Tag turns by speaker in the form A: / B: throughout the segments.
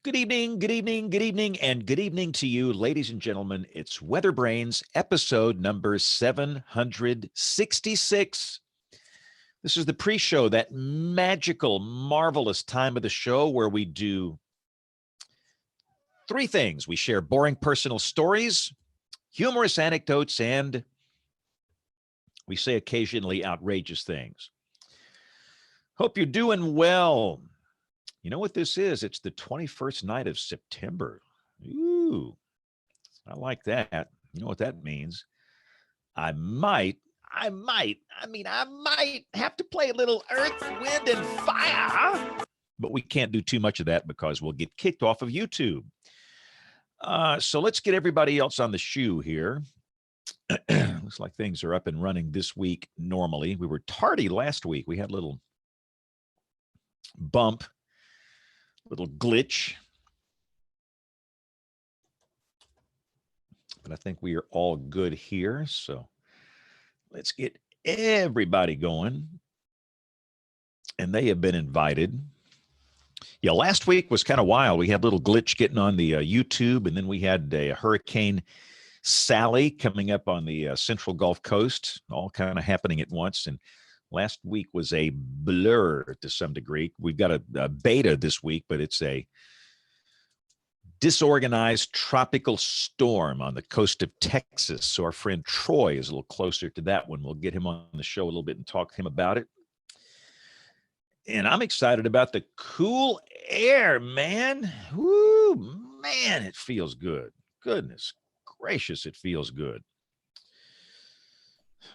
A: Good evening, good evening, good evening, and good evening to you, ladies and gentlemen. It's WeatherBrains, episode number 766. This is the pre show, that magical, marvelous time of the show where we do three things. We share boring personal stories, humorous anecdotes, and we say occasionally outrageous things. Hope you're doing well. You know what this is? It's the 21st night of September. Ooh, I like that. You know what that means? I might have to play a little Earth, Wind, and Fire, but we can't do too much of that because we'll get kicked off of YouTube. So let's get everybody else on the shoe here. Looks like things are up and running this week normally. We were tardy last week. We had a little bump, little glitch. But I think we are all good here. So let's get everybody going. And they have been invited. Yeah, last week was kind of wild. We had a little glitch getting on the YouTube, and then we had a Hurricane Sally coming up on the Central Gulf Coast, all kind of happening at once. And last week was a blur to some degree. We've got a beta this week, but it's a disorganized tropical storm on the coast of Texas. So our friend Troy is a little closer to that one. We'll get him on the show a little bit and talk to him about it. And I'm excited about the cool air, man. Woo, man, it feels good. Goodness gracious, it feels good.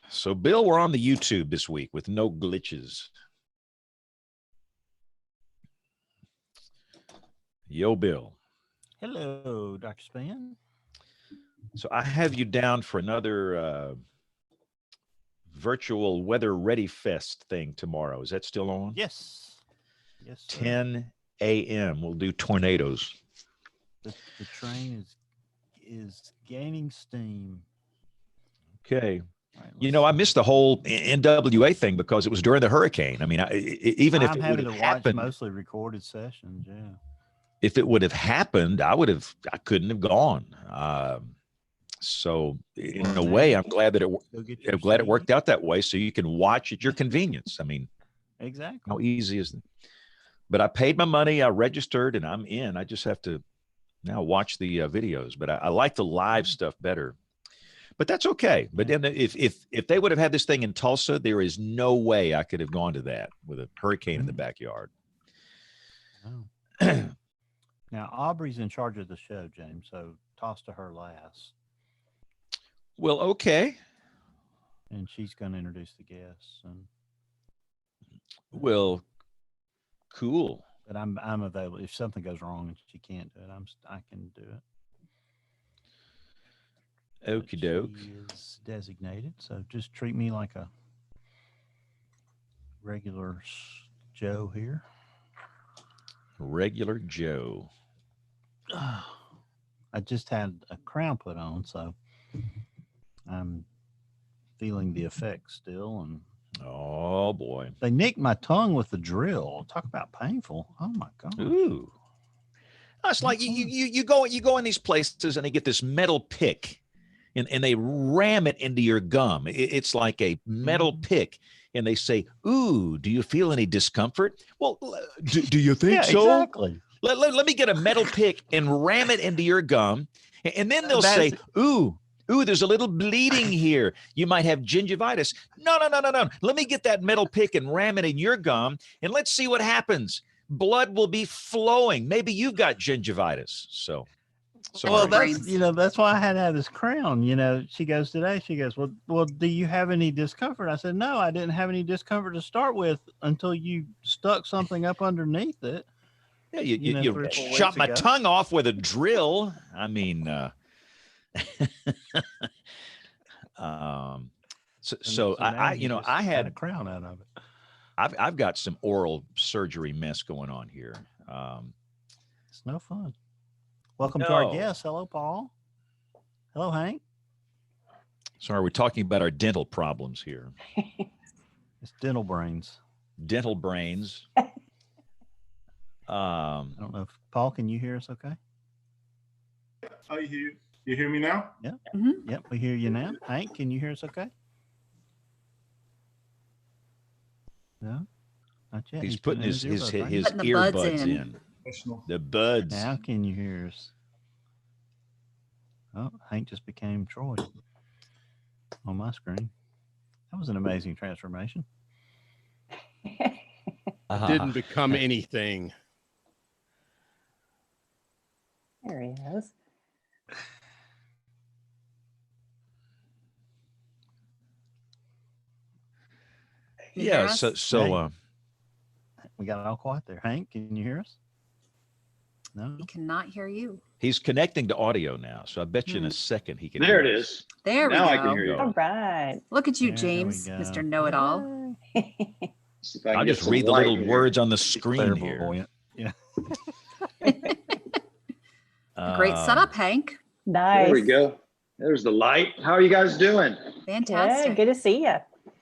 A: So, Bill, we're on the YouTube this week with no glitches. Yo, Bill.
B: Hello, Dr. Span.
A: So I have you down for another virtual Weather Ready Fest thing tomorrow. Is that still on?
B: Yes. Yes, sir.
A: 10 a.m. We'll do tornadoes.
B: The train is gaining steam.
A: Okay. Right, I missed the whole NWA thing because it was during the hurricane. I mean, even if it would have happened,
B: mostly recorded sessions, yeah.
A: If it would have happened, I couldn't have gone. So in a way, I'm glad that it worked out that way, so you can watch at your convenience. I mean,
B: exactly.
A: How easy is it? But I paid my money, I registered, and I'm in. I just have to now watch the videos. But I like the live stuff better. But that's okay. But then if they would have had this thing in Tulsa, there is no way I could have gone to that with a hurricane in the backyard.
B: Oh. Now, Aubrey's in charge of the show, James, so toss to her last.
A: Well, okay.
B: And she's going to introduce the guests.
A: Well, cool.
B: But I'm available. If something goes wrong and she can't do it, I can do it.
A: Okie doke.
B: She is designated, so just treat me like a regular Joe here.
A: Regular Joe.
B: I just had a crown put on, so I'm feeling the effects still. And
A: oh boy,
B: they nicked my tongue with the drill. Talk about painful. Oh my god.
A: Ooh. It's like you go in these places and they get this metal pick and they ram it into your gum. It's like a metal pick. And they say, ooh, do you feel any discomfort? Well, do you think so?
B: Exactly.
A: Let me get a metal pick and ram it into your gum. And then they'll say, ooh, there's a little bleeding here. You might have gingivitis. No. Let me get that metal pick and ram it in your gum. And let's see what happens. Blood will be flowing. Maybe you've got gingivitis. So.
B: Well, that's why I had to have this crown. She goes, well, do you have any discomfort? I said, no, I didn't have any discomfort to start with until you stuck something up underneath it.
A: Yeah, you shot my tongue off with a drill. I mean, so I had
B: a crown out of it.
A: I've got some oral surgery mess going on here.
B: It's no fun. Welcome to our guests. Hello, Paul. Hello, Hank.
A: Sorry, we're talking about our dental problems here.
B: It's dental brains.
A: Dental brains.
B: I don't know if Paul, can you hear us? Okay.
C: I hear you. Hear me now?
B: Yeah.
D: Mhm.
B: Yep, we hear you now. Hank, can you hear us? Okay. No, not yet.
A: He's putting his
B: earbuds, right?
A: his
D: Putting the buds
A: earbuds
D: in.
A: in. The buds.
B: Now can you hear us? Oh, Hank just became Troy on my screen. That was an amazing transformation.
E: Didn't become anything.
F: There he is.
D: Can you hear
A: Yeah.
D: us?
A: So
B: We got it all quiet there. Hank, can you hear us? No.
D: We cannot hear you.
A: he's connecting to audio now. So I bet you in a second he can.
G: There
A: hear
G: it
A: us.
G: is.
D: There
G: Now
D: we
G: I
D: go.
G: can hear you.
F: All right.
D: Look at you,
B: There we
D: James,
B: go.
D: Mr. Know-it-all.
G: See if I can
A: I'll
G: get
A: just
G: some
A: read the
G: light
A: little
G: here.
A: words on the screen here.
B: Clairvoyant. Yeah.
D: Great setup, Hank.
F: Nice.
G: There we go. There's the light. How are you guys doing?
F: Yeah,
D: Fantastic.
F: good to see you.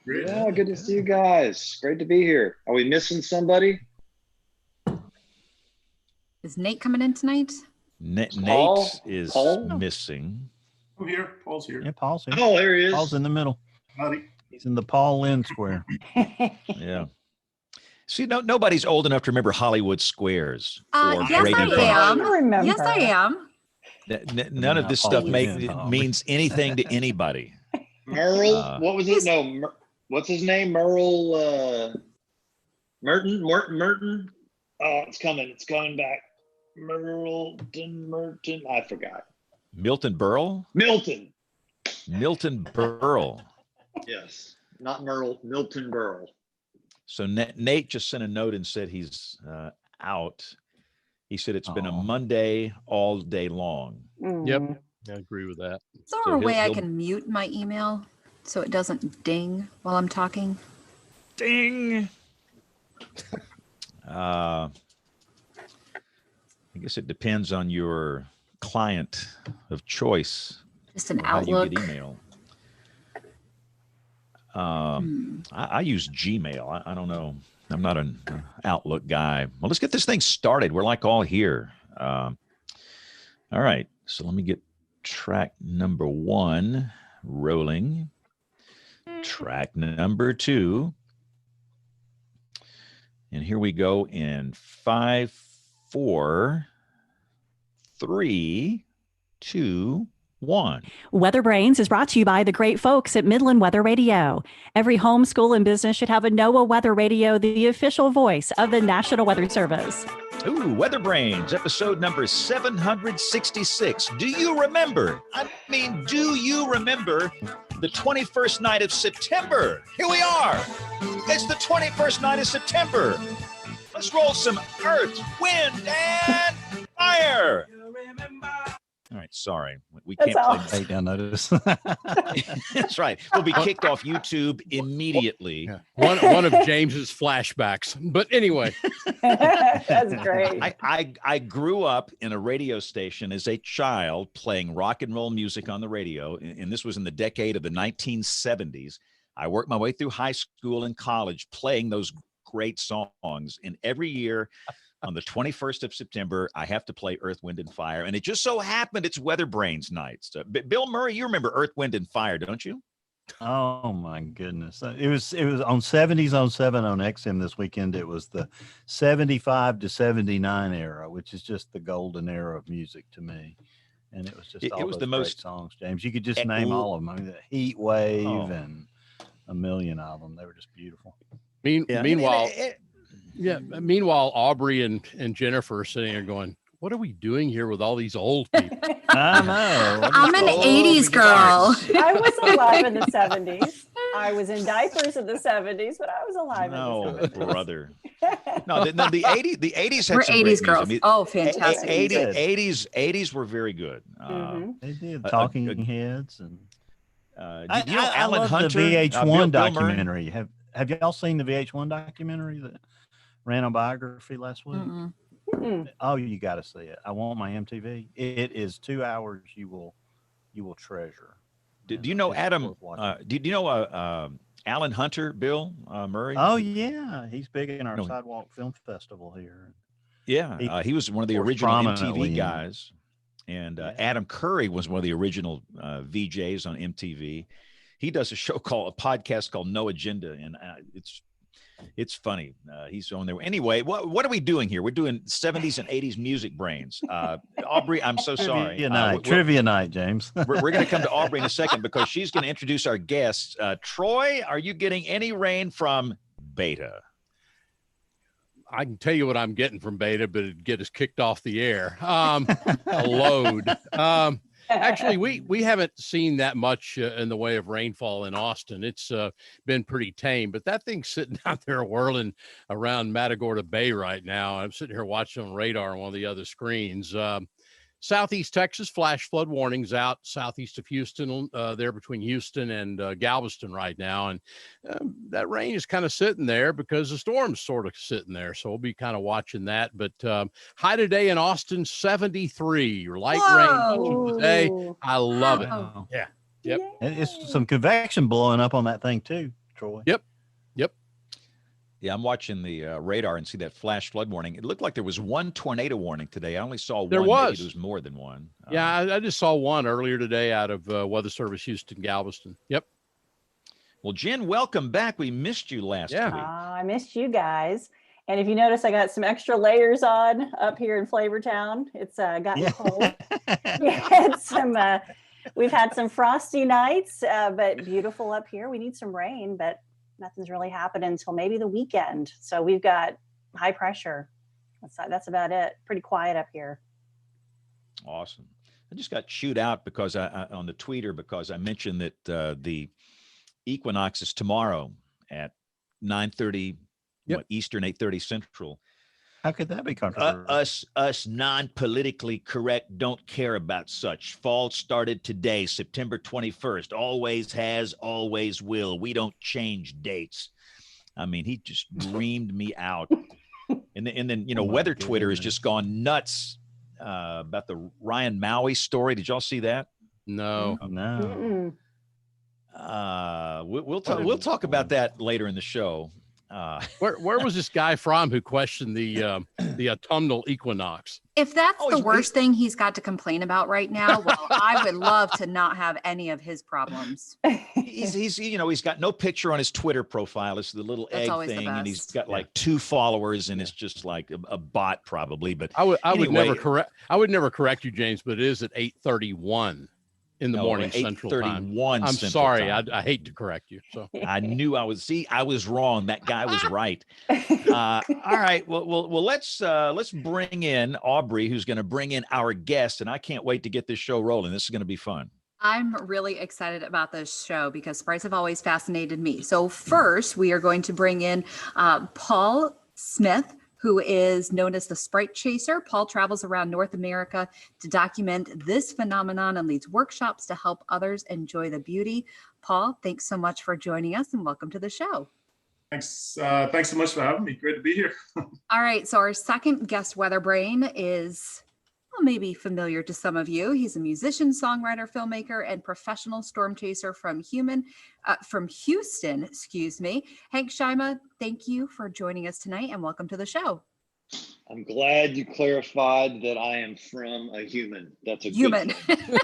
C: Great.
G: Yeah, good to see you guys. Great to be here. Are we missing somebody?
D: Is Nate coming in tonight?
G: Paul?
A: Nate is
G: Paul?
A: missing.
C: I'm here. Paul's here.
B: Yeah, Paul's here.
G: Oh, there he is.
B: Paul's in the middle.
C: Howdy.
B: He's in the Paul Lynn Square.
A: Yeah. See, nobody's old enough to remember Hollywood Squares. or
D: Yes,
A: Brady
D: I
A: Bunch.
D: am.
F: I remember.
D: Yes, I am.
A: None of this stuff
B: Paul.
A: means anything to anybody.
G: Merle? What was it? No, what's his name? Merle Merton? Oh, it's coming. It's coming back. Merton. I forgot.
A: Milton Berle?
G: Milton.
A: Milton Berle.
G: Yes. Not Merle. Milton Berle.
A: So Nate just sent a note and said he's out. He said it's been a Monday all day long.
E: Yep. I agree with that.
D: Is there
A: So
D: a way I
A: he'll-
D: can mute my email so it doesn't ding while I'm talking?
A: Ding. I guess it depends on your client of choice.
D: Just an
A: or how you
D: Outlook.
A: get email. I use Gmail. I don't know. I'm not an Outlook guy. Well, let's get this thing started. We're like all here. All right. So let me get track number 1 rolling. Track number 2. And here we go in 5, 4, 3, 2, 1.
H: WeatherBrains is brought to you by the great folks at Midland Weather Radio. Every home, school, and business should have a NOAA Weather Radio, the official voice of the National Weather Service.
A: Ooh, WeatherBrains, episode number 766. Do you remember? Do you remember the 21st night of September? Here we are. It's the 21st night of September. Let's roll some earth, wind, and fire. All right, sorry. We can't
F: That's
A: play.
F: awesome.
B: Take down notice.
A: That's right. We'll be kicked off YouTube immediately.
E: Yeah. One of James's flashbacks. But anyway,
F: That's great.
A: I grew up in a radio station as a child playing rock and roll music on the radio, and this was in the decade of the 1970s. I worked my way through high school and college playing those great songs, and every year on the 21st of September, I have to play Earth, Wind, and Fire, and it just so happened it's WeatherBrains nights. Bill Murray, you remember Earth, Wind, and Fire, don't you?
B: Oh my goodness. It was on 70s on 7 on XM this weekend. It was the 75 to 79 era, which is just the golden era of music to me. And it was just all
A: It was
B: those
A: the
B: great
A: most
B: songs, James. You could just name all of them. I mean, the Heat Wave
A: Oh.
B: and a million of them. They were just beautiful.
E: meanwhile, meanwhile, Aubrey and Jennifer are sitting there going, what are we doing here with all these old people?
B: I know.
D: I'm an 80s girl.
F: I was alive in the 70s. I was in diapers in the 70s, but I was alive
A: No,
F: in the 70s.
A: brother. No, the 80s had
D: We're
A: some great
D: 80s girls.
A: music. I mean,
D: Oh, fantastic.
A: 80s were very good.
F: Mhm.
B: They did.
A: Uh,
B: Talking
A: uh,
B: Heads. And
A: Did you know
B: I
A: Alan
B: love
A: Hunter?
B: the VH1
A: Bill Murray?
B: documentary. Have y'all seen the VH1 documentary that ran on Biography last week?
D: Mm-mm.
F: Mm-mm.
B: Oh, you got to see it. I want my MTV. It is 2 hours you will treasure.
A: Do you know
B: It's
A: Adam?
B: worth watching.
A: Do you know Alan Hunter? Bill Murray?
B: Oh yeah, he's big in our
A: No.
B: Sidewalk Film Festival here.
A: Yeah, he was one of the
B: Of course,
A: original
B: prominently,
A: MTV
B: yeah.
A: guys, and
B: Yeah.
A: Adam Curry was one of the original VJs on MTV. He does a podcast called No Agenda, and it's funny. He's on there anyway. What are we doing here? We're doing 70s and 80s music brains. Aubrey, I'm so sorry.
B: Trivia night, James.
A: we're going to come to Aubrey in a second because she's going to introduce our guests. Troy, are you getting any rain from Beta?
E: I can tell you what I'm getting from Beta, but it'd get us kicked off the air. A load. Actually, we haven't seen that much in the way of rainfall in Austin. It's been pretty tame, but that thing's sitting out there whirling around Matagorda Bay right now. I'm sitting here watching on radar on one of the other screens. Southeast Texas, flash flood warnings out southeast of Houston, there between Houston and Galveston right now. And that rain is kind of sitting there because the storm's sort of sitting there. So we'll be kind of watching that. But high today in Austin, 73, light rain today. I love it.
F: Wow.
E: Yeah. Yep.
B: And it's some convection blowing up on that thing too, Troy.
E: Yep.
A: Yeah, I'm watching the radar and see that flash flood warning. It looked like there was one tornado warning today. I only saw one.
E: There
A: Maybe
E: was.
A: there was more than one.
E: Yeah, I just saw one earlier today out of Weather Service Houston, Galveston. Yep.
A: Well, Jen, welcome back. We missed you last week.
F: I missed you guys. And if you notice, I got some extra layers on up here in Flavortown. It's gotten cold. We've had some frosty nights, but beautiful up here. We need some rain, but nothing's really happening until maybe the weekend. So we've got high pressure. That's about it. Pretty quiet up here.
A: Awesome. I just got chewed out because I on the tweeter because I mentioned that the equinox is tomorrow at 9:30 Eastern, 8:30 Central.
B: How could that be controversial?
A: Us non-politically correct don't care about such. Fall started today, September 21st. Always has, always will. We don't change dates. I mean, he just reamed me out. And then Weather Twitter has just gone nuts about the Ryan Maui story. Did y'all see that?
E: No.
B: No.
A: We'll talk about that later in the show.
E: Where was this guy from who questioned the autumnal equinox?
D: If that's the worst thing he's got to complain about right now, well, I would love to not have any of his problems.
A: He's got no picture on his Twitter profile. It's the little
D: That's
A: egg thing, and he's got like 2 followers, and it's just like a bot probably. But
E: I would never correct you, James, but it is at 8:31 in the morning Central Time. I'm
A: Central
E: sorry,
A: time.
E: I hate to correct you. So
A: I knew I was wrong. That guy was right. All right. Well, let's bring in Aubrey, who's going to bring in our guest, and I can't wait to get this show rolling. This is going to be fun.
D: I'm really excited about this show because sprites have always fascinated me. So first, we are going to bring in Paul Smith, who is known as the Sprite Chaser. Paul travels around North America to document this phenomenon and leads workshops to help others enjoy the beauty. Paul, thanks so much for joining us and welcome to the show.
C: Thanks. Thanks so much for having me. Great to be here.
D: All right. So our second guest weather brain is maybe familiar to some of you. He's a musician, songwriter, filmmaker, and professional storm chaser from Houston, excuse me. Hank Shima, thank you for joining us tonight and welcome to the show.
G: I'm glad you clarified that I am from a human. That's a
D: human.
G: Good thing.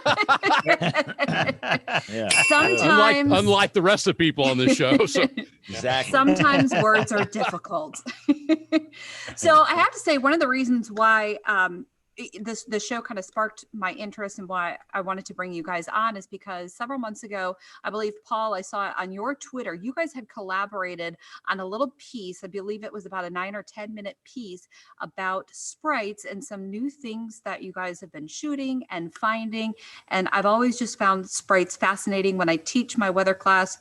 A: Yeah.
D: Sometimes,
E: unlike the rest of the people on this show. So
A: exactly.
D: Sometimes words are difficult. So I have to say, one of the reasons why the show kind of sparked my interest and why I wanted to bring you guys on is because several months ago, I believe, Paul, I saw it on your Twitter, you guys had collaborated on a little piece. I believe it was about a 9 or 10 minute piece about sprites and some new things that you guys have been shooting and finding. And I've always just found sprites fascinating. When I teach my weather class,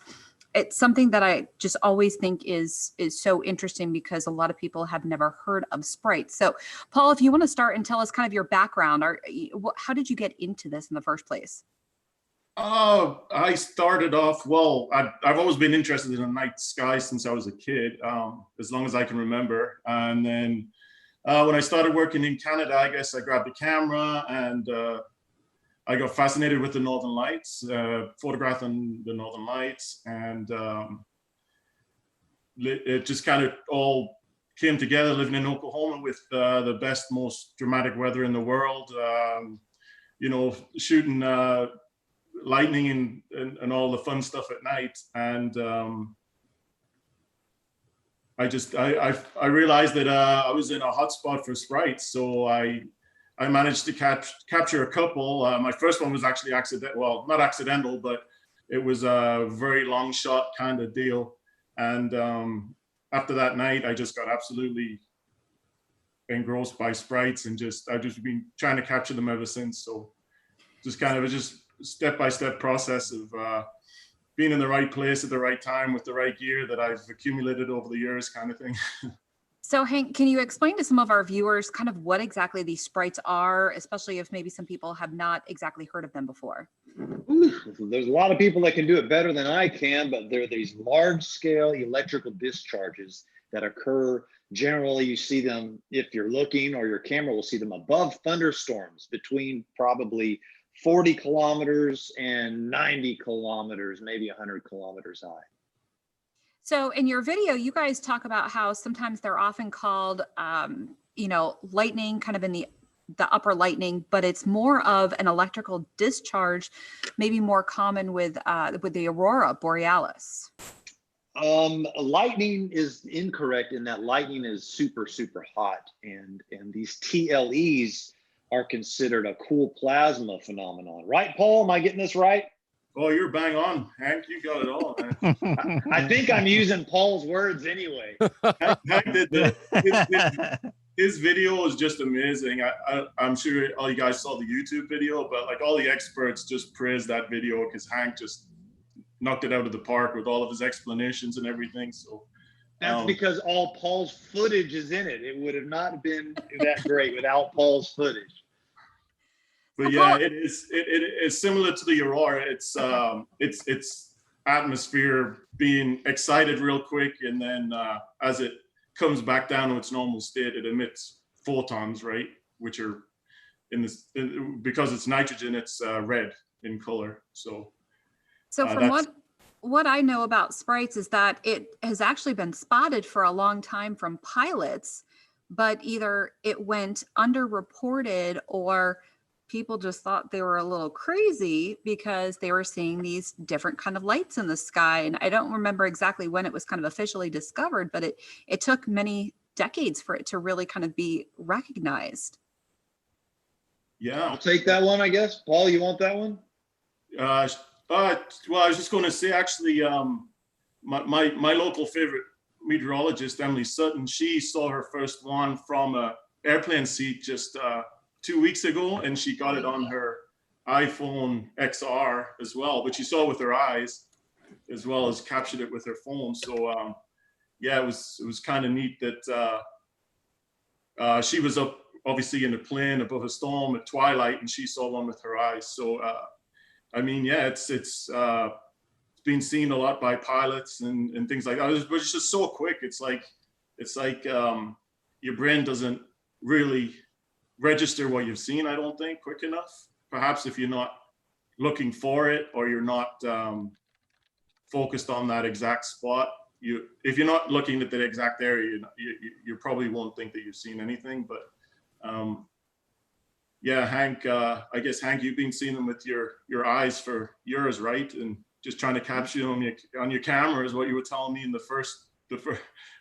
D: it's something that I just always think is so interesting because a lot of people have never heard of sprites. So, Paul, if you want to start and tell us kind of your background, how did you get into this in the first place?
C: I started off, I've always been interested in the night sky since I was a kid, as long as I can remember. And then when I started working in Canada, I guess I grabbed a camera and I got fascinated with the Northern Lights, photographing the Northern Lights, and it just kind of all came together living in Oklahoma with the best, most dramatic weather in the world. You know, shooting lightning and all the fun stuff at night. And I realized that I was in a hot spot for sprites. So I managed to capture a couple. My first one was actually accidental, well, not accidental, but it was a very long shot kind of deal. And after that night, I just got absolutely engrossed by sprites, and I've just been trying to capture them ever since. So just kind of just step-by-step process of being in the right place at the right time with the right gear that I've accumulated over the years, kind of thing.
D: So Hank, can you explain to some of our viewers kind of what exactly these sprites are, especially if maybe some people have not exactly heard of them before?
G: Ooh, there's a lot of people that can do it better than I can, but there are these large-scale electrical discharges that occur. Generally, you see them, if you're looking, or your camera will see them above thunderstorms between probably 40 kilometers and 90 kilometers, maybe 100 kilometers high.
D: So in your video, you guys talk about how sometimes they're often called, you know, lightning, kind of in the upper lightning, but it's more of an electrical discharge, maybe more common with the aurora borealis.
G: Lightning is incorrect in that lightning is super, super hot, and these TLEs are considered a cool plasma phenomenon. Right, Paul? Am I getting this right?
C: Oh, you're bang on, Hank. You got it all, man.
G: I think I'm using Paul's words anyway.
C: Hank did his video is just amazing. I'm sure all you guys saw the YouTube video, but like all the experts just praised that video because Hank just knocked it out of the park with all of his explanations and everything. So
G: that's because all Paul's footage is in it. It would have not been that great without Paul's footage.
C: But yeah, it is similar to the aurora. It's atmosphere being excited real quick, and then as it comes back down to its normal state, it emits photons, right? Which are because it's nitrogen, it's red in color. So
D: from what I know about sprites is that it has actually been spotted for a long time from pilots, but either it went underreported or people just thought they were a little crazy because they were seeing these different kind of lights in the sky. And I don't remember exactly when it was kind of officially discovered, but it took many decades for it to really kind of be recognized.
C: Yeah.
G: I'll take that one, I guess. Paul, you want that one?
C: Well, I was just going to say, actually, my local favorite meteorologist, Emily Sutton, she saw her first one from an airplane seat just 2 weeks ago, and she got it on her iPhone XR as well, but she saw it with her eyes as well as captured it with her phone. So yeah, it was kind of neat that she was up obviously in the plane above a storm at twilight, and she saw one with her eyes. So I mean, yeah, it's been seen a lot by pilots and things like that. But it's just so quick. It's like your brain doesn't really register what you've seen, I don't think, quick enough. Perhaps if you're not looking for it, or you're not focused on that exact spot, if you're not looking at that exact area, you probably won't think that you've seen anything. But yeah, Hank, I guess, Hank, you've been seeing them with your eyes for years, right? And just trying to capture them on your camera is what you were telling me in the first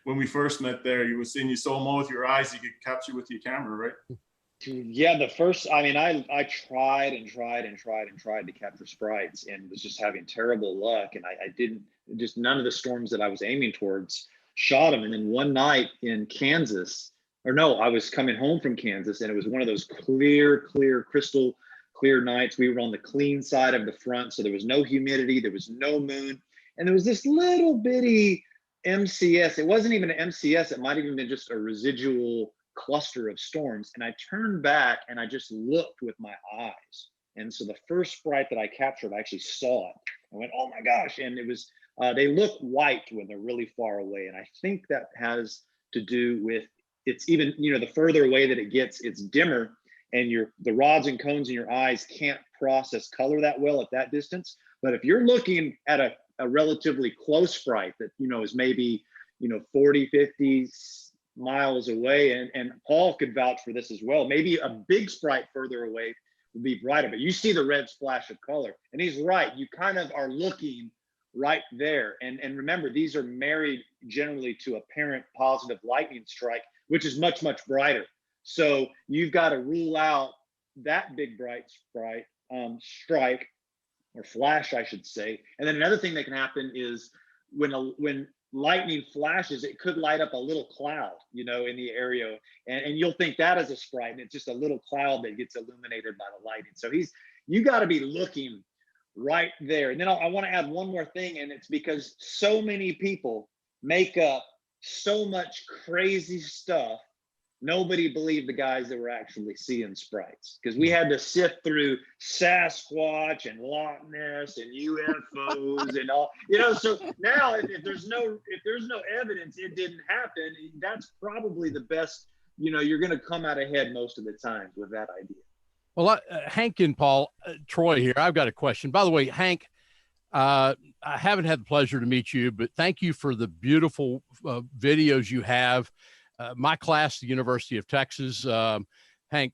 C: when we first met there. You were saying you saw them all with your eyes, you could capture with your camera, right?
G: Yeah, I mean, I tried to capture sprites and was just having terrible luck. And I didn't, just none of the storms that I was aiming towards shot them. And then one night in Kansas, or no, I was coming home from Kansas, and it was one of those clear, crystal clear nights. We were on the clean side of the front, so there was no humidity, there was no moon. And there was this little bitty MCS. It wasn't even an MCS. It might have even been just a residual cluster of storms. And I turned back and I just looked with my eyes. And so the first sprite that I captured, I actually saw it. I went, oh my gosh. And it was, they look white when they're really far away. And I think that has to do with, it's even, the further away that it gets, it's dimmer, and the rods and cones in your eyes can't process color that well at that distance. But if you're looking at a relatively close sprite that, is maybe, 40, 50, miles away, and Paul could vouch for this as well. Maybe a big Sprite further away would be brighter, but you see the red splash of color, and he's right. You kind of are looking right there. And remember, these are married generally to a parent positive lightning strike, which is much, much brighter. So you've got to rule out that big bright strike or flash, I should say. And then another thing that can happen is when lightning flashes, it could light up a little cloud, you know, in the area. And you'll think that is a sprite, and it's just a little cloud that gets illuminated by the lightning. So you got to be looking right there. And then I want to add one more thing, and it's because so many people make up so much crazy stuff. Nobody believed the guys that were actually seeing sprites, because we had to sift through Sasquatch and Loch Ness and UFOs and all, you know. So now if there's no evidence it didn't happen, that's probably the best, you know, you're going to come out ahead most of the time with that idea.
E: Well, Hank and Paul, Troy here, I've got a question. By the way, Hank, I haven't had the pleasure to meet you, but thank you for the beautiful videos you have. My class at the University of Texas, Hank,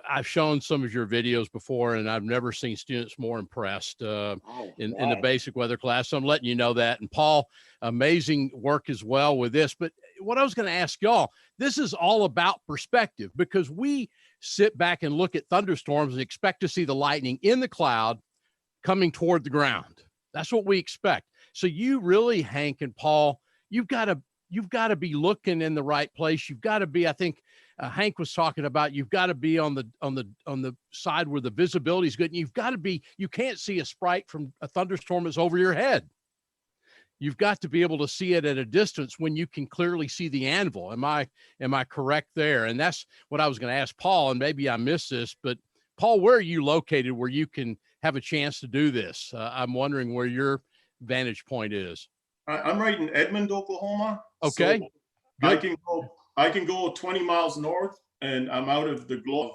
E: I've shown some of your videos before, and I've never seen students more impressed in the basic weather class. So I'm letting you know that. And Paul, amazing work as well with this. But what I was going to ask y'all, this is all about perspective, because we sit back and look at thunderstorms and expect to see the lightning in the cloud coming toward the ground. That's what we expect. So you really, Hank and Paul, you've got to be looking in the right place. You've got to be, I think Hank was talking about, you've got to be on the side where the visibility is good. And you've got to be, you can't see a sprite from a thunderstorm that's over your head. You've got to be able to see it at a distance when you can clearly see the anvil. Am I correct there? And that's what I was going to ask Paul, and maybe I missed this, but Paul, where are you located where you can have a chance to do this? I'm wondering where your vantage point is.
C: I'm right in Edmond, Oklahoma.
E: Okay.
C: So I can go 20 miles north, and I'm out of the globe,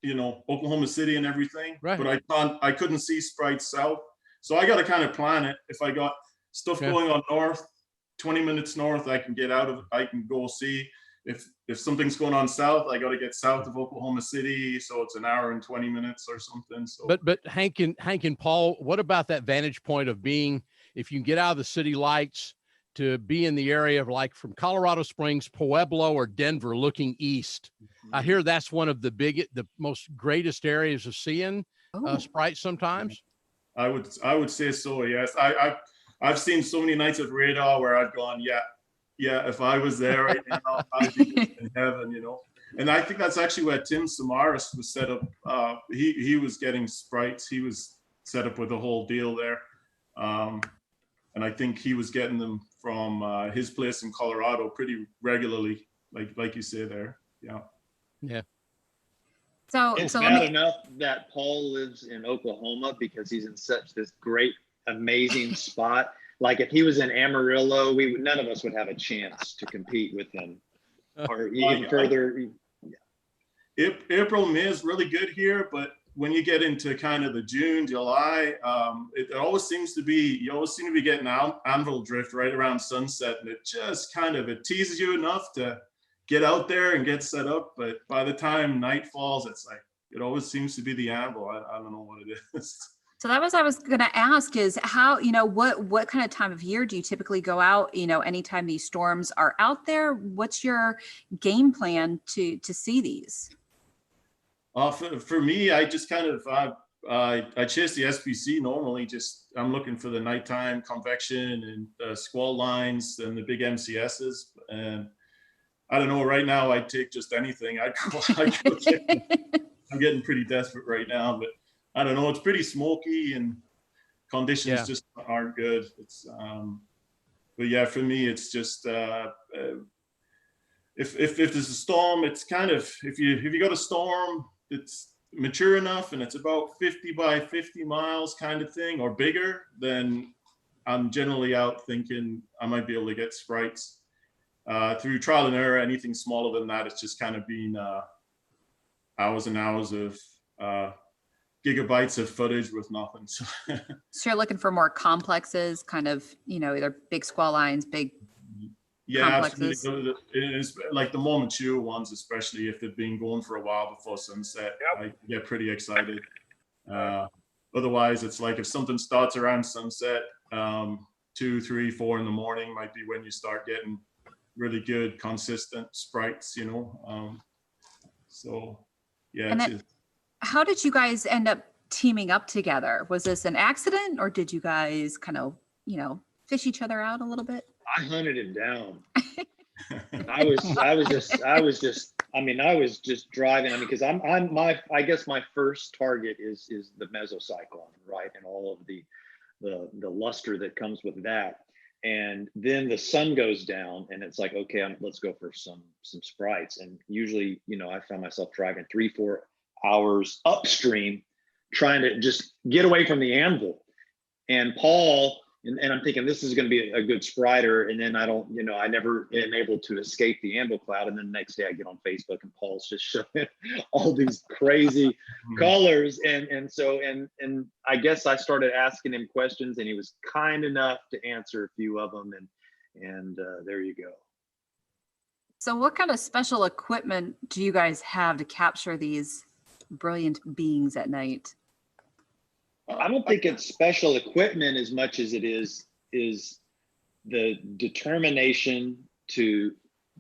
C: you know, Oklahoma City and everything.
E: Right.
C: But I couldn't see sprites south. So I got to kind of plan it. If I got stuff going on north, 20 minutes north, I can go see. If something's going on south, I got to get south of Oklahoma City. So it's an hour and 20 minutes or something. So,
E: but Hank and Paul, what about that vantage point of being, if you can get out of the city lights to be in the area of, like, from Colorado Springs, Pueblo, or Denver, looking east? I hear that's one of the most greatest areas of seeing sprites sometimes.
C: I would say so. Yes. I've seen so many nights of radar where I've gone, yeah, if I was there right now, I'd be in heaven, you know. And I think that's actually where Tim Samaras was set up. He was getting sprites. He was set up with a whole deal there. And I think he was getting them from his place in Colorado pretty regularly, like you say there. Yeah.
E: Yeah.
D: So
G: it's bad enough that Paul lives in Oklahoma because he's in such this great, amazing spot. Like if he was in Amarillo, none of us would have a chance to compete with him, or even further.
C: April, May is really good here, but when you get into kind of the June, July, it always seems to be, you always seem to be getting anvil drift right around sunset, and it just kind of, it teases you enough to get out there and get set up. But by the time night falls, it's like, it always seems to be the anvil. I don't know what it is.
D: So that was, I was going to ask, is how, you know, what kind of time of year do you typically go out, you know, anytime these storms are out there? What's your game plan to see these?
C: For me, I just kind of, I chase the SPC normally. Just, I'm looking for the nighttime convection and squall lines and the big MCSs. And I don't know, right now I'd take just anything. I'm getting pretty desperate right now, but I don't know. It's pretty smoky and conditions just aren't good. It's, but yeah, for me, it's just, if there's a storm, it's kind of, if you got a storm, it's mature enough and it's about 50 by 50 miles kind of thing or bigger, then I'm generally out thinking I might be able to get sprites. Through trial and error, anything smaller than that, it's just kind of been hours and hours of gigabytes of footage with nothing. So
D: you're looking for more complexes, kind of, you know, either big squall lines, big.
C: Yeah,
D: complexes.
C: absolutely. It's like the more mature ones, especially if they've been going for a while before sunset, I get pretty excited. Otherwise, it's like if something starts around sunset, 2, 3, 4 in the morning might be when you start getting really good, consistent sprites, you know. So, yeah.
D: And then, how did you guys end up teaming up together? Was this an accident, or did you guys kind of, you know, fish each other out a little bit?
G: I hunted him down. I was just driving. I mean, because I guess my first target is the mesocyclone, right? And all of the luster that comes with that. And then the sun goes down and it's like, okay, let's go for some sprites. And usually, you know, I found myself driving 3-4 hours upstream, trying to just get away from the anvil. And Paul, and I'm thinking this is going to be a good spriter. And then I never am able to escape the anvil cloud. And then the next day I get on Facebook and Paul's just showing all these crazy colors. And so I guess I started asking him questions and he was kind enough to answer a few of them. And there you go.
D: So what kind of special equipment do you guys have to capture these brilliant beings at night?
G: I don't think it's special equipment as much as it is the determination to,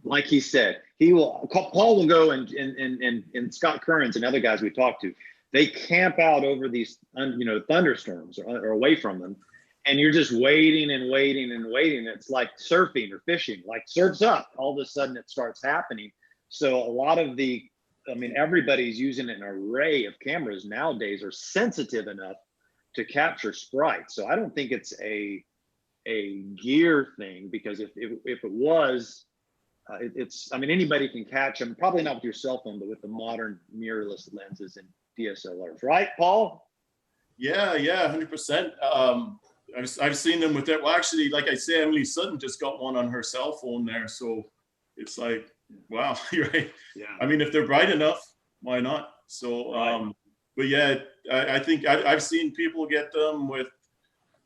G: like he said, Paul will go and Scott Kearns and other guys we talked to, they camp out over these, thunderstorms or away from them. And you're just waiting and waiting and waiting. It's like surfing or fishing, like surf's up. All of a sudden it starts happening. So a lot of everybody's using an array of cameras nowadays are sensitive enough to capture sprites. So I don't think it's a gear thing, because if it was, anybody can catch them, probably not with your cell phone, but with the modern mirrorless lenses and DSLRs, right, Paul?
C: Yeah, 100%. I've seen them with that. Well, actually, like I said, Emily Sutton just got one on her cell phone there. So it's like, wow, you're right.
G: Yeah.
C: I mean, if they're bright enough, why not? So, but yeah, I think I've seen people get them with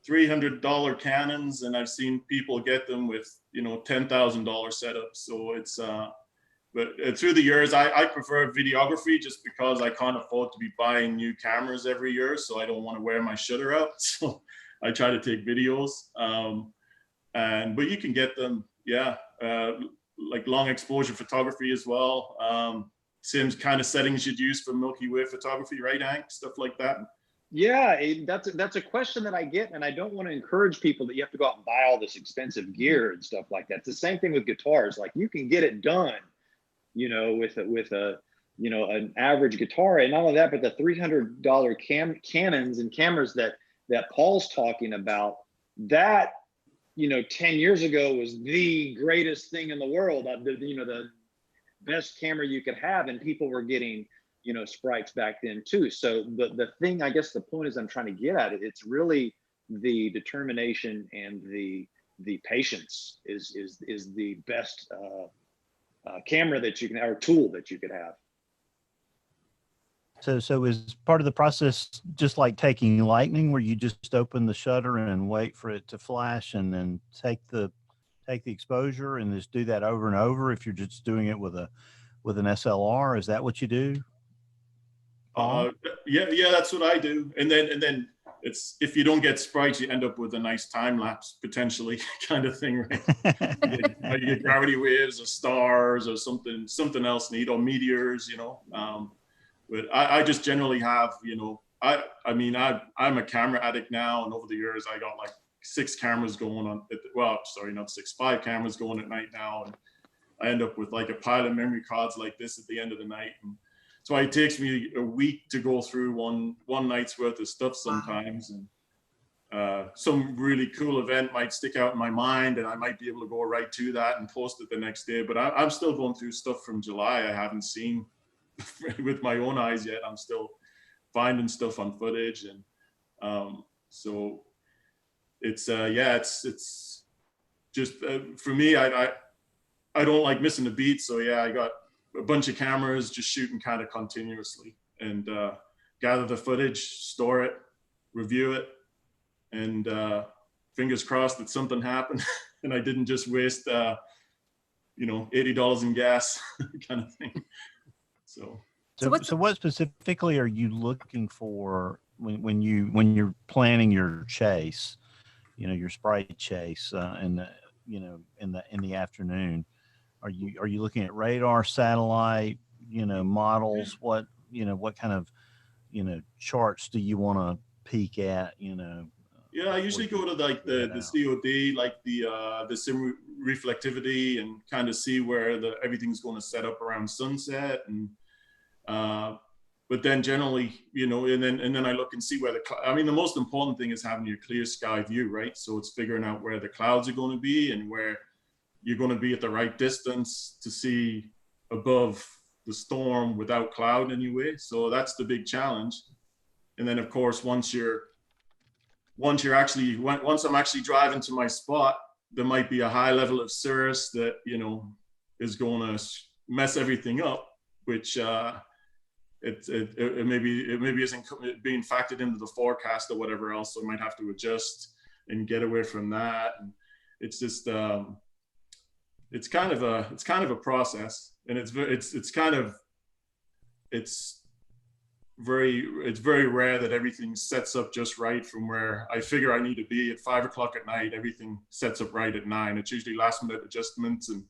C: $300 Canons, and I've seen people get them with, $10,000 setups. So it's, but through the years, I prefer videography just because I can't afford to be buying new cameras every year. So I don't want to wear my shutter out. So I try to take videos. But you can get them, like long exposure photography as well. Same kind of settings you'd use for Milky Way photography, right, Hank? Stuff like that.
G: Yeah, that's a question that I get, and I don't want to encourage people that you have to go out and buy all this expensive gear and stuff like that. It's the same thing with guitars. Like, you can get it done, with an average guitar, and not only that, but the $300 Canons and cameras that Paul's talking about, that 10 years ago was the greatest thing in the world. The best camera you could have, and people were getting sprites back then too. So the thing, I guess the point is, I'm trying to get at it, it's really the determination and the patience is the best camera that you can, or tool that you could have.
B: So is part of the process just like taking lightning, where you just open the shutter and wait for it to flash and then take the exposure and just do that over and over? If you're just doing it with an SLR, is that what you do?
C: Yeah, that's what I do. And then it's, if you don't get sprites, you end up with a nice time lapse potentially kind of thing, right? you get gravity waves or stars or something else neat, or meteors, But I just generally have, I'm a camera addict now, and over the years I got like 6 cameras going on. Not 6, 5 cameras going at night now, and I end up with like a pile of memory cards like this at the end of the night. And so it takes me a week to go through one night's worth of stuff sometimes. And some really cool event might stick out in my mind, and I might be able to go right to that and post it the next day. But I'm still going through stuff from July I haven't seen with my own eyes yet. I'm still finding stuff on footage, and so it's it's just for me, I don't like missing a beat. So yeah, I got a bunch of cameras just shooting kind of continuously, and gather the footage, store it, review it, and fingers crossed that something happened and I didn't just waste $80 in gas kind of thing. So
B: what specifically are you looking for when you're planning your chase, your Sprite chase, in the afternoon? Are you looking at radar, satellite, models? What kind of, charts do you want to peek at,
C: Yeah, I usually go to like the COD, like the sim reflectivity, and kind of see where everything's going to set up around sunset, and but then generally, and then I look and see where the most important thing is having your clear sky view, right? So it's figuring out where the clouds are going to be and where you're going to be at the right distance to see above the storm without cloud anyway. So that's the big challenge. And then of course, once I'm actually driving to my spot, there might be a high level of cirrus that, is going to mess everything up, which it maybe isn't being factored into the forecast or whatever else. So I might have to adjust and get away from that. And it's just, it's kind of a process, and it's very rare that everything sets up just right from where I figure I need to be at 5 o'clock at night. Everything sets up right at 9. It's usually last minute adjustments and,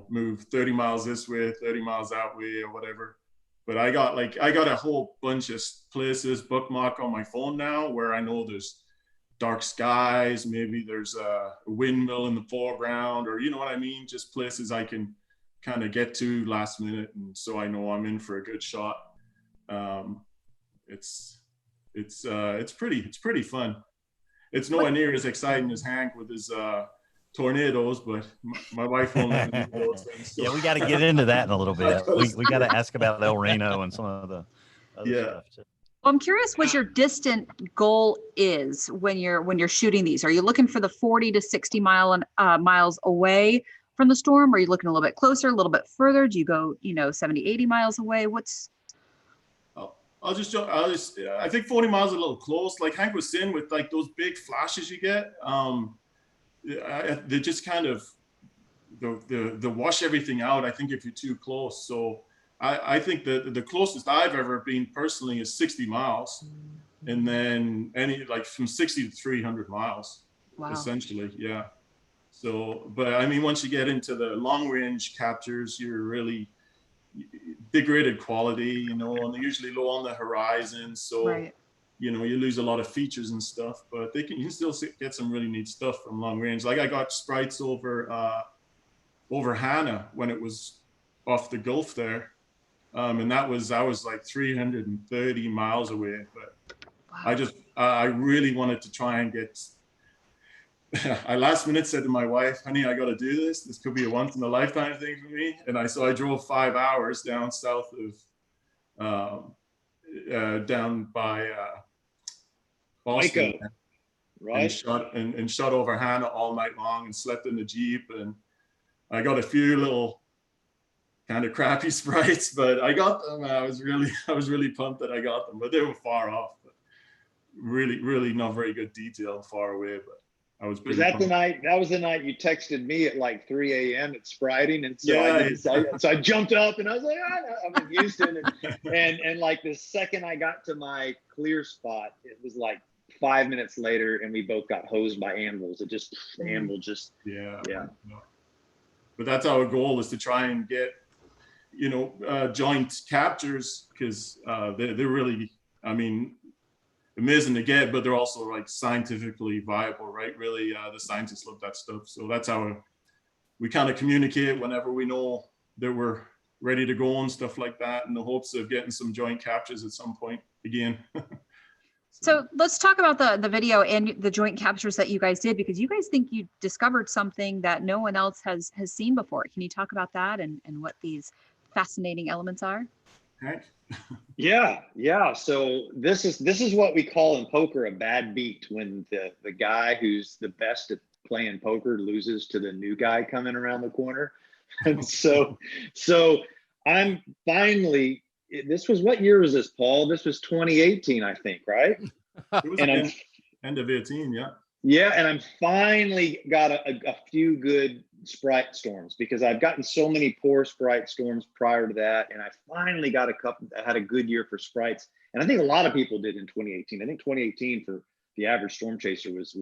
C: move 30 miles this way, 30 miles that way or whatever. But I got a whole bunch of places bookmarked on my phone now where I know there's dark skies, maybe there's a windmill in the foreground, or what I mean, just places I can kind of get to last minute, and so I know I'm in for a good shot. It's pretty fun. It's nowhere near as exciting as Hank with his tornadoes, but my wife won't let me do those things. So.
B: Yeah, we got to get into that in a little bit. We got to ask about El Reno and some of the other stuff too.
D: Well, I'm curious what your distant goal is when you're shooting these. Are you looking for the 40 to 60 miles away from the storm? Or are you looking a little bit closer, a little bit further? Do you go, 70, 80 miles away?
C: I think 40 miles is a little close. Like Hank was saying, with like those big flashes you get, they just kind of they wash everything out, I think, if you're too close. So I think that the closest I've ever been personally is 60 miles, and then from 60 to 300 miles, essentially. Yeah. So, but I mean, once you get into the long range captures, you're really degraded quality, and they're usually low on the horizon. So,
D: right.
C: You lose a lot of features and stuff, but you can still get some really neat stuff from long range. Like I got sprites over Hannah when it was off the Gulf there. And I was like 330 miles away, but wow. I really wanted to try and get, I last minute said to my wife, honey, I got to do this. This could be a once in a lifetime thing for me. And I drove 5 hours down south of, down by Boston,
G: right?
C: And shot over Hannah all night long and slept in the Jeep. And I got a few little kind of crappy sprites, but I got them. I was really pumped that I got them, but they were far off. But really, really not very good detail, far away. But I was.
G: Was that pumped. That was the night you texted me at like 3 a.m. at spriting, and so
C: yeah,
G: so I jumped up and I was like, I'm in Houston, and like the second I got to my clear spot, it was like 5 minutes later, and we both got hosed by animals. Yeah.
C: But that's our goal, is to try and get joint captures, because they're really, I mean, amazing to get, but they're also like scientifically viable, right? Really, the scientists love that stuff. So that's how we kind of communicate whenever we know that we're ready to go and stuff like that, in the hopes of getting some joint captures at some point again.
D: So let's talk about the video and the joint captures that you guys did, because you guys think you discovered something that no one else has seen before. Can you talk about that and what these fascinating elements are?
C: Hank?
G: Yeah. So this is what we call in poker a bad beat, when the guy who's the best at playing poker loses to the new guy coming around the corner. And so I'm finally, this was, what year was this, Paul? This was 2018, I think, right?
C: It was end of 18, yeah.
G: Yeah, and I'm finally got a few good Sprite storms, because I've gotten so many poor Sprite storms prior to that, and I finally got had a good year for Sprites, and I think a lot of people did in 2018. I think 2018 for the average storm chaser was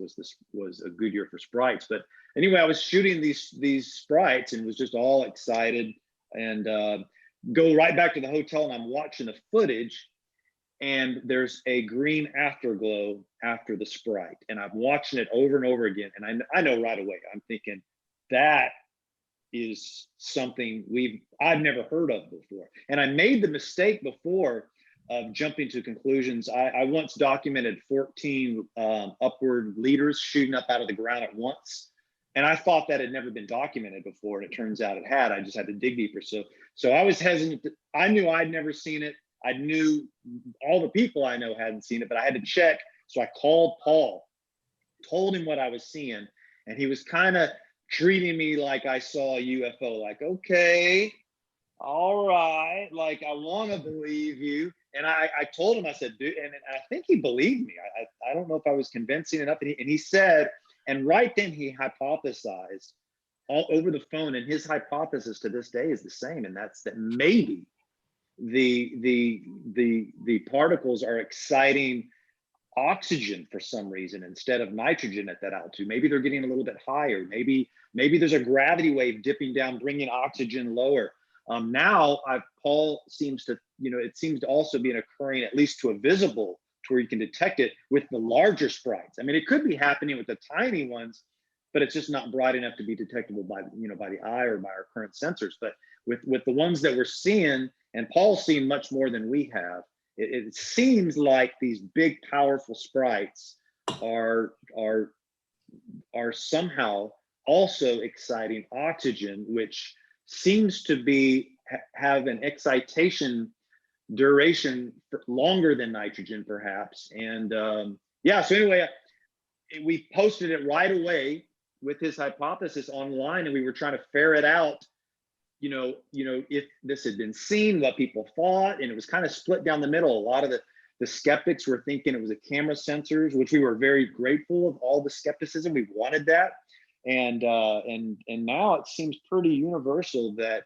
G: a good year for Sprites. But anyway, I was shooting these Sprites and was just all excited, and go right back to the hotel, and I'm watching the footage, and there's a green afterglow after the Sprite, and I'm watching it over and over again, and I know right away, I'm thinking, that is something I've never heard of before. And I made the mistake before of jumping to conclusions. I once documented 14 upward leaders shooting up out of the ground at once. And I thought that had never been documented before. And it turns out it had. I just had to dig deeper. So I was hesitant. I knew I'd never seen it. I knew all the people I know hadn't seen it, but I had to check. So I called Paul, told him what I was seeing. And he was kind of treating me like I saw a UFO, like, okay, all right, like, I want to believe you. And I told him, I said, dude, and I think he believed me. I don't know if I was convincing enough. And he said, and right then he hypothesized all over the phone, and his hypothesis to this day is the same, and that's that maybe the particles are exciting oxygen for some reason instead of nitrogen at that altitude. Maybe they're getting a little bit higher. Maybe there's a gravity wave dipping down, bringing oxygen lower. Now Paul seems to, it seems to also be occurring, at least to a visible, to where you can detect it with the larger Sprites. I mean, it could be happening with the tiny ones, but it's just not bright enough to be detectable by, by the eye or by our current sensors. But with the ones that we're seeing, and Paul's seen much more than we have, it seems like these big, powerful Sprites are somehow also exciting oxygen, which seems to have an excitation duration longer than nitrogen, perhaps. And yeah, so anyway, we posted it right away with his hypothesis online, and we were trying to ferret out, if this had been seen, what people thought, and it was kind of split down the middle. A lot of the skeptics were thinking it was a camera sensors, which we were very grateful of all the skepticism. We wanted that, and now it seems pretty universal that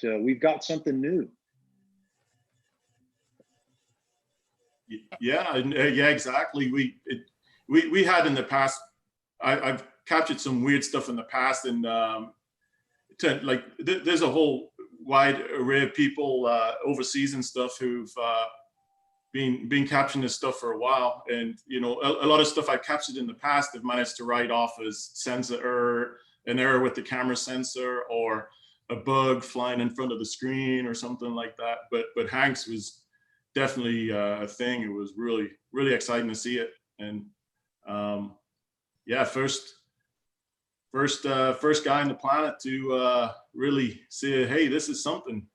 G: we've got something new.
C: Yeah, exactly. We had in the past. I've captured some weird stuff in the past, and there's a whole wide array of people overseas and stuff who've been capturing this stuff for a while. And a lot of stuff I've captured in the past have managed to write off as sensor error, an error with the camera sensor, or a bug flying in front of the screen or something like that. But Hank's was definitely a thing. It was really, really exciting to see it. And yeah, first guy on the planet to really say, hey, this is something.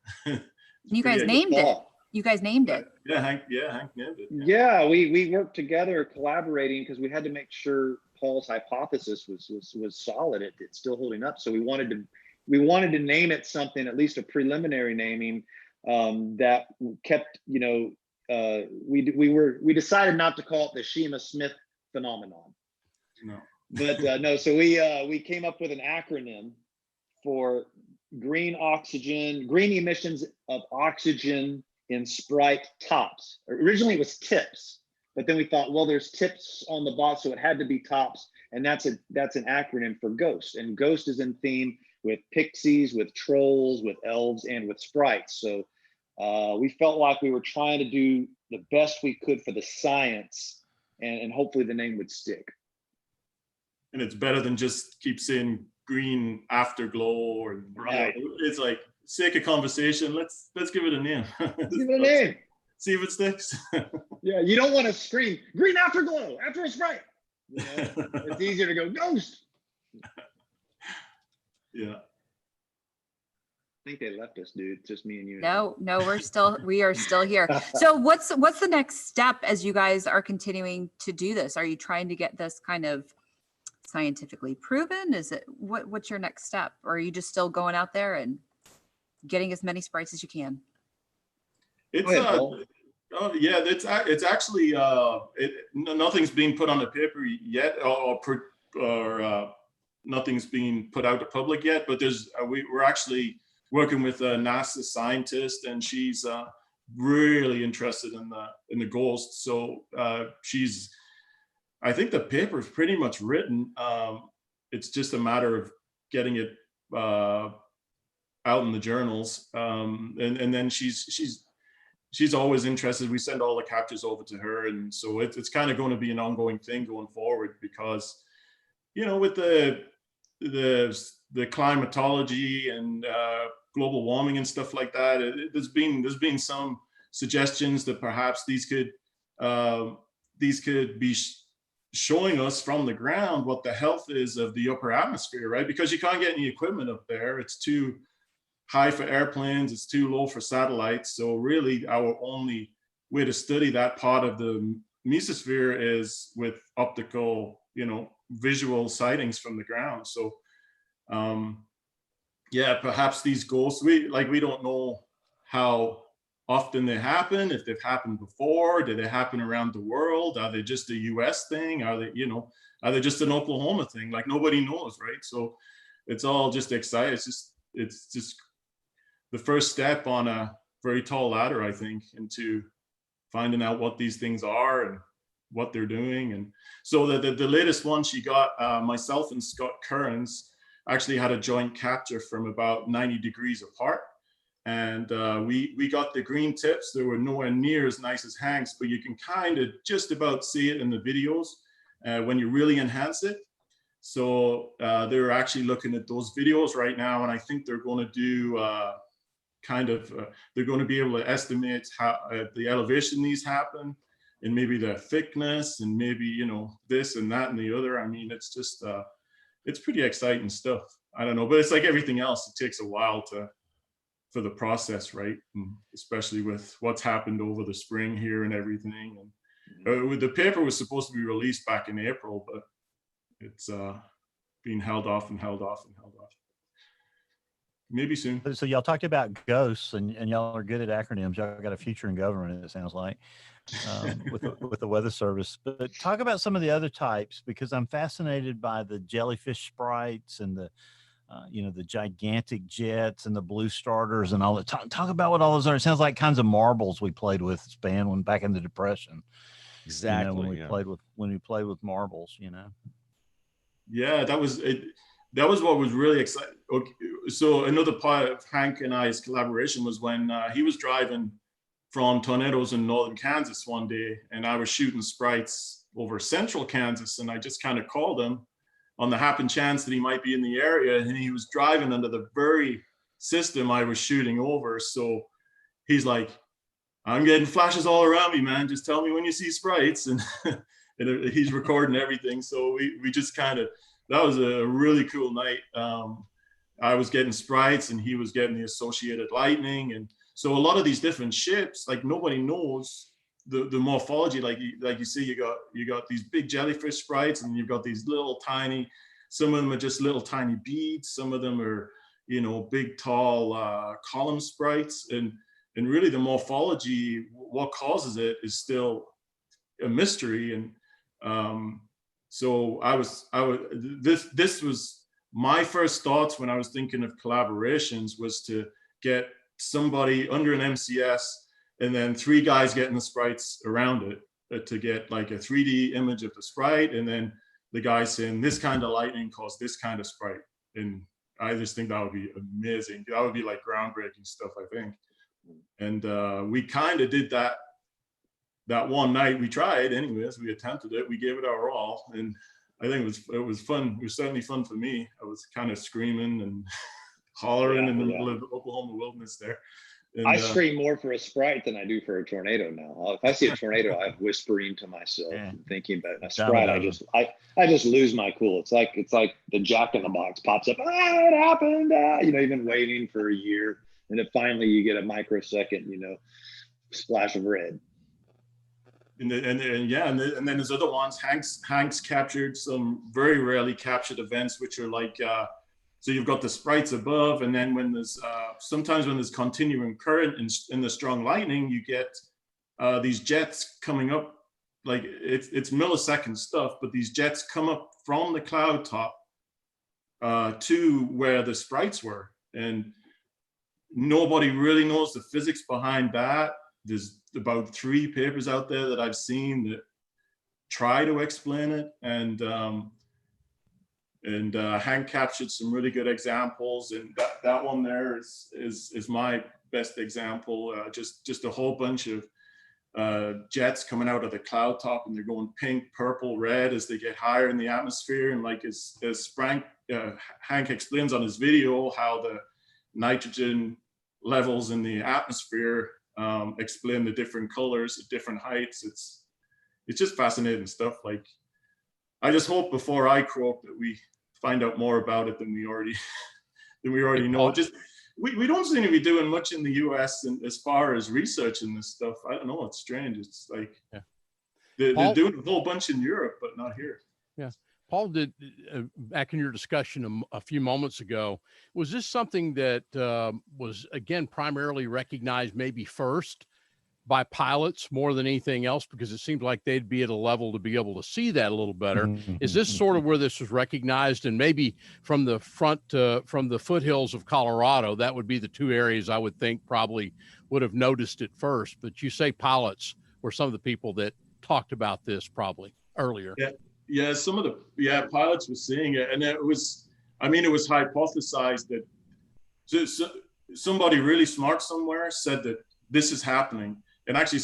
D: You guys named it. You guys named it.
C: Yeah, Hank named it.
G: Yeah, we worked together, collaborating, because we had to make sure Paul's hypothesis was solid. It's still holding up. So we wanted to name it something, at least a preliminary naming, that kept, we decided not to call it the Shima Smith phenomenon.
C: No.
G: But no, so we came up with an acronym for green emissions of oxygen in Sprite tops. Originally it was tips, but then we thought, well, there's tips on the box, so it had to be tops, and that's an acronym for ghost. And ghost is in theme with pixies, with trolls, with elves, and with sprites. So we felt like we were trying to do the best we could for the science, and hopefully the name would stick.
C: And it's better than just keep saying green afterglow, or
G: right.
C: It's like, sake of conversation, let's give it a name.
G: Give it a name.
C: See if it sticks.
G: Yeah, you don't want to scream green afterglow after a Sprite. It's easier to go ghost.
C: Yeah.
G: I think they left us, dude. It's just me and you.
D: No, we are still here. So what's the next step as you guys are continuing to do this? Are you trying to get this kind of scientifically proven? Is it what's your next step? Or are you just still going out there and getting as many Sprites as you can?
C: It's it's actually nothing's being put on the paper yet, or nothing's being put out to public yet, but we're actually working with a NASA scientist, and she's really interested in the ghosts. So I think the paper is pretty much written. It's just a matter of getting it out in the journals, and then she's always interested. We send all the captures over to her, and so it's kind of going to be an ongoing thing going forward, because with the climatology and global warming and stuff like that, there's been some suggestions that perhaps these could be showing us from the ground what the health is of the upper atmosphere, right? Because you can't get any equipment up there. It's too high for airplanes, it's too low for satellites. So really our only way to study that part of the mesosphere is with optical, visual sightings from the ground. So yeah, perhaps these ghosts, we don't know how often they happen, if they've happened before, did they happen around the world? Are they just a US thing? Are they just an Oklahoma thing? Like, nobody knows, right? So it's all just exciting. It's just the first step on a very tall ladder, I think, into finding out what these things are and what they're doing. And so the latest one she got, myself and Scott Kearns actually had a joint capture from about 90 degrees apart. And we got the green tips. They were nowhere near as nice as Hank's, but you can kind of just about see it in the videos when you really enhance it. So they're actually looking at those videos right now, and I think they're going to do they're going to be able to estimate how the elevation these happen, and maybe the thickness, and maybe this and that and the other. I mean, it's just it's pretty exciting stuff. I don't know, but it's like everything else. It takes a while for the process, right? And especially with what's happened over the spring here and everything. And the paper was supposed to be released back in April, but it's being held off and held off and held off. Maybe soon.
B: So y'all talked about ghosts, and y'all are good at acronyms. Y'all got a future in government, it sounds like, with the Weather Service. But talk about some of the other types, because I'm fascinated by the jellyfish sprites and the the gigantic jets and the blue starters and all that. Talk about what all those are. It sounds like kinds of marbles we played with, Span, when back in the Depression.
A: Exactly.
B: When we played with marbles.
C: Yeah, that was it. That was what was really exciting. Okay, so another part of Hank and I's collaboration was when he was driving from tornadoes in northern Kansas one day, and I was shooting sprites over central Kansas, and I just kind of called him on the happen chance that he might be in the area, and he was driving under the very system I was shooting over. So he's like, "I'm getting flashes all around me, man. Just tell me when you see sprites." And, and he's recording everything. So we just kind of, that was a really cool night. I was getting sprites and he was getting the associated lightning. And so a lot of these different ships, like, nobody knows the morphology. Like you see, you got these big jellyfish sprites, and you've got these little tiny, some of them are just little tiny beads, some of them are big tall column sprites, and really the morphology, what causes it, is still a mystery. And so this was my first thoughts when I was thinking of collaborations, was to get somebody under an MCS, and then 3 guys getting the sprites around it, to get like a 3D image of the sprite, and then the guy saying this kind of lightning caused this kind of sprite. And I just think that would be amazing. That would be like groundbreaking stuff, I think. And we kind of did that one night. We tried anyways, we attempted it, we gave it our all, and I think it was fun. It was certainly fun for me. I was kind of screaming and hollering in the middle of the Oklahoma wilderness there. And,
G: I scream more for a sprite than I do for a tornado now. If I see a tornado, I'm whispering to myself and thinking about a sprite. I just lose my cool. It's like the Jack in the Box pops up. It happened. You've been waiting for a year, and then finally you get a microsecond, splash of red.
C: And then there's other ones. Hank's captured some very rarely captured events, which are like. So you've got the sprites above, and then when there's sometimes when there's continuing current in the strong lightning, you get these jets coming up. Like it's millisecond stuff, but these jets come up from the cloud top to where the sprites were. And nobody really knows the physics behind that. There's about 3 papers out there that I've seen that try to explain it. And Hank captured some really good examples. And that one there is my best example. Just a whole bunch of jets coming out of the cloud top, and they're going pink, purple, red as they get higher in the atmosphere. And like as Hank explains on his video, how the nitrogen levels in the atmosphere explain the different colors at different heights. It's just fascinating stuff. Like, I just hope before I croak that we find out more about it than we already know. Just we don't seem to be doing much in the US and as far as researching this stuff. I don't know, it's strange. It's like they're doing a whole bunch in Europe, but not here.
E: Yeah. Paul, did back in your discussion a few moments ago, was this something that was, again, primarily recognized maybe first by pilots more than anything else, because it seemed like they'd be at a level to be able to see that a little better? Is this sort of where this was recognized? And maybe from the from the foothills of Colorado, that would be the 2 areas I would think probably would have noticed it first. But you say pilots were some of the people that talked about this probably earlier.
C: Yeah, some of the pilots were seeing it, and it was hypothesized that somebody really smart somewhere said that this is happening. And actually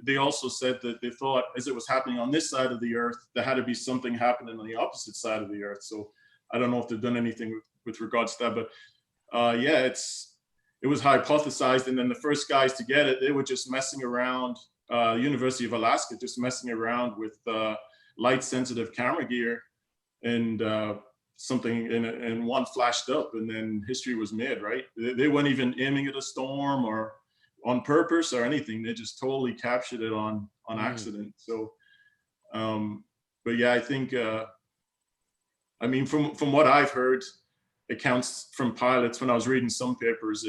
C: they also said that they thought as it was happening on this side of the earth, there had to be something happening on the opposite side of the earth. So I don't know if they've done anything with regards to that, but it was hypothesized. And then the first guys to get it, they were just messing around, University of Alaska, just messing around with light sensitive camera gear, and something and one flashed up, and then history was made, right? They weren't even aiming at a storm or on purpose or anything. They just totally captured it on accident. So, but yeah, I think, from what I've heard, accounts from pilots, when I was reading some papers,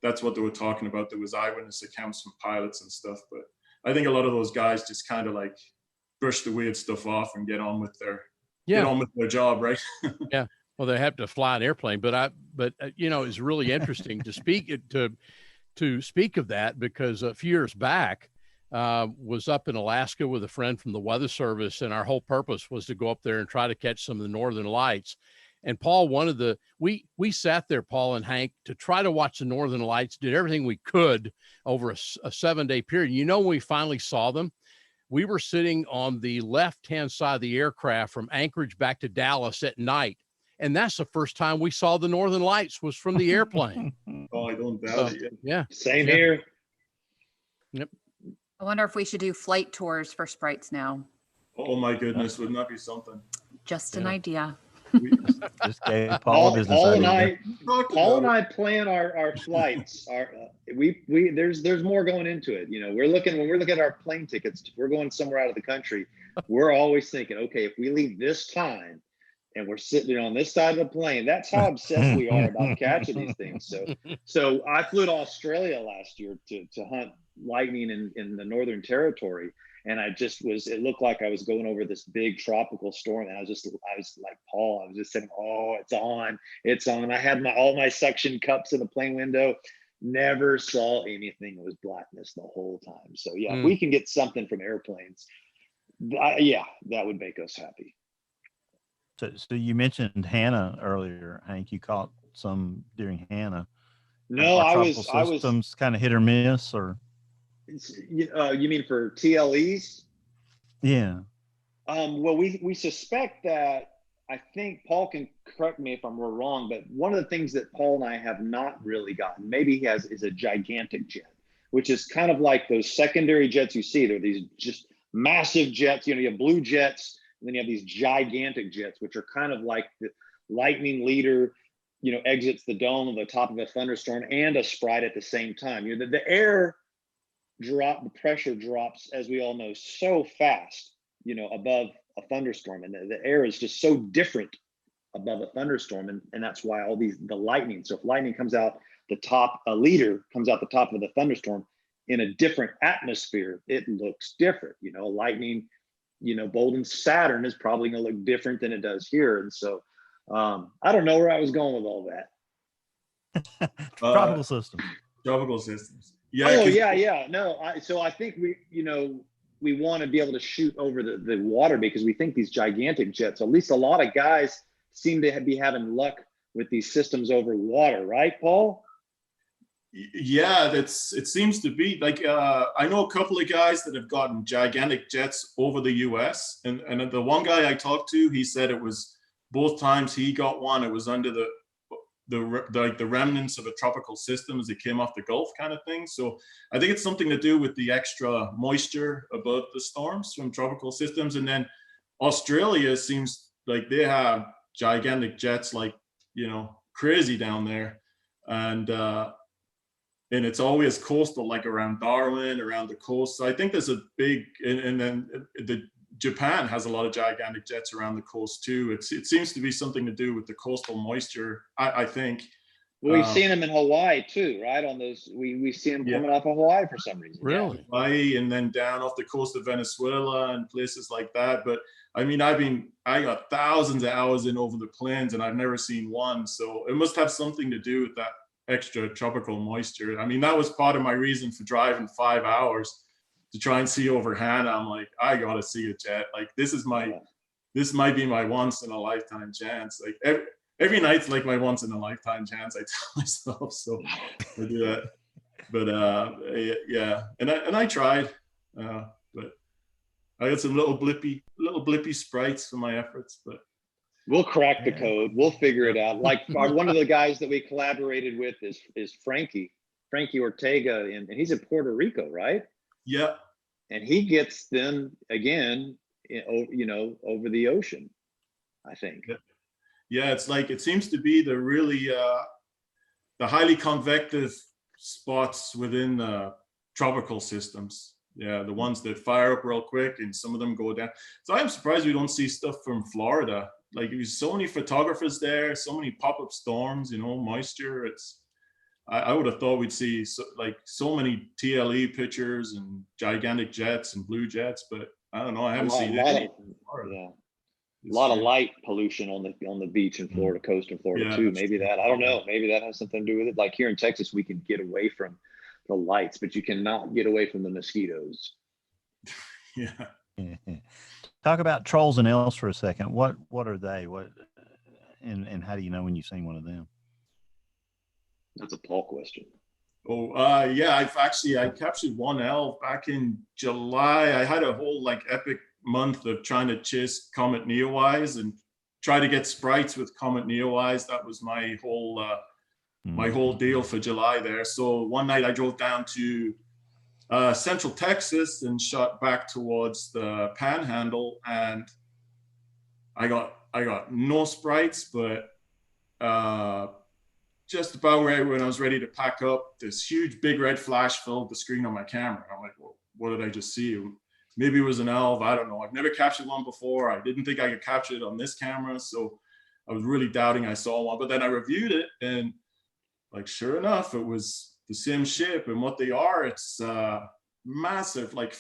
C: that's what they were talking about. There was eyewitness accounts from pilots and stuff. But I think a lot of those guys just kind of like brush the weird stuff off and get on with their job, right?
E: Yeah. Well, they have to fly an airplane, but it's really interesting to speak of that, because a few years back, was up in Alaska with a friend from the Weather Service, and our whole purpose was to go up there and try to catch some of the northern lights. And Paul, we sat there, Paul and Hank, to try to watch the northern lights, did everything we could over a 7-day period. When we finally saw them, we were sitting on the left-hand side of the aircraft from Anchorage back to Dallas at night. And that's the first time we saw the northern lights, was from the airplane.
C: Oh, I don't doubt it.
E: Yeah.
G: Same here.
E: Yep.
D: I wonder if we should do flight tours for sprites now.
C: Oh my goodness, wouldn't that be something?
D: Just an idea.
B: Just gave Paul a business idea.
G: Paul and I plan our flights. There's more going into it. When we're looking at our plane tickets, if we're going somewhere out of the country, we're always thinking, okay, if we leave this time and we're sitting on this side of the plane, that's how obsessed we are about catching these things. So I flew to Australia last year to hunt lightning in the Northern Territory. And it looked like I was going over this big tropical storm. And I was like, Paul, I was just saying, oh, it's on. I had all my suction cups in the plane window, never saw anything. It was blackness the whole time. So yeah, if we can get something from airplanes, that would make us happy.
B: So you mentioned Hannah earlier, Hank. You caught some during Hannah.
G: No, I was
B: kind of hit or miss, or
G: you mean for TLEs?
B: Yeah.
G: Well, we suspect that. I think Paul can correct me if I'm wrong, but one of the things that Paul and I have not really gotten, maybe he has, is a gigantic jet, which is kind of like those secondary jets you see. They're these just massive jets. You have blue jets, and then you have these gigantic jets, which are kind of like the lightning leader, exits the dome on the top of a thunderstorm and a sprite at the same time. The pressure drops, as we all know, so fast, above a thunderstorm, and the air is just so different above a thunderstorm, and that's why the lightning. So if lightning comes out a leader comes out the top of the thunderstorm in a different atmosphere, it looks different. Lightning, bold in Saturn is probably going to look different than it does here, and so I don't know where I was going with all that.
B: Tropical systems.
C: Tropical systems. Yeah.
G: Oh yeah. No, so I think we want to be able to shoot over the water because we think these gigantic jets, at least a lot of guys seem to be having luck with these systems over water, right, Paul?
C: Yeah, it seems to be like I know a couple of guys that have gotten gigantic jets over the US, and the one guy I talked to, he said it was both times he got one, it was under the remnants of a tropical system as it came off the Gulf kind of thing. So I think it's something to do with the extra moisture above the storms from tropical systems. And then Australia seems like they have gigantic jets, like, you know, crazy down there. And it's always coastal, like around Darwin, around the coast. So I think there's a big, and then Japan has a lot of gigantic jets around the coast too. It seems to be something to do with the coastal moisture, I think.
G: Well, we've seen them in Hawaii too, right? On those, we see them coming off of Hawaii for some reason.
E: Really?
C: Hawaii, and then down off the coast of Venezuela and places like that. But I mean, I got thousands of hours in over the plains, and I've never seen one. So it must have something to do with that extra tropical moisture. I mean, that was part of my reason for driving 5 hours to try and see over Hannah. I'm like, I gotta see a jet. Like this might be my once in a lifetime chance. Like every night's like my once in a lifetime chance, I tell myself. So I do that. But yeah, and I tried, but I got some little blippy sprites for my efforts. But
G: we'll crack the code. We'll figure it out. Like one of the guys that we collaborated with is Frankie Ortega, and he's in Puerto Rico, right?
C: Yeah.
G: And he gets them again, you know, over the ocean, I think.
C: Yeah, it's like, it seems to be the really, the highly convective spots within the tropical systems. Yeah, the ones that fire up real quick and some of them go down. So I'm surprised we don't see stuff from Florida. Like there's so many photographers there, so many pop-up storms, you know, moisture. I would have thought we'd see so many TLE pictures and gigantic jets and blue jets, but I don't know. I haven't seen any.
G: Yeah, a lot of light pollution on the beach in Florida, coast in Florida too. Maybe that, I don't know. Maybe that has something to do with it. Like here in Texas, we can get away from the lights, but you cannot get away from the mosquitoes.
C: Yeah.
B: Talk about trolls and elves for a second. What are they? And how do you know when you've seen one of them?
G: That's a Paul question.
C: Oh, yeah, I captured one elf back in July. I had a whole like epic month of trying to chase Comet Neowise and try to get sprites with Comet Neowise. That was my whole deal for July there. So one night I drove down to Central Texas and shot back towards the Panhandle, and I got no sprites, but just about right when I was ready to pack up, this huge big red flash filled the screen on my camera. I'm like, well, what did I just see? Maybe it was an elf. I don't know. I've never captured one before. I didn't think I could capture it on this camera. So I was really doubting I saw one, but then I reviewed it, and like, sure enough, it was the same shape. And what they are, it's massive, like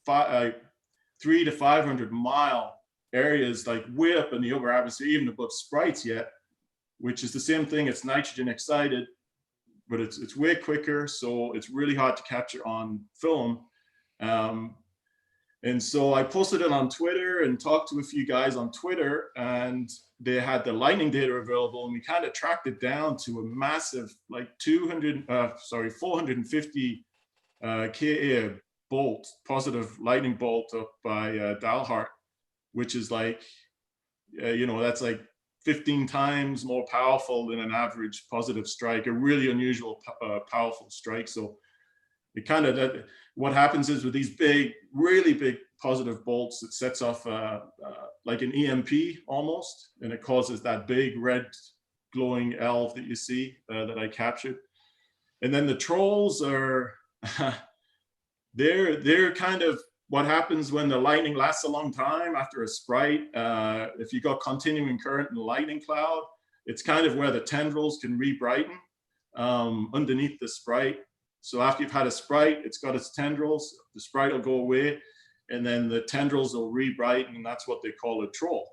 C: 300 to 500 mile areas, like way up in the upper atmosphere, even above sprites yet, which is the same thing. It's nitrogen excited, but it's way quicker. So it's really hard to capture on film. And so I posted it on Twitter and talked to a few guys on Twitter, and they had the lightning data available, and we kind of tracked it down to a massive, like 450 Ka bolt, positive lightning bolt up by Dalhart, which is like, you know, that's like 15 times more powerful than an average positive strike, a really unusual powerful strike. So it kind of, what happens is with these big, really big positive bolts, it sets off like an EMP almost, and it causes that big red glowing elf that you see that I captured. And then the trolls are, they're kind of what happens when the lightning lasts a long time after a sprite. If you got continuing current in the lightning cloud, it's kind of where the tendrils can re-brighten underneath the sprite. So after you've had a sprite, it's got its tendrils, the sprite will go away, and then the tendrils will re-brighten, and that's what they call a troll.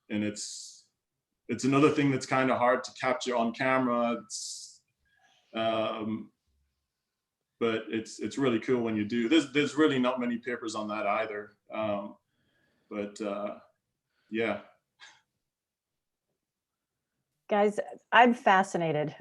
C: it's another thing that's kind of hard to capture on camera. But it's really cool when you do. There's really not many papers on that either. Yeah.
F: Guys, I'm fascinated.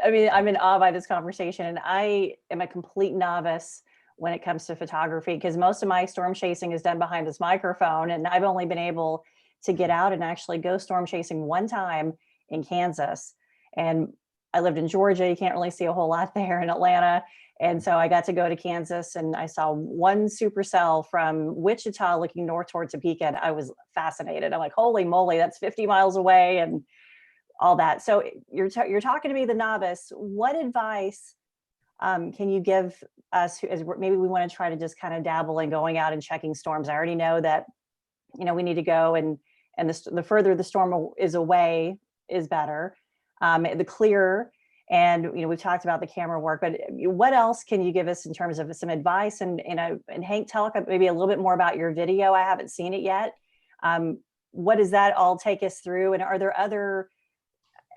F: I mean, I'm in awe by this conversation, and I am a complete novice when it comes to photography, because most of my storm chasing is done behind this microphone, and I've only been able to get out and actually go storm chasing one time in Kansas. And I lived in Georgia. You can't really see a whole lot there in Atlanta. And so I got to go to Kansas, and I saw one supercell from Wichita looking north towards Topeka, and I was fascinated. I'm like, holy moly, that's 50 miles away and all that. So you're talking to me, the novice. What advice can you give us as maybe we want to try to just kind of dabble in going out and checking storms? I already know that, we need to go, and the further the storm is away is better, the clearer. And, we've talked about the camera work, but what else can you give us in terms of some advice? And Hank, tell us maybe a little bit more about your video. I haven't seen it yet. What does that all take us through? And are there other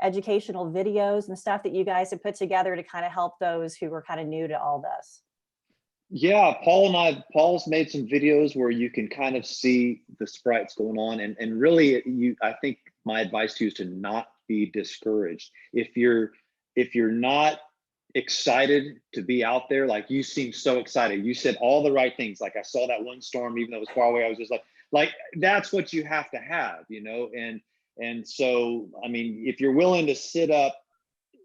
F: educational videos and stuff that you guys have put together to kind of help those who are kind of new to all this?
G: Yeah, Paul's made some videos where you can kind of see the sprites going on, and really, I think my advice to you is to not be discouraged. If you're not excited to be out there, like you seem so excited, you said all the right things. Like I saw that one storm, even though it was far away, I was just like that's what you have to have, and so, I mean, if you're willing to sit up,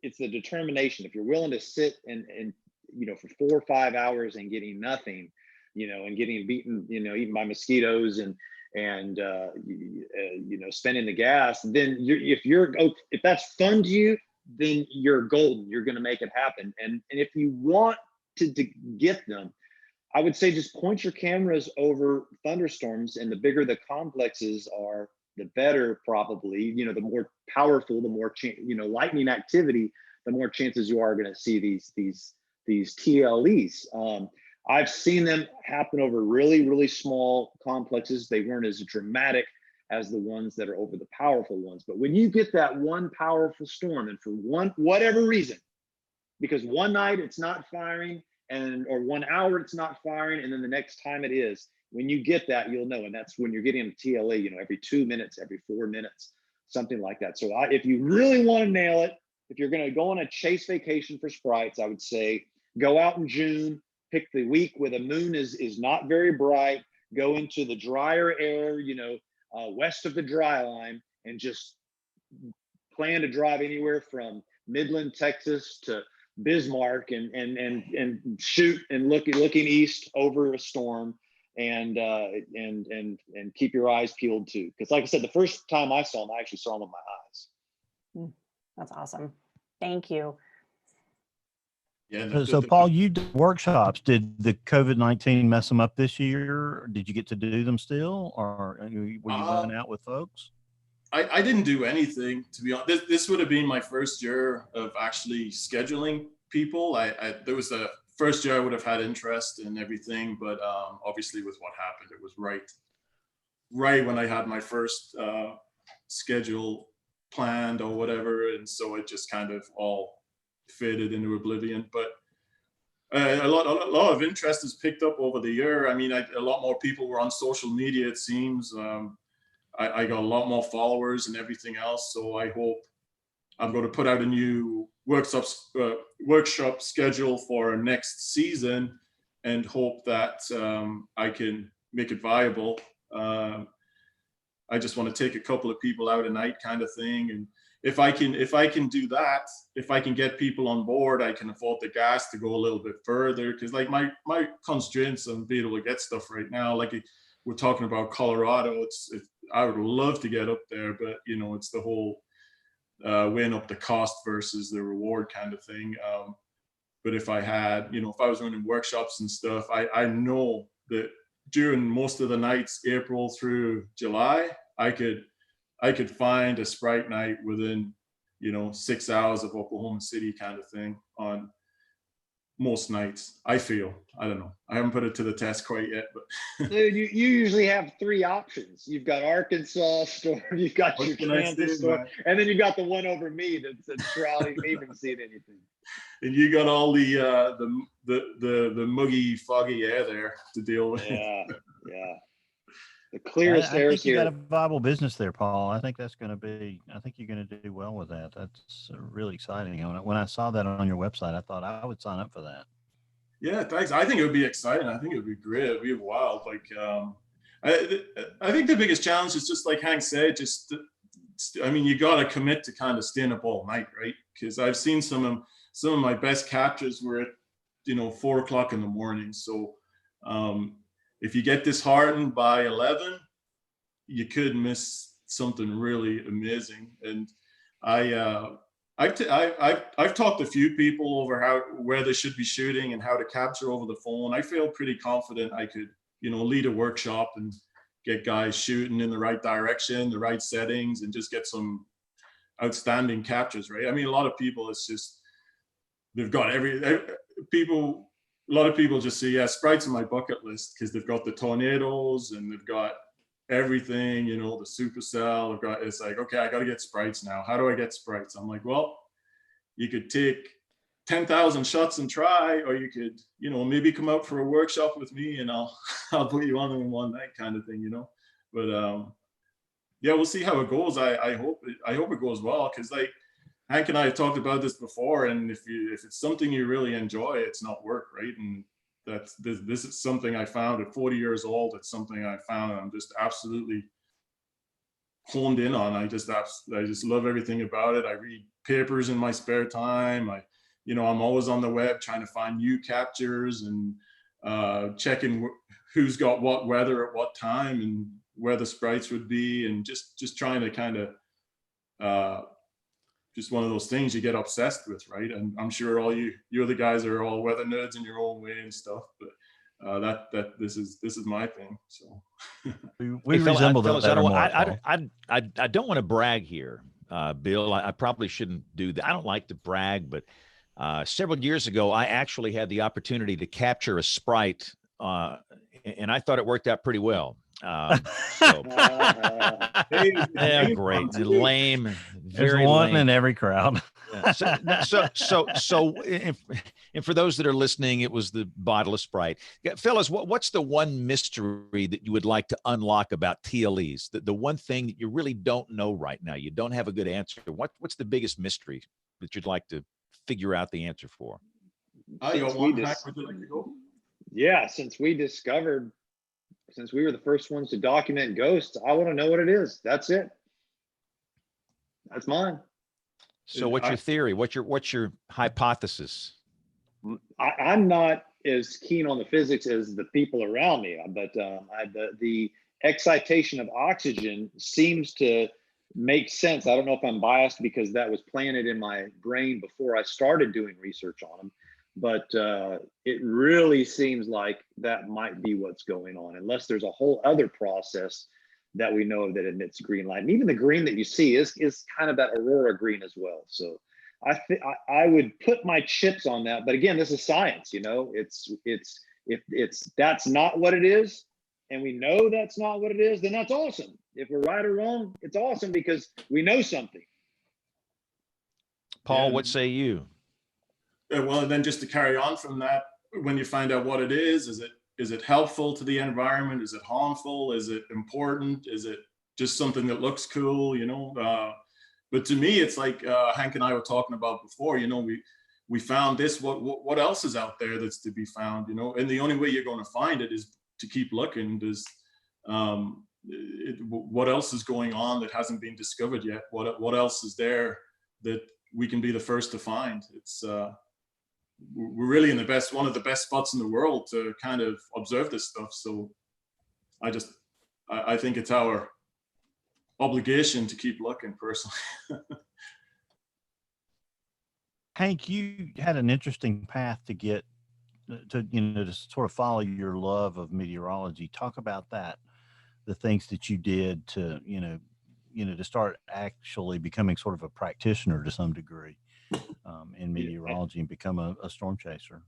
G: it's the determination. If you're willing to sit and for 4 or 5 hours and getting nothing, and getting beaten, eaten by mosquitoes and spending the gas, then if that's fun to you, then you're golden. You're going to make it happen. And if you want to get them, I would say just point your cameras over thunderstorms, and the bigger the complexes are, the better, probably. The more powerful, the more lightning activity, the more chances you are going to see these TLEs. I've seen them happen over really, really small complexes. They weren't as dramatic as the ones that are over the powerful ones. But when you get that one powerful storm, and for whatever reason, because one night it's not firing, or 1 hour it's not firing, and then the next time it is, when you get that, you'll know. And that's when you're getting a TLE, every 2 minutes, every 4 minutes, something like that. So if you really want to nail it, if you're going to go on a chase vacation for sprites, I would say go out in June, pick the week where the moon is not very bright, go into the drier air, west of the dry line, and just plan to drive anywhere from Midland, Texas to Bismarck, and shoot and looking east over a storm, and keep your eyes peeled too. Because like I said, the first time I saw them, I actually saw them with my eyes.
F: That's awesome. Thank you.
C: Yeah.
B: So Paul, you did workshops. Did the COVID-19 mess them up this year? Did you get to do them still, or were you going out with folks?
C: I didn't do anything, to be honest. This would have been my first year of actually scheduling people. There was the first year I would have had interest in everything, but obviously with what happened, it was right when I had my first schedule planned or whatever, and so it just kind of all faded into oblivion. But a lot of interest has picked up over the year. I mean, a lot more people were on social media, it seems. I got a lot more followers and everything else. So I hope I'm going to put out a new workshop schedule for next season, and hope that I can make it viable. I just want to take a couple of people out a night, kind of thing. And if I can do that, if I can get people on board, I can afford the gas to go a little bit further. Because like my constraints on being able to get stuff right now, like we're talking about Colorado, I would love to get up there, but it's the whole weighing up the cost versus the reward kind of thing. But if I had, if I was running workshops and stuff, I know that during most of the nights, April through July, I could find a Sprite night within, 6 hours of Oklahoma City, kind of thing, on most nights. I feel. I don't know. I haven't put it to the test quite yet, but
G: Dude, you usually have 3 options. You've got Arkansas storm, you've got
C: What
G: your
C: can I
G: Kansas
C: say,
G: storm,
C: man?
G: and then you've got the one over me that's shrouding me from seeing anything.
C: and you got all the muggy, foggy air there to deal with.
G: Yeah, yeah. The clearest
B: I
G: air
B: think
G: is
B: you got
G: here.
B: a viable business there, Paul. I think that's going to be. I think you're going to do well with that. That's really exciting. When I saw that on your website, I thought I would sign up for that.
C: Yeah, thanks. I think it would be exciting. I think it would be great. It'd be wild. Like, I think the biggest challenge is just like Hank said. I mean, you got to commit to kind of staying up all night, right? Because I've seen some of my best captures were at 4 o'clock in the morning. So if you get disheartened by 11, you could miss something really amazing. And I've talked to a few people over where they should be shooting and how to capture over the phone. I feel pretty confident I could, lead a workshop and get guys shooting in the right direction, the right settings, and just get some outstanding captures, right? I mean, a lot of people, it's just, they've got a lot of people just say, yeah, Sprite's on my bucket list because they've got the tornadoes and they've got everything, the supercell. It's like, okay, I got to get Sprites now. How do I get Sprites? I'm like, well, you could take 10,000 shots and try, or you could, maybe come out for a workshop with me and I'll put you on in one night kind of thing, But yeah, we'll see how it goes. I hope it goes well, because like Hank and I have talked about this before, and if it's something you really enjoy, it's not work, right? And this is something I found at 40 years old. It's something I found I'm just absolutely honed in on. I just love everything about it. I read papers in my spare time. I'm always on the web trying to find new captures and checking who's got what weather at what time and where the Sprites would be, and just trying to kind of just one of those things you get obsessed with, right? And I'm sure all you other guys are all weather nerds in your own way and stuff, but this is my thing. So
B: we resemble
A: fellas,
B: that.
A: I don't want to brag here, Bill. I probably shouldn't do that. I don't like to brag, but several years ago, I actually had the opportunity to capture a Sprite, and I thought it worked out pretty well. Yeah, great. Lame.
B: There's
A: Very
B: one
A: lame.
B: in every crowd.
A: So and for those that are listening, it was the bottle of Sprite. Yeah, fellas, what's the one mystery that you would like to unlock about TLEs? The one thing that you really don't know right now, you don't have a good answer. What's the biggest mystery that you'd like to figure out the answer for?
G: Yeah, since we were the first ones to document ghosts, I want to know what it is. That's it. That's mine.
A: So what's your theory? What's your hypothesis?
G: I'm not as keen on the physics as the people around me, but the excitation of oxygen seems to make sense. I don't know if I'm biased because that was planted in my brain before I started doing research on them. But it really seems like that might be what's going on, unless there's a whole other process that we know of that emits green light. And even the green that you see is kind of that aurora green as well. So I would put my chips on that. But again, this is science, if that's not what it is, and we know that's not what it is, then that's awesome. If we're right or wrong, it's awesome because we know something.
A: Paul, what say you?
C: Well, and then just to carry on from that, when you find out what it is it helpful to the environment? Is it harmful? Is it important? Is it just something that looks cool? But to me, it's like Hank and I were talking about before. We found this. What else is out there that's to be found? And the only way you're going to find it is to keep looking. What else is going on that hasn't been discovered yet? What else is there that we can be the first to find? We're really in one of the best spots in the world to kind of observe this stuff. So I think it's our obligation to keep looking, personally.
B: Hank, you had an interesting path to get to sort of follow your love of meteorology. Talk about that, the things that you did to, to start actually becoming sort of a practitioner to some degree in meteorology and become a storm chaser.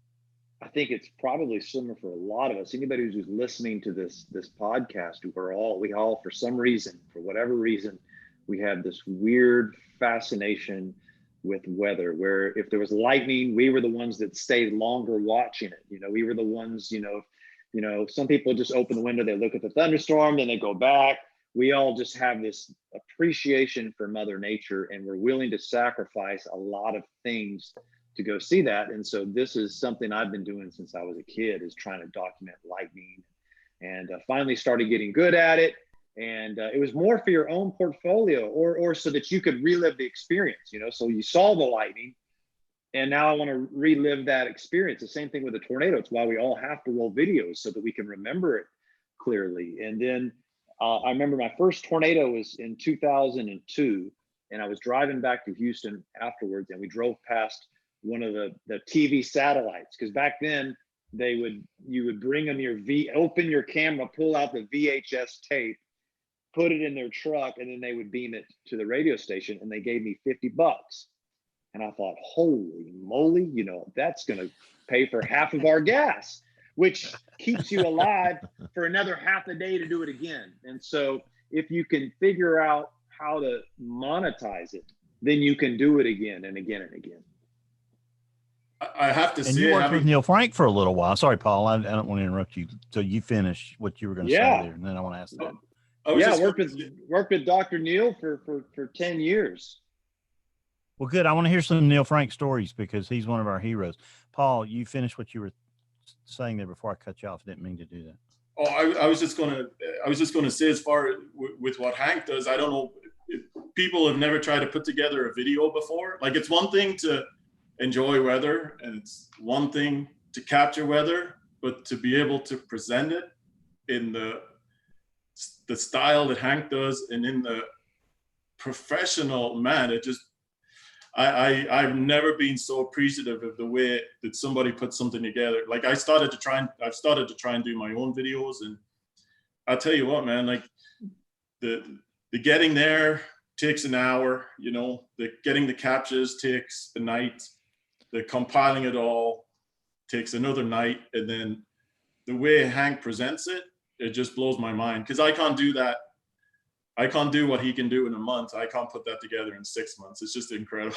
G: I think it's probably similar for a lot of us. Anybody who's listening to this podcast, we all for some reason, for whatever reason, we have this weird fascination with weather, where if there was lightning, we were the ones that stayed longer watching it. We were the ones, some people just open the window, they look at the thunderstorm, then they go back. We all just have this appreciation for Mother Nature, and we're willing to sacrifice a lot of things to go see that. And so this is something I've been doing since I was a kid, is trying to document lightning, and finally started getting good at it. And it was more for your own portfolio, or so that you could relive the experience, so you saw the lightning, and now I want to relive that experience. The same thing with a tornado. It's why we all have to roll videos, so that we can remember it clearly. And then I remember my first tornado was in 2002, and I was driving back to Houston afterwards, and we drove past one of the TV satellites, because back then you would bring them open your camera, pull out the VHS tape, put it in their truck, and then they would beam it to the radio station, and they gave me $50. And I thought, holy moly, that's going to pay for half of our gas, which keeps you alive for another half a day to do it again. And so if you can figure out how to monetize it, then you can do it again and again and again.
C: I have to
B: and
C: say,
B: you worked with Neil Frank for a little while. Sorry, Paul, I don't want to interrupt you. So you finish what you were going to say there, and then I want to ask that.
G: Worked with Dr. Neil for 10 years.
B: Well, good. I want to hear some Neil Frank stories, because he's one of our heroes. Paul, you finish what you were saying there before I cut you off. I didn't mean to do that.
C: Oh, I was just gonna say, as far with what Hank does, I don't know if people have never tried to put together a video before. Like, it's one thing to enjoy weather, and it's one thing to capture weather, but to be able to present it in the style that Hank does, and in the professional, man, it just, I've never been so appreciative of the way that somebody put something together. Like, I've started to try and do my own videos, and I'll tell you what, man, like the getting there takes an hour, the getting the captures takes a night, the compiling it all takes another night, and then the way Hank presents it, it just blows my mind, because I can't do that. I can't do what he can do in a month. I can't put that together in 6 months. It's just incredible.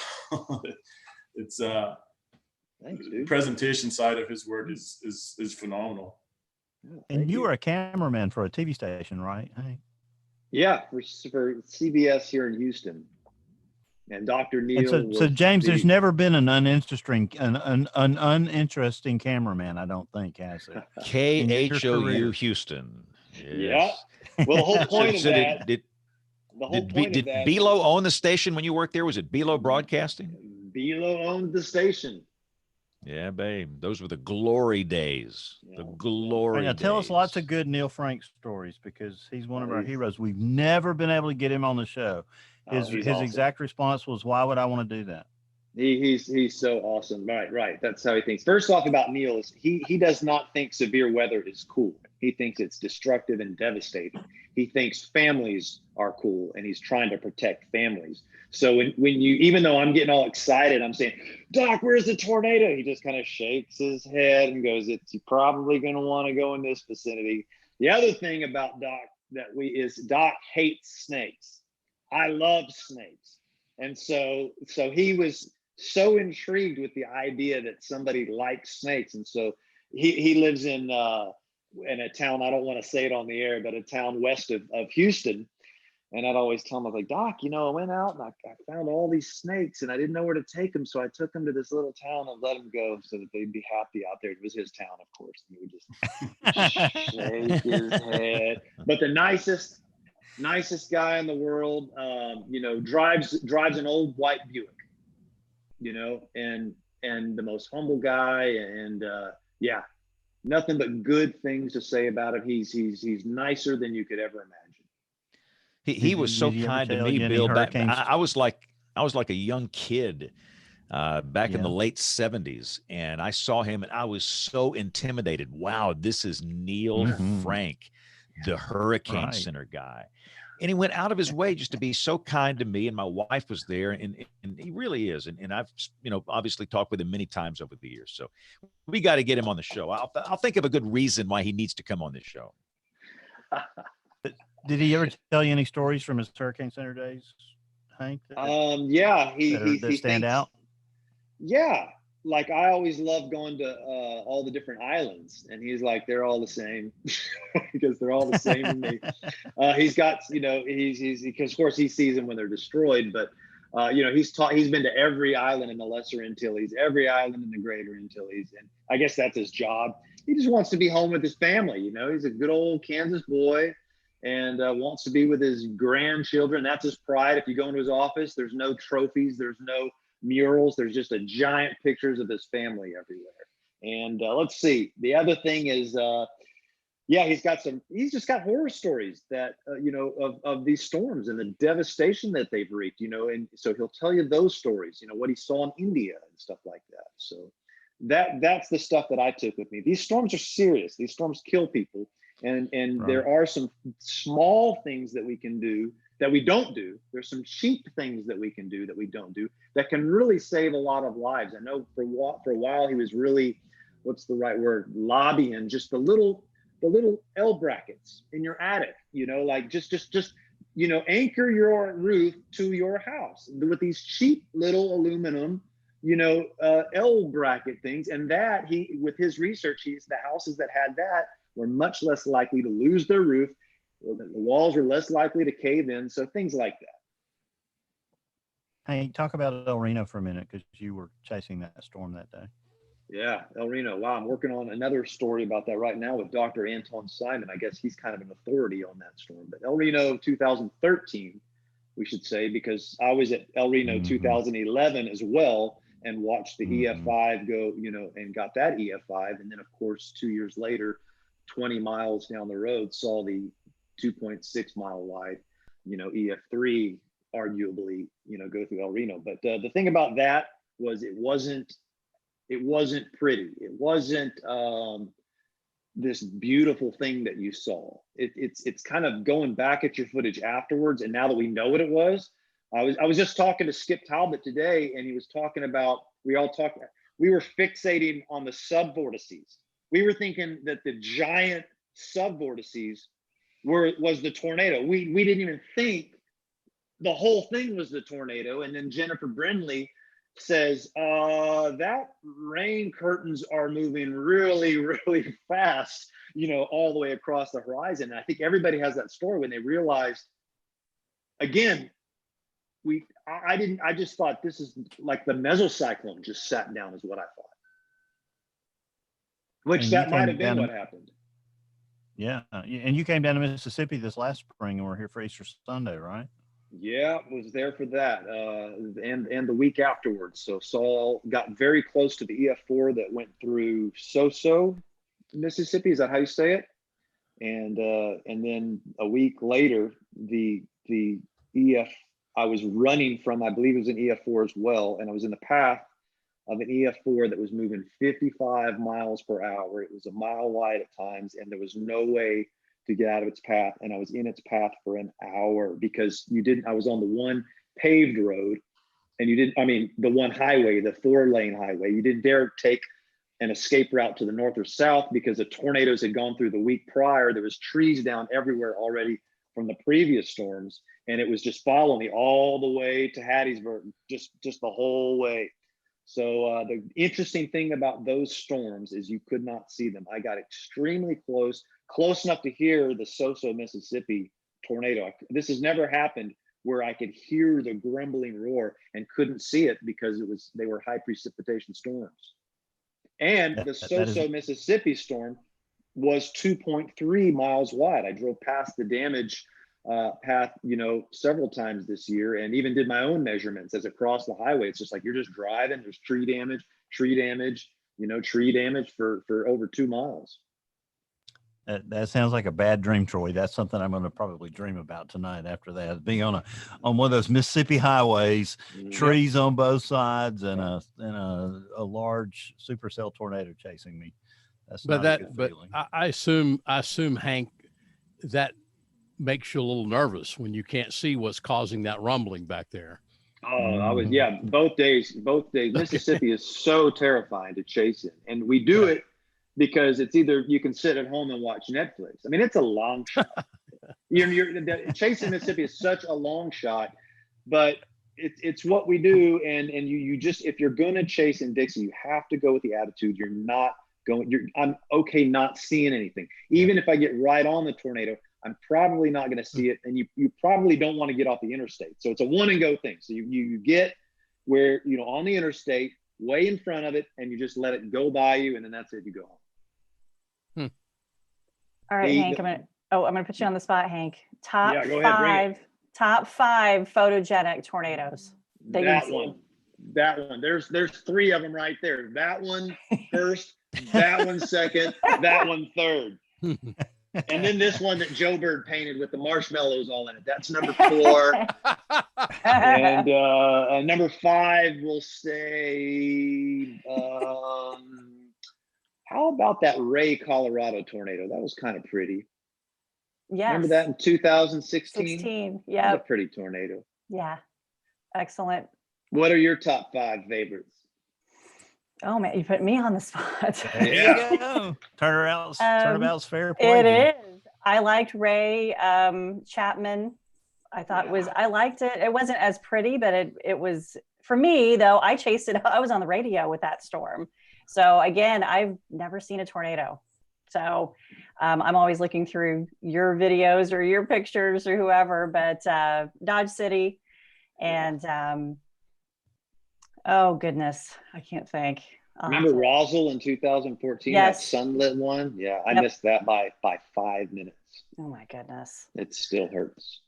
C: It's
G: Thanks, dude.
C: Presentation side of his work is phenomenal.
B: And you were a cameraman for a TV station, right? Hank?
G: Yeah, for CBS here in Houston. And Dr. Neil.
B: And so James, there's never been an uninteresting cameraman, I don't think, has there?
A: KHOU Houston. Yes.
G: Yeah. Well, the whole point of that.
A: Did Belo own the station when you worked there? Was it Belo Broadcasting?
G: Belo owned the station.
A: Yeah, babe. Those were the glory days. Yeah. The glory days.
B: Tell us lots of good Neil Frank stories, because he's one of our heroes. We've never been able to get him on the show. His awesome. Exact response was, why would I want to do that?
G: He's so awesome. Right. That's how he thinks. First off, about Neil is he does not think severe weather is cool. He thinks it's destructive and devastating. He thinks families are cool, and he's trying to protect families. So when you, even though I'm getting all excited, I'm saying, Doc, where's the tornado? He just kind of shakes his head and goes, you're probably going to want to go in this vicinity. The other thing about Doc Doc hates snakes. I love snakes. And so he was so intrigued with the idea that somebody likes snakes. And so he lives in a town, I don't want to say it on the air, but a town west of Houston. And I'd always tell him, I was like, Doc, I went out and I found all these snakes, and I didn't know where to take them. So I took them to this little town and let them go so that they'd be happy out there. It was his town, of course. And he would just shake his head. But the nicest guy in the world, drives an old white Buick, and the most humble guy, and nothing but good things to say about him. He's nicer than you could ever imagine.
A: He was so kind to me, Bill. I was like a young kid back in the late 70s, and I saw him and I was so intimidated. Wow, this is Neil Frank. the Hurricane
B: Right.
A: Center guy. And he went out of his way just to be so kind to me. And my wife was there, and he really is. And I've, obviously talked with him many times over the years. So we got to get him on the show. I'll think of a good reason why he needs to come on this show.
B: Did he ever tell you any stories from his Hurricane Center days, Hank?
G: Yeah,
B: that stand out?
G: Yeah, like I always loved going to all the different islands, and he's like, they're all the same because they're all the same to me. He's got, he's because of course he sees them when they're destroyed, but he's been to every island in the Lesser Antilles, every island in the Greater Antilles, and I guess that's his job. He just wants to be home with his family. He's a good old Kansas boy, and wants to be with his grandchildren. That's his pride. If you go into his office, there's no trophies, there's no murals, there's just a giant pictures of his family everywhere. And let's see, the other thing is he's just got horror stories that of these storms and the devastation that they've wreaked, and so he'll tell you those stories, what he saw in India and stuff like that. So that's the stuff that I took with me. These storms are serious. These storms kill people, and
B: Right.
G: There are some small things that we can do that we don't do. There's some cheap things that we can do that we don't do that can really save a lot of lives. I know for a while he was really, what's the right word, lobbying just the little L brackets in your attic, like just anchor your roof to your house with these cheap little aluminum, L bracket things. And that with his research, the houses that had that were much less likely to lose their roof. The walls were less likely to cave in. So things like that.
B: Hey, talk about El Reno for a minute, because you were chasing that storm that day.
G: Yeah, El Reno. Wow, I'm working on another story about that right now with Dr. Anton Simon. I guess he's kind of an authority on that storm. But El Reno 2013, we should say, because I was at El Reno 2011 as well and watched the EF5 go, and got that EF5. And then, of course, 2 years later, 20 miles down the road, saw the 2.6 mile wide, EF3 arguably, go through El Reno. But the thing about that was it wasn't pretty. It wasn't this beautiful thing that you saw. It's kind of going back at your footage afterwards. And now that we know what it was, I was just talking to Skip Talbot today, and he was talking about, we were fixating on the subvortices. We were thinking that the giant subvortices was the tornado. We didn't even think the whole thing was the tornado. And then Jennifer Brindley says, that rain curtains are moving really, really fast, all the way across the horizon. And I think everybody has that story when they realized, again, I just thought this is like the mesocyclone just sat down is what I thought. Which that might have been what happened.
B: Yeah. And you came down to Mississippi this last spring and we're here for Easter Sunday, right?
G: Yeah, was there for that, and the week afterwards. So got very close to the EF4 that went through Soso, Mississippi. Is that how you say it? And then a week later, the EF I was running from, I believe it was an EF4 as well, and I was in the path of an EF4 that was moving 55 miles per hour. It was a mile wide at times, and there was no way to get out of its path. And I was in its path for an hour because I was on the one paved road, and the one highway, the 4-lane highway. You didn't dare take an escape route to the north or south because the tornadoes had gone through the week prior. There was trees down everywhere already from the previous storms. And it was just following me all the way to Hattiesburg, just the whole way. So the interesting thing about those storms is you could not see them. I got extremely close enough to hear the Soso, Mississippi tornado. This has never happened where I could hear the grumbling roar and couldn't see it because they were high precipitation storms. And the Soso, Mississippi storm was 2.3 miles wide. I drove past the damage path, several times this year, and even did my own measurements as it crossed the highway. It's just like you're just driving. There's tree damage, tree damage for over 2 miles.
B: That sounds like a bad dream, Troy. That's something I'm going to probably dream about tonight. After that, being on one of those Mississippi highways, trees on both sides, and a large supercell tornado chasing me. That's not a good feeling.
E: I assume, Hank, that makes you a little nervous when you can't see what's causing that rumbling back there.
G: Oh, both days. Mississippi is so terrifying to chase in. And we do it because it's either you can sit at home and watch Netflix. I mean, it's a long shot. Chasing Mississippi is such a long shot, but it's what we do. And you just, if you're going to chase in Dixie, you have to go with the attitude. I'm okay not seeing anything. Even if I get right on the tornado, I'm probably not going to see it. And you probably don't want to get off the interstate. So it's a one and go thing. So you get where, on the interstate, way in front of it, and you just let it go by you. And then that's it. You go home.
F: All right, Hank, I'm going to put you on the spot, Hank. Top
G: go ahead,
F: top 5 photogenic tornadoes.
G: That one. There's 3 of them right there. That one first, that one second, that one third. And then this one that Joe Bird painted with the marshmallows all in it. That's number 4. And number 5, we'll say, how about that Ray, Colorado tornado? That was kind of pretty.
F: Yes.
G: Remember that in 2016?
F: 16,
G: yeah.
F: yeah.
G: That was a pretty tornado.
F: Yeah. Excellent.
G: What are your top 5 favorites?
F: Oh man, you put me on the spot.
B: There you go. Turnabout's fair play.
F: It is. I liked Ray Chapman. I liked it. It wasn't as pretty, but it was, for me though, I chased it. I was on the radio with that storm. So again, I've never seen a tornado. So I'm always looking through your videos or your pictures or whoever, but Dodge City and oh goodness, I can't think.
G: Remember Roswell in 2014?
F: Yes.
G: That sunlit one? Yeah, I missed that by 5 minutes.
F: Oh my goodness.
G: It still hurts.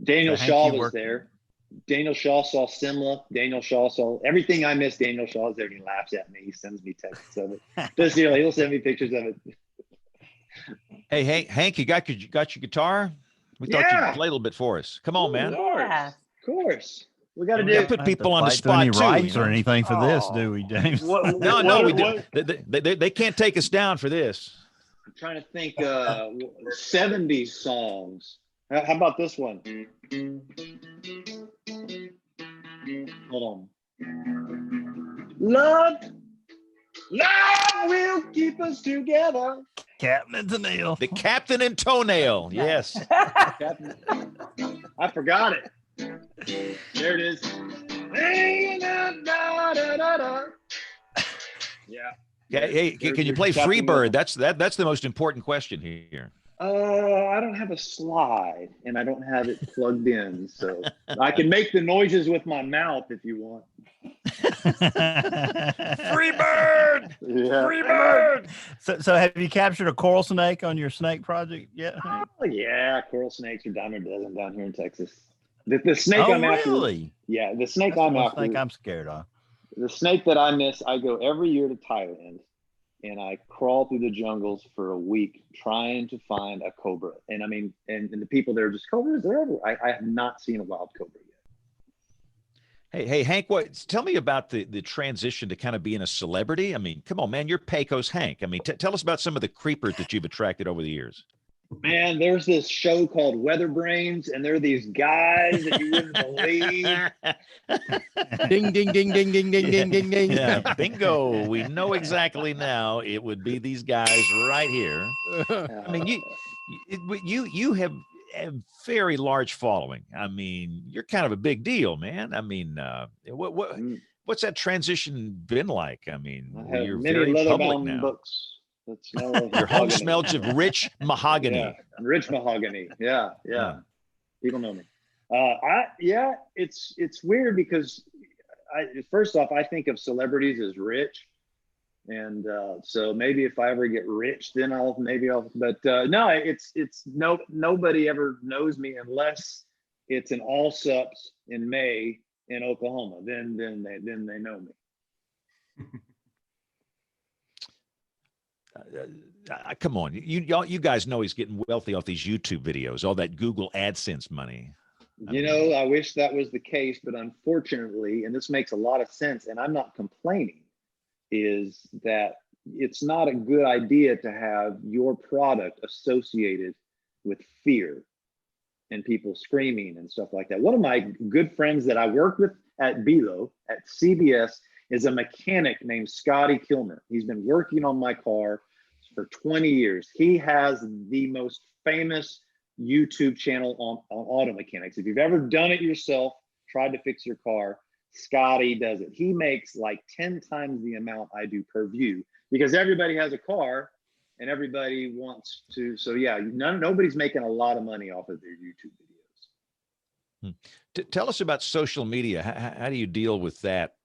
G: Daniel Shaw was there. Daniel Shaw saw Simla. Daniel Shaw saw everything I missed. Daniel Shaw is there and he laughs at me. He sends me texts of it. He'll send me pictures of it.
A: Hey, Hank, you got your guitar? We thought you'd play a little bit for us. Come on, man.
F: Yeah.
G: Of course. We got to
A: do put people on the spot too.
B: Rights or anything for this, do we, James?
A: No, we do. They can't take us down for this.
G: I'm trying to think 70s songs. How about this one? Hold on. Love will keep us together.
B: Captain and Toenail.
A: The Captain and Toenail. Yes.
G: I forgot it. There it is. Yeah.
A: Hey, can you play Freebird? That's the most important question here.
G: I don't have a slide and I don't have it plugged in, so I can make the noises with my mouth if you want.
A: Freebird!
G: Yeah.
A: Freebird!
B: So have you captured a coral snake on your snake project yet?
G: Oh, yeah, coral snakes are dime a dozen down here in Texas. The snake I'm after.
B: Really?
G: Yeah, the snake
B: That's
G: I'm
B: the
G: after.
B: snake I'm scared of.
G: The snake that I miss, I go every year to Thailand and I crawl through the jungles for a week trying to find a cobra. And I mean, and the people there are just, cobras, they're everywhere. I have not seen a wild cobra yet.
A: Hey, Hank, tell me about the transition to kind of being a celebrity. I mean, come on, man, you're Pecos Hank. I mean, tell us about some of the creepers that you've attracted over the years.
G: Man, there's this show called WeatherBrains, and they're these guys that you wouldn't believe.
E: Ding, ding, ding, ding, ding, ding, ding, ding, ding.
A: Yeah, bingo. We know exactly now. It would be these guys right here. I mean, you have a very large following. I mean, you're kind of a big deal, man. I mean, what's that transition been like? I mean, you're very public now. Books. Your home smells of rich mahogany.
G: Yeah, rich mahogany. Yeah. People know me. It's weird because first off, I think of celebrities as rich, and so maybe if I ever get rich, then I'll. But no, it's nobody ever knows me unless it's an all sups in May in Oklahoma. Then they know me.
A: Come on, you guys know he's getting wealthy off these YouTube videos, all that Google AdSense money.
G: I wish that was the case, but unfortunately, and this makes a lot of sense, and I'm not complaining, is that it's not a good idea to have your product associated with fear and people screaming and stuff like that. One of my good friends that I worked with at Belo at CBS is a mechanic named Scotty Kilmer. He's been working on my car for 20 years. He has the most famous YouTube channel on auto mechanics. If you've ever done it yourself, tried to fix your car, Scotty does it. He makes like 10 times the amount I do per view because everybody has a car and everybody wants to. So yeah, nobody's making a lot of money off of their YouTube videos.
A: Tell us about social media. How do you deal with that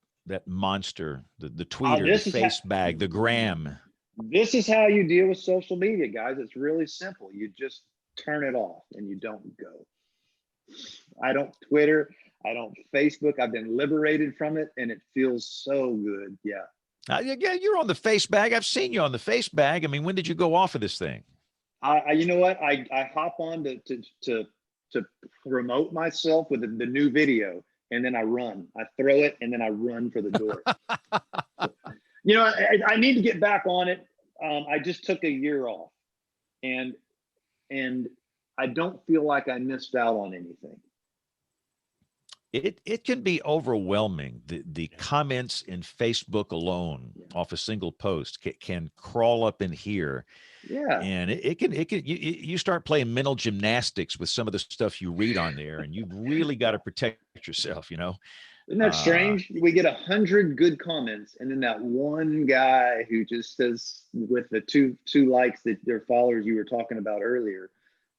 A: monster, the tweeter, the face bag, the gram?
G: This is how you deal with social media, guys. It's really simple. You just turn it off and you don't go. I don't Twitter. I don't Facebook. I've been liberated from it and it feels so good. Yeah.
A: Yeah, you're on the face bag. I've seen you on the face bag. I mean, when did you go off of this thing?
G: You know what? I hop on to promote myself with the new video, and then I run. I throw it, and then I run for the door. You know, I need to get back on it. I just took a year off, and I don't feel like I missed out on anything.
A: It can be overwhelming. The comments in Facebook alone off a single post can crawl up in here.
G: Yeah.
A: And it can you start playing mental gymnastics with some of the stuff you read on there, and you've really got to protect yourself, you know.
G: Isn't that strange? We get 100 good comments, and then that one guy who just says with the two likes that their followers you were talking about earlier,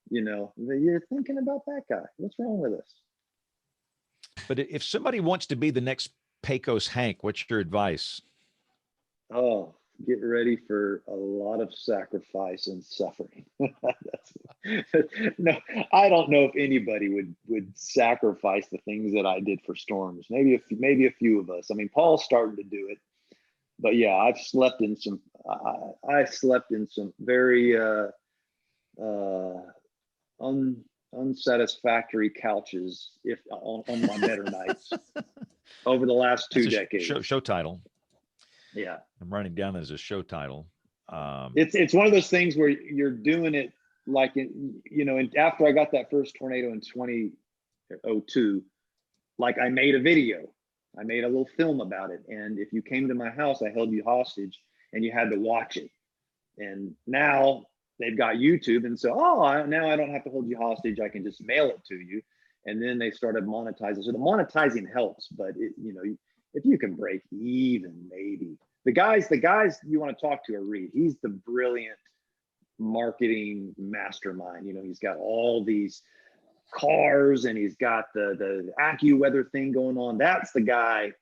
G: you know, you're thinking about that guy. What's wrong with us?
A: But if somebody wants to be the next Pecos Hank, what's your advice?
G: Oh, get ready for a lot of sacrifice and suffering. No, I don't know if anybody would sacrifice the things that I did for storms. Maybe a few of us. I mean, Paul's starting to do it, but yeah, I slept in some very unsatisfactory couches on my better nights over the last 2 decades.
A: Show title.
G: Yeah,
A: I'm writing down as a show title.
G: It's one of those things where you're doing it like and after I got that first tornado in 2002, like I made a video, I made a little film about it, and if you came to my house, I held you hostage and you had to watch it. And now they've got YouTube, and so now I don't have to hold you hostage. I can just mail it to you, and then they started monetizing. So the monetizing helps, but if you can break even, maybe the guys you want to talk to are Reed. He's the brilliant marketing mastermind. You know, he's got all these cars and he's got the AccuWeather thing going on. That's the guy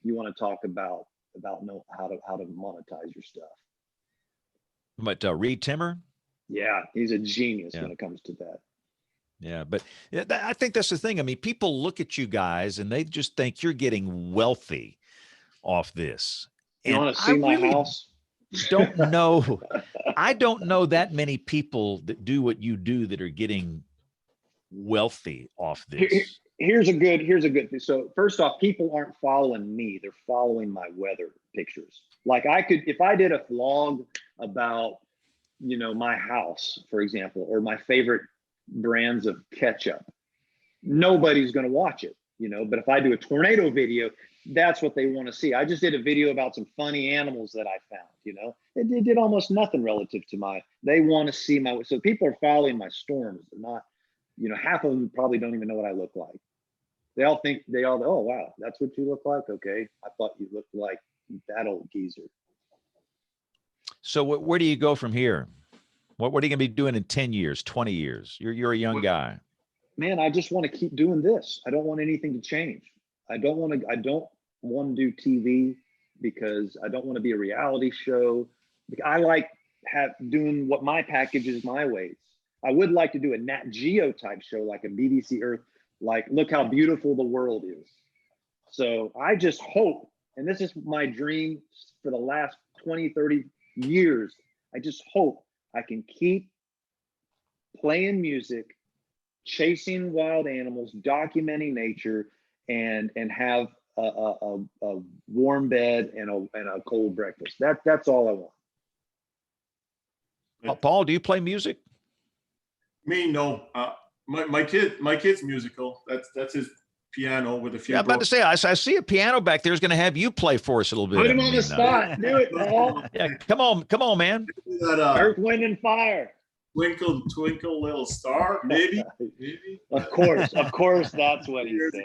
G: you want to talk about know how to monetize your stuff.
A: But Reed Timmer?
G: Yeah, he's a genius when it comes to that.
A: Yeah, but I think that's the thing. I mean, people look at you guys and they just think you're getting wealthy off this.
G: You want to see my house?
A: Don't know. I don't know that many people that do what you do that are getting wealthy off this.
G: Here's a good thing. So first off, people aren't following me; they're following my weather pictures. Like if I did a vlog about my house, for example, or my favorite brands of ketchup, nobody's going to watch it, but if I do a tornado video, that's what they want to see. I just did a video about some funny animals that I found, it did almost nothing relative to they want to see so people are following my storms. They're not, half of them probably don't even know what I look like. They all oh, wow, that's what you look like. Okay. I thought you looked like that old geezer.
A: So where do you go from here? What are you going to be doing in 10 years, 20 years? You're a young guy. Man,
G: I just want to keep doing this. I don't want anything to change. I don't want to do TV because I don't want to be a reality show. I like doing what my package is my ways. I would like to do a Nat Geo type show, like a BBC Earth, like look how beautiful the world is. So I just hope, and this is my dream for the last 20, 30 years, I just hope I can keep playing music, chasing wild animals, documenting nature, and have a warm bed and a cold breakfast. That's all I want.
A: Paul, do you play music?
C: Me, no. My kid's musical. That's his piano with a few.
A: Yeah, I'm about to say, I see a piano back there is going to have you play for us a little bit.
G: Put him on the spot. Do it, Paul.
A: Yeah, come on, man.
C: That,
G: Earth, Wind, and Fire.
C: Twinkle, twinkle, little star, maybe.
G: Of course, that's what he says.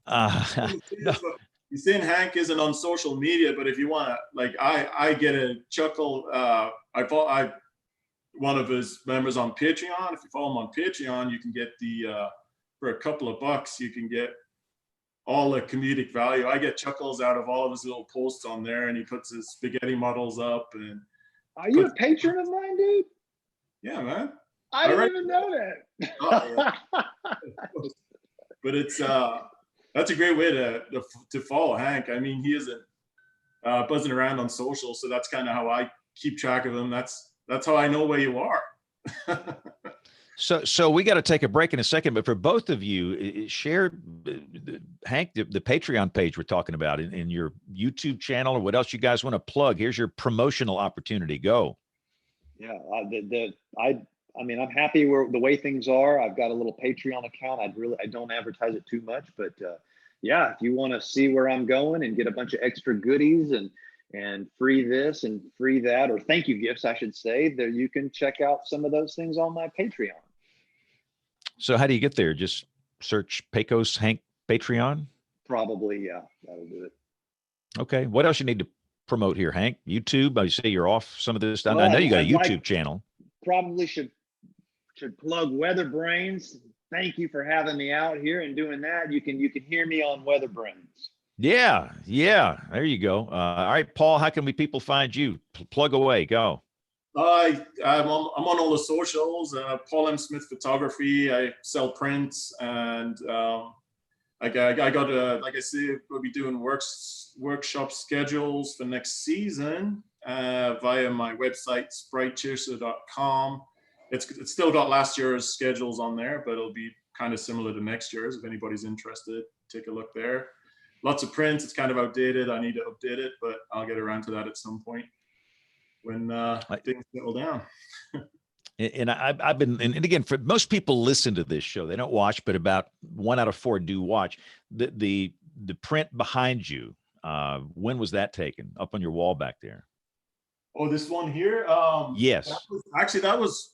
A: No.
C: He's saying Hank isn't on social media, but if you want to, like, I get a chuckle. I one of his members on Patreon. If you follow him on Patreon, you can get for a couple of bucks, you can get all the comedic value. I get chuckles out of all of his little posts on there, and he puts his spaghetti models up. And
G: are you a patron of mine, dude?
C: Yeah, man.
G: I didn't even know that.
C: Oh, yeah. But it's that's a great way to follow Hank. I mean, he isn't buzzing around on social, so that's kind of how I keep track of him. That's how I know where you are.
A: So we got to take a break in a second, but for both of you, share Hank the Patreon page we're talking about in your YouTube channel, or what else you guys want to plug. Here's your promotional opportunity. Go.
G: Yeah, I mean, I'm happy the way things are. I've got a little Patreon account. I don't advertise it too much, but yeah, if you want to see where I'm going and get a bunch of extra goodies and free this and free that, or thank you gifts, I should say, that you can check out some of those things on my Patreon.
A: So how do you get there? Just search Pecos Hank Patreon?
G: Probably, yeah, that'll do it.
A: Okay. What else you need to promote here, Hank? YouTube? I say you're off some of this stuff.
G: Well,
A: I know you got a YouTube channel.
G: Probably should plug WeatherBrains. Thank you for having me out here and doing that. You can hear me on WeatherBrains.
A: Yeah. There you go. All right, Paul, how can people find you? Plug away. Go.
C: I'm on all the socials. Paul M. Smith Photography. I sell prints, and I got like I said, we'll be doing workshop schedules for next season via my website spritechaser.com. It's still got last year's schedules on there, but it'll be kind of similar to next year's. If anybody's interested, take a look there. Lots of prints. It's kind of outdated. I need to update it, but I'll get around to that at some point when things settle down.
A: And I've been, and again, for most people listen to this show, they don't watch, but about 1 out of 4 do watch. The print behind you, when was that taken? Up on your wall back there?
C: Oh, this one here?
A: Yes.
C: That was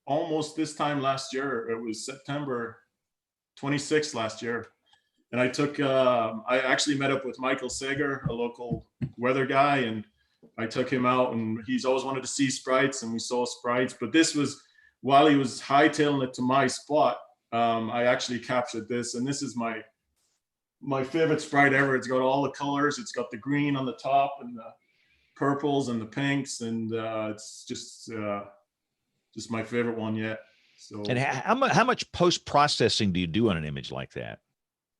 C: almost this time last year. It was September 26th last year. And I actually met up with Michael Sager, a local weather guy, and I took him out, and he's always wanted to see sprites, and we saw sprites. But this was while he was hightailing it to my spot. I actually captured this, and this is my favorite sprite ever. It's got all the colors. It's got the green on the top and the purples and the pinks, and it's just my favorite one yet. So,
A: and how much post-processing do you do on an image like that?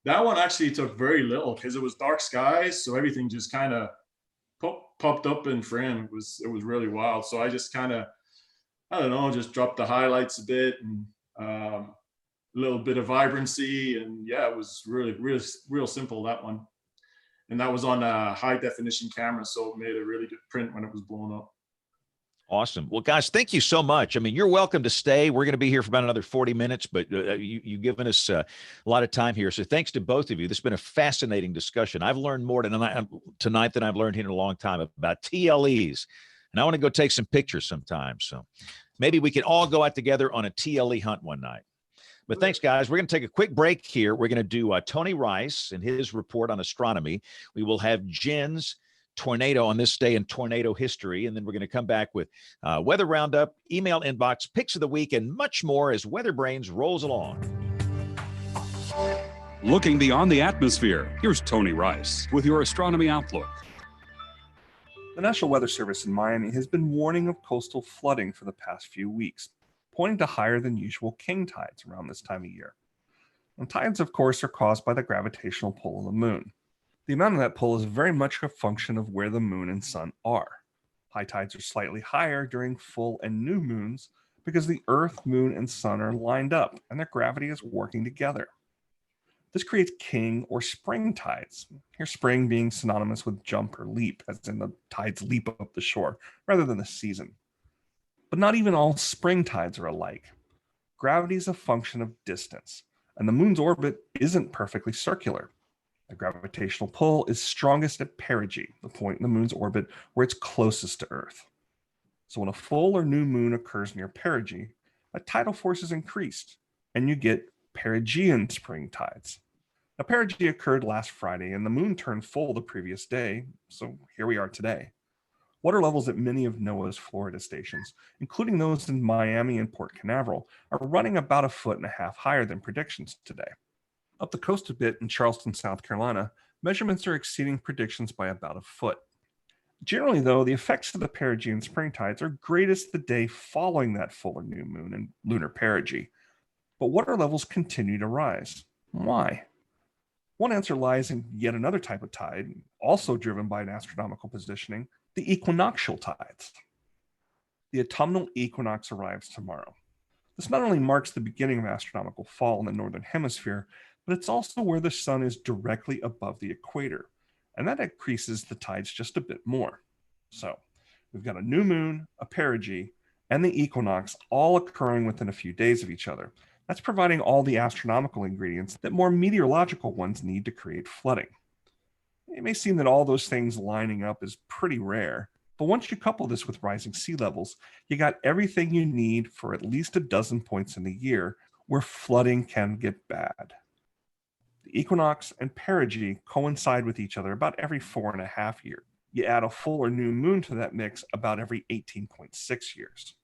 C: That one actually took very little because it was dark skies, so everything just kind of popped up in frame. It was really wild. So I just kind of, I don't know, just dropped the highlights a bit and a little bit of vibrancy, and yeah, it was real simple, that one. And that was on a high definition camera, so it made a really good print when it was blown up.
A: Awesome. Well, guys, thank you so much. I mean, you're welcome to stay. We're going to be here for about another 40 minutes, but you've given us a lot of time here. So thanks to both of you. This has been a fascinating discussion. I've learned more tonight than I've learned here in a long time about TLEs. And I want to go take some pictures sometime. So maybe we can all go out together on a TLE hunt one night. But thanks, guys. We're going to take a quick break here. We're going to do Tony Rice and his report on astronomy. We will have Jen's tornado on this day in tornado history, and then we're going to come back with weather roundup, email inbox, picks of the week, and much more as WeatherBrains rolls along.
I: Looking beyond the atmosphere, here's Tony Rice with your astronomy outlook.
J: The National Weather Service in Miami has been warning of coastal flooding for the past few weeks, pointing to higher than usual king tides around this time of year. And tides, of course, are caused by the gravitational pull of the moon. The amount of that pull is very much a function of where the moon and sun are. High tides are slightly higher during full and new moons because the Earth, moon, and sun are lined up and their gravity is working together. This creates king or spring tides, here spring being synonymous with jump or leap, as in the tides leap up the shore, rather than the season. But not even all spring tides are alike. Gravity is a function of distance, and the moon's orbit isn't perfectly circular. The gravitational pull is strongest at perigee, the point in the moon's orbit where it's closest to Earth. So when a full or new moon occurs near perigee, a tidal force is increased, and you get perigean spring tides. Now, perigee occurred last Friday, and the moon turned full the previous day, so here we are today. Water levels at many of NOAA's Florida stations, including those in Miami and Port Canaveral, are running about 1.5 feet higher than predictions today. Up the coast a bit in Charleston, South Carolina, measurements are exceeding predictions by about 1 foot. Generally, though, the effects of the perigean spring tides are greatest the day following that full or new moon and lunar perigee. But water levels continue to rise. Why? One answer lies in yet another type of tide, also driven by an astronomical positioning, the equinoctial tides. The autumnal equinox arrives tomorrow. This not only marks the beginning of astronomical fall in the northern hemisphere, but it's also where the sun is directly above the equator, and that increases the tides just a bit more. So we've got a new moon, a perigee, and the equinox all occurring within a few days of each other. That's providing all the astronomical ingredients that more meteorological ones need to create flooding. It may seem that all those things lining up is pretty rare, but once you couple this with rising sea levels, you got everything you need for at least a dozen points in the year where flooding can get bad. The equinox and perigee coincide with each other about every 4.5 years. You add a full or new moon to that mix about every 18.6 years.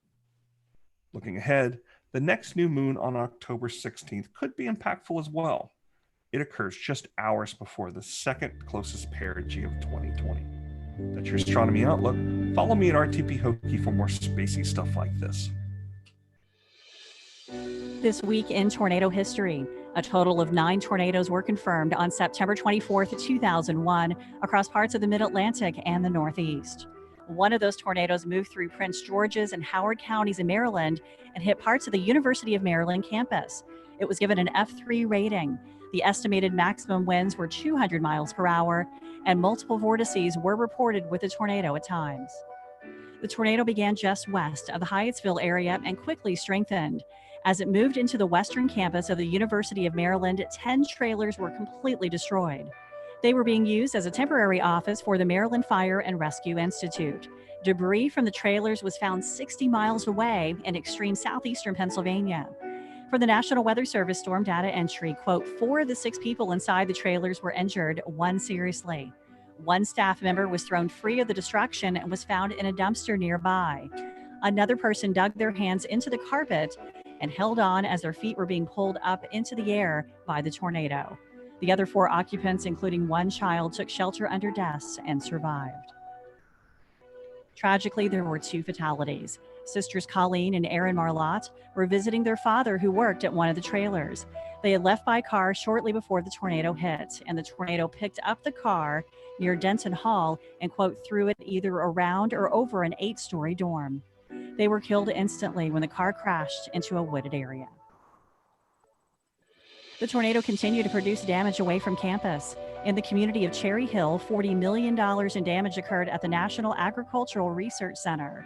J: Looking ahead, the next new moon on October 16th could be impactful as well. It occurs just hours before the second closest perigee of 2020. That's your astronomy outlook. Follow me at RTP Hokie for more spacey stuff like this.
H: This week in tornado history, a total of 9 tornadoes were confirmed on September 24th, 2001, across parts of the Mid-Atlantic and the Northeast. One of those tornadoes moved through Prince George's and Howard counties in Maryland and hit parts of the University of Maryland campus. It was given an F3 rating. The estimated maximum winds were 200 miles per hour, and multiple vortices were reported with the tornado at times. The tornado began just west of the Hyattsville area and quickly strengthened. As it moved into the western campus of the University of Maryland, 10 trailers were completely destroyed. They were being used as a temporary office for the Maryland Fire and Rescue Institute. Debris from the trailers was found 60 miles away in extreme southeastern Pennsylvania. For the National Weather Service storm data entry, quote, 4 of the 6 people inside the trailers were injured, 1 seriously. 1 staff member was thrown free of the destruction and was found in a dumpster nearby. Another person dug their hands into the carpet and held on as their feet were being pulled up into the air by the tornado. The other 4 occupants, including 1 child, took shelter under desks and survived. Tragically, there were 2 fatalities. Sisters Colleen and Erin Marlotte were visiting their father, who worked at one of the trailers. They had left by car shortly before the tornado hit, and the tornado picked up the car near Denton Hall and, quote, threw it either around or over an 8-story dorm. They were killed instantly when the car crashed into a wooded area. The tornado continued to produce damage away from campus. In the community of Cherry Hill, $40 million in damage occurred at the National Agricultural Research Center.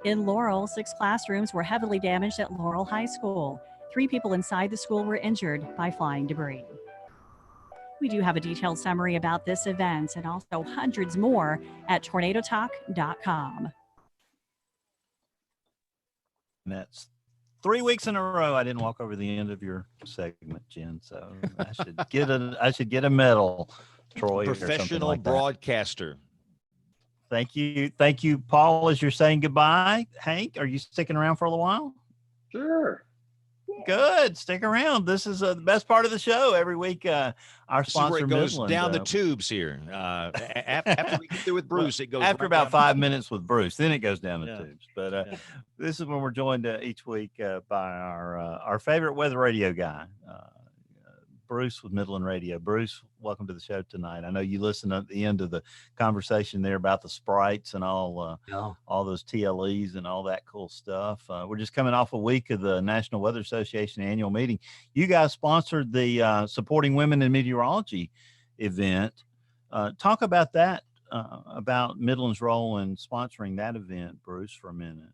H: In Laurel, 6 classrooms were heavily damaged at Laurel High School. 3 people inside the school were injured by flying debris. We do have a detailed summary about this event and also hundreds more at tornadotalk.com.
B: And that's 3 weeks in a row I didn't walk over the end of your segment, Jen. So I should get a medal, Troy.
A: Professional
B: like
A: broadcaster.
B: Thank you, Paul. As you're saying goodbye, Hank, are you sticking around for a little while?
G: Sure.
B: Good. Stick around. This is the best part of the show every week. Our sponsor,
A: it goes
B: Midland,
A: down the tubes here. After we get through with Bruce, it goes
B: after
A: right
B: about
A: down
B: 5 minutes with Bruce. Then it goes down the
A: Yeah.
B: tubes. But this is when we're joined each week by our favorite weather radio guy, Bruce with Midland Radio. Bruce, welcome to the show tonight. I know you listened at the end of the conversation there about the sprites and all those TLEs and all that cool stuff. We're just coming off a week of the National Weather Association annual meeting. You guys sponsored the Supporting Women in Meteorology event. Talk about that, about Midland's role in sponsoring that event, Bruce, for a minute.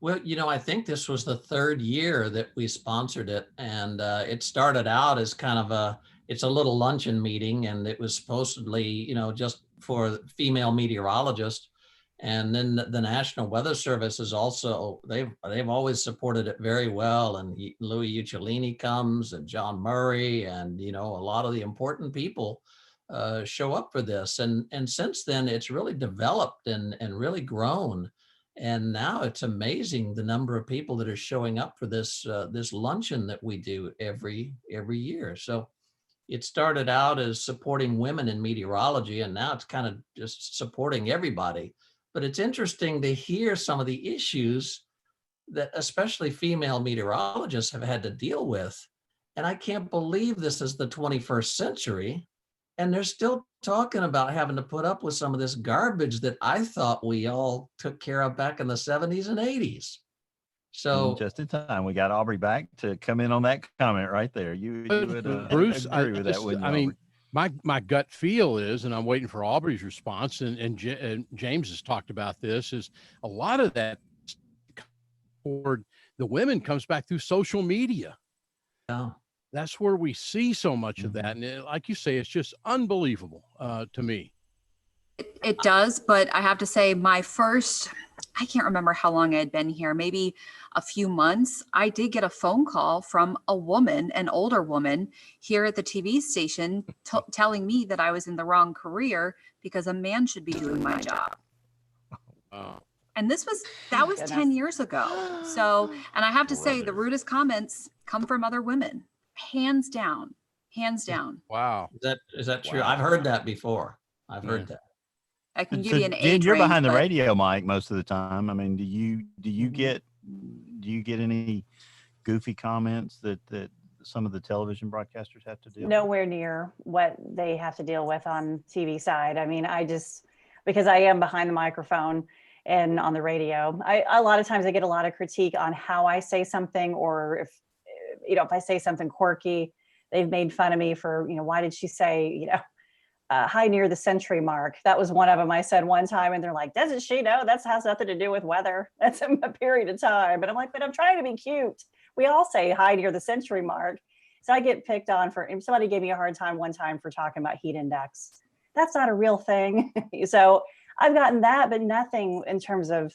K: Well, I think this was the third year that we sponsored it, and it started out as kind of it's a little luncheon meeting, and it was supposedly, just for female meteorologists. And then the National Weather Service is also, they've always supported it very well. And Louis Uccellini comes, and John Murray, and, a lot of the important people show up for this. And since then, it's really developed and really grown. And now it's amazing the number of people that are showing up for this this luncheon that we do every year. So it started out as supporting women in meteorology, and now it's kind of just supporting everybody. But it's interesting to hear some of the issues that especially female meteorologists have had to deal with. And I can't believe this is the 21st century. And they're still talking about having to put up with some of this garbage that I thought we all took care of back in the 70s and 80s. So
B: just in time, we got Aubrey back to come in on that comment right there. You would
E: Bruce,
B: agree with that, wouldn't you,
E: I mean,
B: Aubrey?
E: my gut feel is, and I'm waiting for Aubrey's response, and James has talked about this, is a lot of that toward the women comes back through social media.
K: Yeah.
E: That's where we see so much of that. And like you say, it's just unbelievable to me.
D: It does, but I have to say I can't remember how long I had been here, maybe a few months. I did get a phone call from a woman, an older woman here at the TV station telling me that I was in the wrong career because a man should be doing my job. And that was 10 years ago. So, and I have to say the rudest comments come from other women. Hands down.
E: Wow.
K: Is that true? I've heard that before. I've heard that.
D: I can give you an age
B: Jen, you're
D: range,
B: behind the radio mic most of the time. I mean, do you get any goofy comments that some of the television broadcasters have to deal with?
F: Nowhere near what they have to deal with on TV side. I mean, because I am behind the microphone and on the radio, a lot of times I get a lot of critique on how I say something, or if I say something quirky, they've made fun of me for, why did she say, high near the century mark? That was one of them I said one time, and they're like, doesn't she know that has nothing to do with weather? That's a period of time. But I'm like, but I'm trying to be cute. We all say high near the century mark. So I get picked on somebody gave me a hard time one time for talking about heat index. That's not a real thing. So I've gotten that, but nothing in terms of,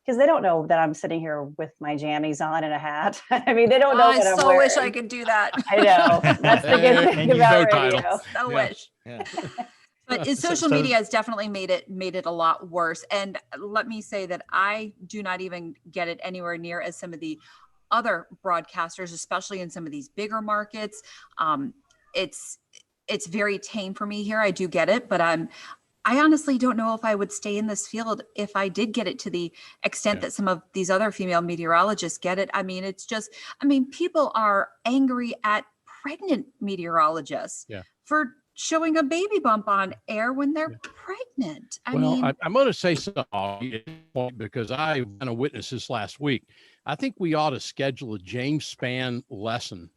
F: because they don't know that I'm sitting here with my jammies on and a hat. I mean, they don't know what I'm wearing.
D: I so wish I could do that.
F: I know. That's the good thing about radio.
D: I wish. Yeah. But social media has definitely made it a lot worse. And let me say that I do not even get it anywhere near as some of the other broadcasters, especially in some of these bigger markets. It's very tame for me here. I do get it, but I honestly don't know if I would stay in this field if I did get it to the extent that some of these other female meteorologists get it. I mean, people are angry at pregnant meteorologists for showing a baby bump on air when they're pregnant. I'm
E: going to say something because I kind of witnessed this last week. I think we ought to schedule a James Spann lesson,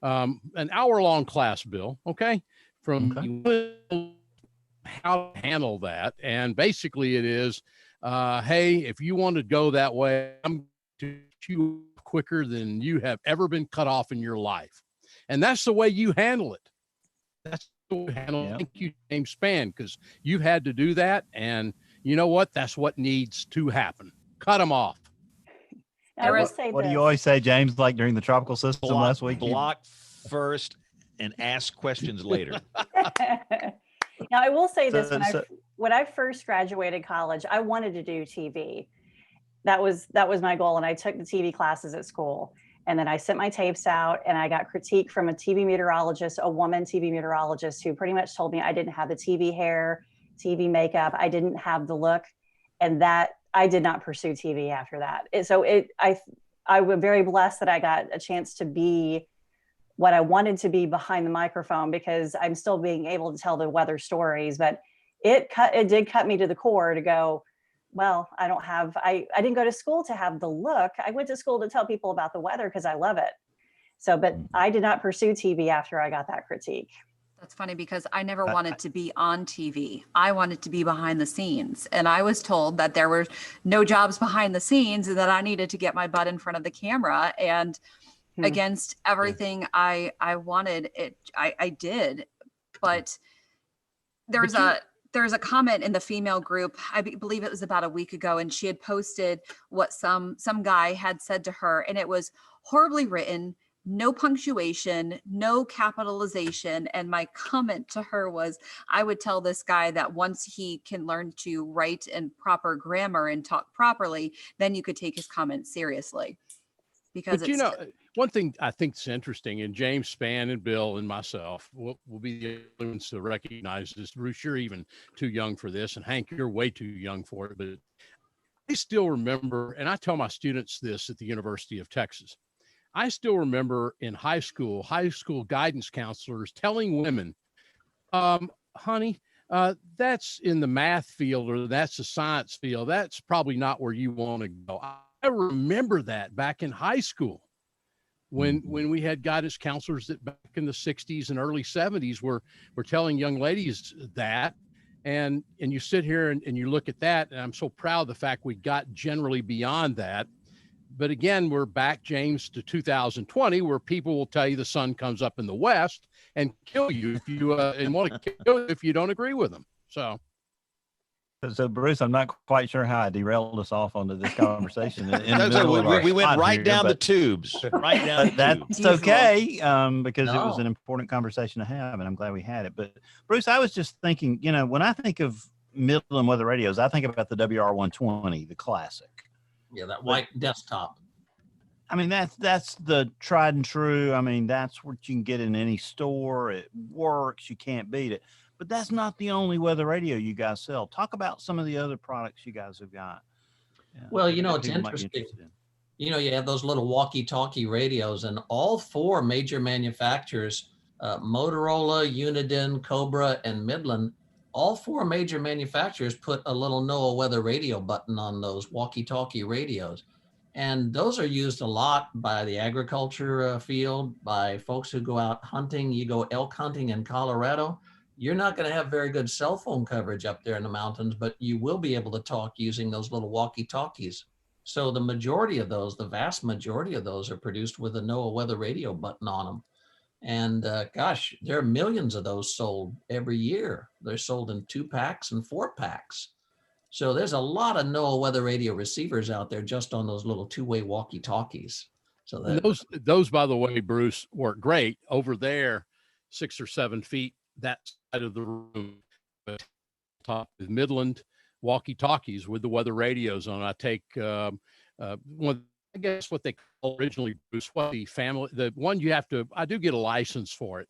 E: an hour-long class, Bill, okay? How to handle that. And basically it is, hey, if you want to go that way, I'm going to shoot you quicker than you have ever been cut off in your life. And that's the way you handle it. That's the way you handle it. Thank you, James Spann, because you've had to do that. And you know what? That's what needs to happen. Cut them off.
B: What do you always say, James, like during the tropical system last week?
A: Block first and ask questions later.
F: Now, I will say this, when I first graduated college, I wanted to do TV. That was my goal. And I took the TV classes at school. And then I sent my tapes out, and I got critique from a TV meteorologist, a woman TV meteorologist, who pretty much told me I didn't have the TV hair, TV makeup. I didn't have the look, and that I did not pursue TV after that. I was very blessed that I got a chance to be what I wanted to be behind the microphone, because I'm still being able to tell the weather stories, but it did cut me to the core to go, well, I didn't go to school to have the look. I went to school to tell people about the weather because I love it. So, but I did not pursue TV after I got that critique.
D: That's funny because I never wanted to be on TV. I wanted to be behind the scenes. And I was told that there were no jobs behind the scenes and that I needed to get my butt in front of the camera. And against everything I wanted, I did. But there's a comment in the female group, I believe it was about a week ago, and she had posted what some guy had said to her, and it was horribly written, no punctuation, no capitalization. And my comment to her was, I would tell this guy that once he can learn to write in proper grammar and talk properly, then you could take his comments seriously. Because
E: one thing I think is interesting, and James Spann and Bill and myself will be the only ones to recognize this. Bruce, you're even too young for this, and Hank, you're way too young for it. But I still remember, and I tell my students this at the University of Texas, I still remember in high school guidance counselors telling women, honey, that's in the math field or that's the science field. That's probably not where you want to go. I remember that back in high school when we had guidance counselors that back in the 60s and early 70s were telling young ladies that. And you sit here and you look at that, and I'm so proud of the fact we got generally beyond that. But again, we're back, James, to 2020, where people will tell you the sun comes up in the west and kill you if you and want to kill you if you don't agree with them. So
B: Bruce, I'm not quite sure how I derailed us off onto this conversation.
A: We went right down the tubes. Right down.
B: That's okay, because it was an important conversation to have, and I'm glad we had it. But Bruce, I was just thinking, when I think of Midland weather radios, I think about the WR120, the classic.
K: Yeah, that white desktop.
B: I mean, that's the tried and true. I mean, that's what you can get in any store. It works. You can't beat it. But that's not the only weather radio you guys sell. Talk about some of the other products you guys have got.
K: Well, it's interesting. You have those little walkie-talkie radios, and all four major manufacturers, Motorola, Uniden, Cobra, and Midland, all four major manufacturers put a little NOAA weather radio button on those walkie-talkie radios. And those are used a lot by the agriculture field, by folks who go out hunting. You go elk hunting in Colorado, you're not going to have very good cell phone coverage up there in the mountains, but you will be able to talk using those little walkie-talkies. So the majority of those, the vast majority of those, are produced with a NOAA weather radio button on them. And gosh, there are millions of those sold every year. They're sold in 2-packs and 4-packs. So there's a lot of NOAA weather radio receivers out there just on those little 2-way walkie-talkies. So
E: those, by the way, Bruce, work great over there, 6 or 7 feet that side of the room. Top with Midland walkie-talkies with the weather radios on. I take one. I guess what they call originally, Bruce, the one you have to, I do get a license for it.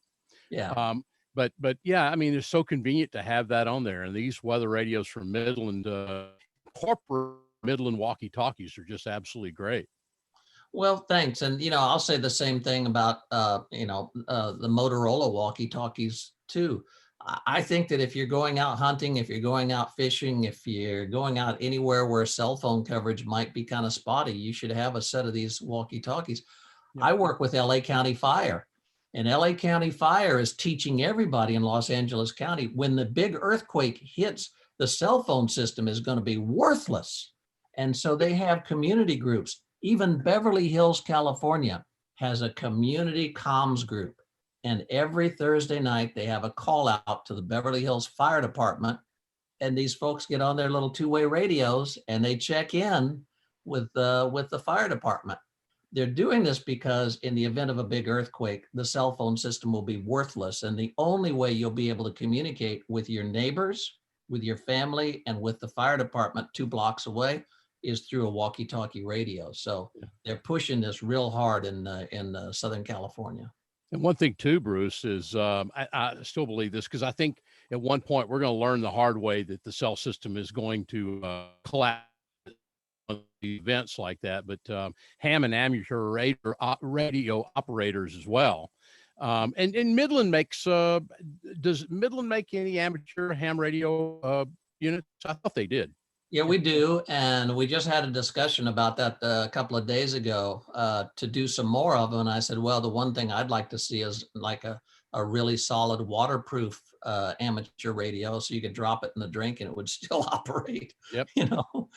K: Yeah.
E: But yeah, I mean, it's so convenient to have that on there. And these weather radios from Midland, corporate Midland walkie-talkies are just absolutely great.
K: Well, thanks. And, I'll say the same thing about, the Motorola walkie-talkies too. I think that if you're going out hunting, if you're going out fishing, if you're going out anywhere where cell phone coverage might be kind of spotty, you should have a set of these walkie-talkies. Yeah. I work with LA County Fire, and LA County Fire is teaching everybody in Los Angeles County, when the big earthquake hits, the cell phone system is going to be worthless. And so they have community groups. Even Beverly Hills, California has a community comms group. And every Thursday night, they have a call out to the Beverly Hills Fire Department. And these folks get on their little 2-way radios and they check in with the fire department. They're doing this because in the event of a big earthquake, the cell phone system will be worthless. And the only way you'll be able to communicate with your neighbors, with your family, and with the fire department 2 blocks away is through a walkie-talkie radio. So they're pushing this real hard in Southern California.
E: And one thing too, Bruce, is I still believe this, because I think at one point we're going to learn the hard way that the cell system is going to collapse on events like that. But ham and amateur radio operators as well. And Midland makes, does Midland make any amateur ham radio units? I thought they did.
K: Yeah, we do. And we just had a discussion about that a couple of days ago to do some more of them. And I said, well, the one thing I'd like to see is like a a really solid waterproof amateur radio, so you could drop it in the drink and it would still operate.
E: Yep.
K: You know,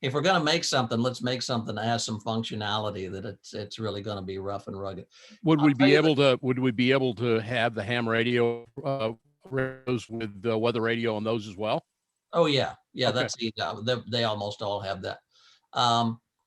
K: if we're going to make something, let's make something that has some functionality that it's really going to be rough and rugged.
E: Would we be able to have the ham radio radios with the weather radio on those as well?
K: Oh yeah, yeah.
E: Okay.
K: That's they almost all have that.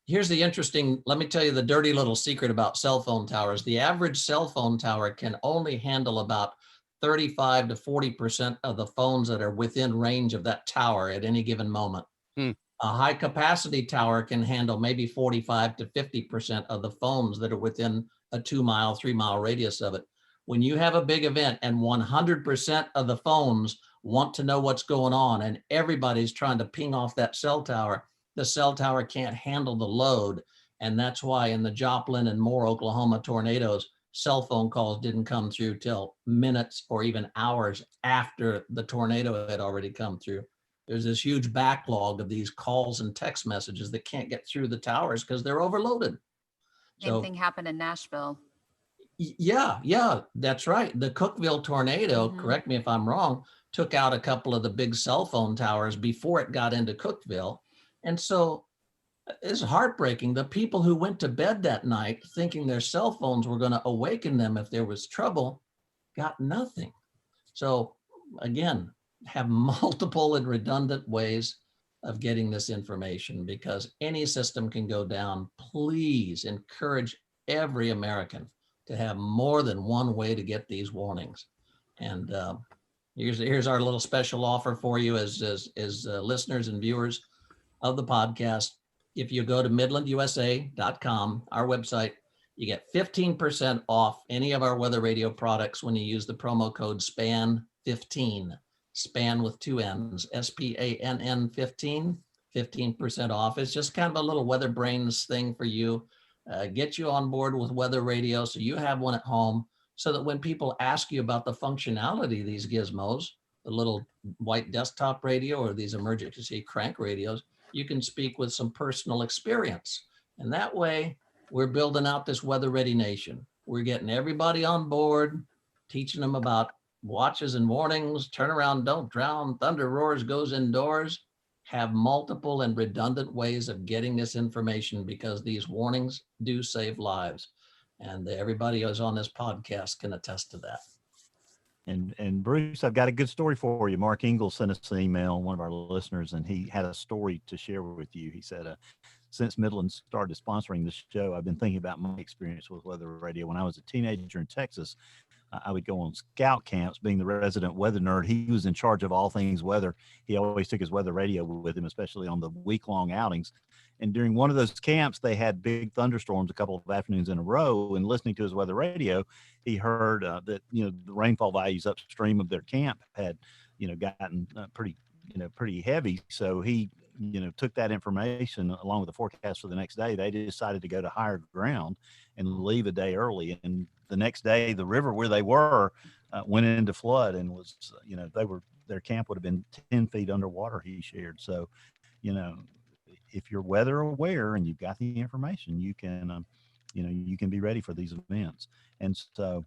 K: Here's the interesting. Let me tell you the dirty little secret about cell phone towers. The average cell phone tower can only handle about 35 to 40% of the phones that are within range of that tower at any given moment. A high capacity tower can handle maybe 45 to 50% of the phones that are within a 2 mile, 3 mile radius of it. When you have a big event and 100% of the phones want to know what's going on and everybody's trying to ping off that cell tower, the cell tower can't handle the load. And that's why in the Joplin and Moore, Oklahoma tornadoes, cell phone calls didn't come through till minutes or even hours after the tornado had already come through. There's this huge backlog of these calls and text messages that can't get through the towers because they're overloaded.
D: Same thing happened in Nashville.
K: Yeah, that's right. The Cookeville tornado, correct me if I'm wrong, took out a couple of the big cell phone towers before it got into Cookeville. And so it's heartbreaking. The people who went to bed that night thinking their cell phones were going to awaken them if there was trouble got nothing. So again, have multiple and redundant ways of getting this information because any system can go down. Please encourage every American to have more than one way to get these warnings. And here's our little special offer for you as listeners and viewers of the podcast. If you go to midlandusa.com, our website, you get 15% off any of our weather radio products when you use the promo code SPAN15, SPAN with 2 N's, SPANN 15, 15% off. It's just kind of a little WeatherBrains thing for you. Get you on board with weather radio so you have one at home so that when people ask you about the functionality of these gizmos, the little white desktop radio or these emergency crank radios, you can speak with some personal experience. And that way we're building out this weather ready nation. We're getting everybody on board, teaching them about watches and warnings, turn around, don't drown, thunder roars, goes indoors. Have multiple and redundant ways of getting this information because these warnings do save lives. And everybody who's on this podcast can attest to that.
B: And Bruce, I've got a good story for you. Mark Ingalls sent us an email, one of our listeners, and he had a story to share with you. He said, since Midland started sponsoring this show, I've been thinking about my experience with weather radio. When I was a teenager in Texas, I would go on scout camps. Being the resident weather nerd, he was in charge of all things weather. He always took his weather radio with him, especially on the week-long outings. And during one of those camps, they had big thunderstorms a couple of afternoons in a row. And listening to his weather radio, he heard that the rainfall values upstream of their camp had gotten pretty heavy. So he took that information along with the forecast for the next day. They decided to go to higher ground and leave a day early. And the next day, the river where they were went into flood and was, their camp would have been 10 feet underwater, he shared. So, if you're weather aware and you've got the information, you can be ready for these events. And so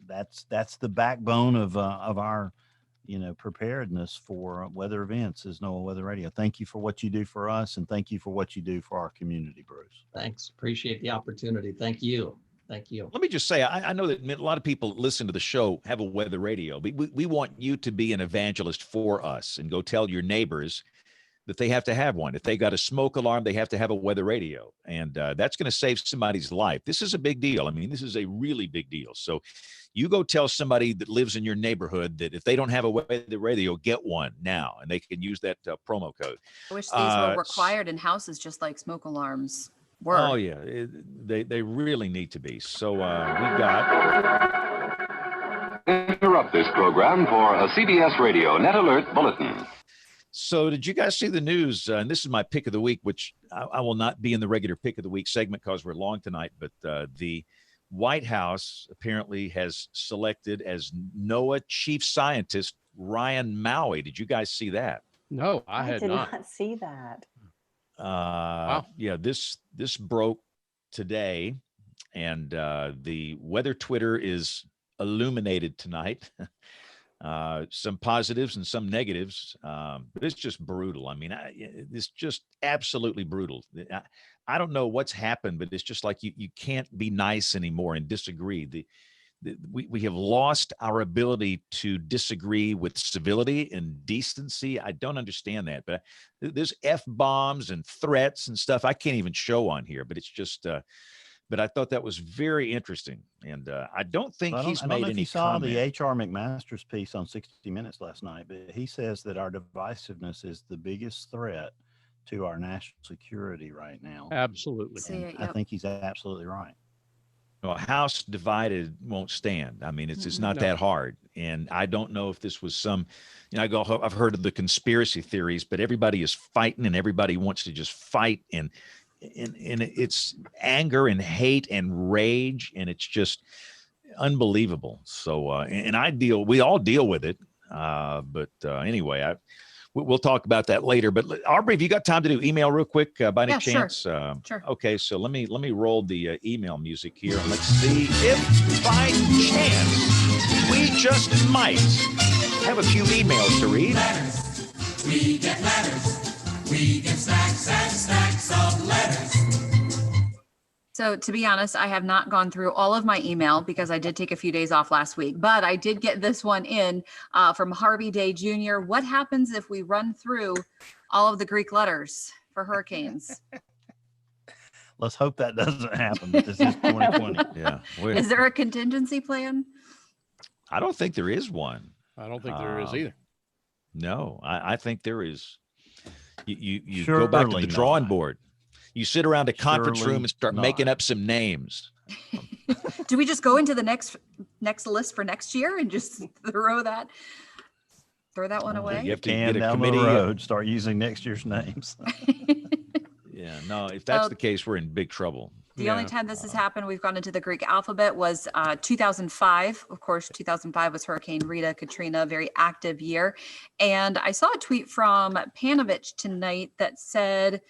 B: that's the backbone of our, preparedness for weather events is NOAA Weather Radio. Thank you for what you do for us, and thank you for what you do for our community, Bruce.
K: Thanks. Appreciate the opportunity. Thank you. Thank you.
A: Let me just say, I know that a lot of people that listen to the show have a weather radio. We want you to be an evangelist for us and go tell your neighbors that they have to have one. If they got a smoke alarm, they have to have a weather radio. And that's going to save somebody's life. This is a big deal. I mean, this is a really big deal. So you go tell somebody that lives in your neighborhood that if they don't have a weather radio, get one now, and they can use that promo code.
D: I wish these were required in houses just like smoke alarms were.
A: Oh, yeah. They really need to be. So we got...
L: Interrupt this program for a CBS Radio Net Alert Bulletin.
A: So did you guys see the news? And this is my pick of the week, which I will not be in the regular pick of the week segment because we're long tonight. But the White House apparently has selected as NOAA chief scientist Ryan Maui. Did you guys see that?
E: No, I
F: did not see that.
A: Wow. Yeah, this broke today, and the weather Twitter is illuminated tonight. Some positives and some negatives, but it's just brutal. I mean, it's just absolutely brutal. I don't know what's happened, but it's just like you can't be nice anymore and disagree. We have lost our ability to disagree with civility and decency. I don't understand that, but there's F-bombs and threats and stuff I can't even show on here, but it's just, but I thought that was very interesting. And I don't think he's made any comment. I don't know if you saw
B: the H.R. McMaster's piece on 60 Minutes last night, but he says that our divisiveness is the biggest threat to our national security right now.
E: Absolutely.
B: I think he's absolutely right.
A: A house divided won't stand. I mean, it's not that hard. And I don't know if this was some, I've heard of the conspiracy theories, but everybody is fighting and everybody wants to just fight. And it's anger and hate and rage. And it's just unbelievable. So, we all deal with it. But anyway, we'll talk about that later. But Aubrey, have you got time to do email real quick by any chance?
D: Sure.
A: Okay, so let me roll the email music here, and let's see if by chance we just might have a few emails to read.
M: Letters. We get letters. We get stacks and stacks of letters.
D: So to be honest, I have not gone through all of my email because I did take a few days off last week, but I did get this one in from Harvey Day Jr. What happens if we run through all of the Greek letters for hurricanes?
B: Let's hope that doesn't happen, but this is 2020.
A: Yeah.
D: Is there a contingency plan?
A: I don't think there is one.
E: I don't think there is either.
A: No, I think there is. You go back to the drawing board. You sit around a conference room and start making up some names.
D: Do we just go into the next list for next year and just throw that one away?
A: You have to get a
B: down
A: committee.
B: The road, start using next year's names.
A: Yeah, no, if that's the case, we're in big trouble.
D: The only time this has happened, we've gone into the Greek alphabet, was 2005. Of course, 2005 was Hurricane Rita, Katrina, very active year. And I saw a tweet from Panovich tonight that said,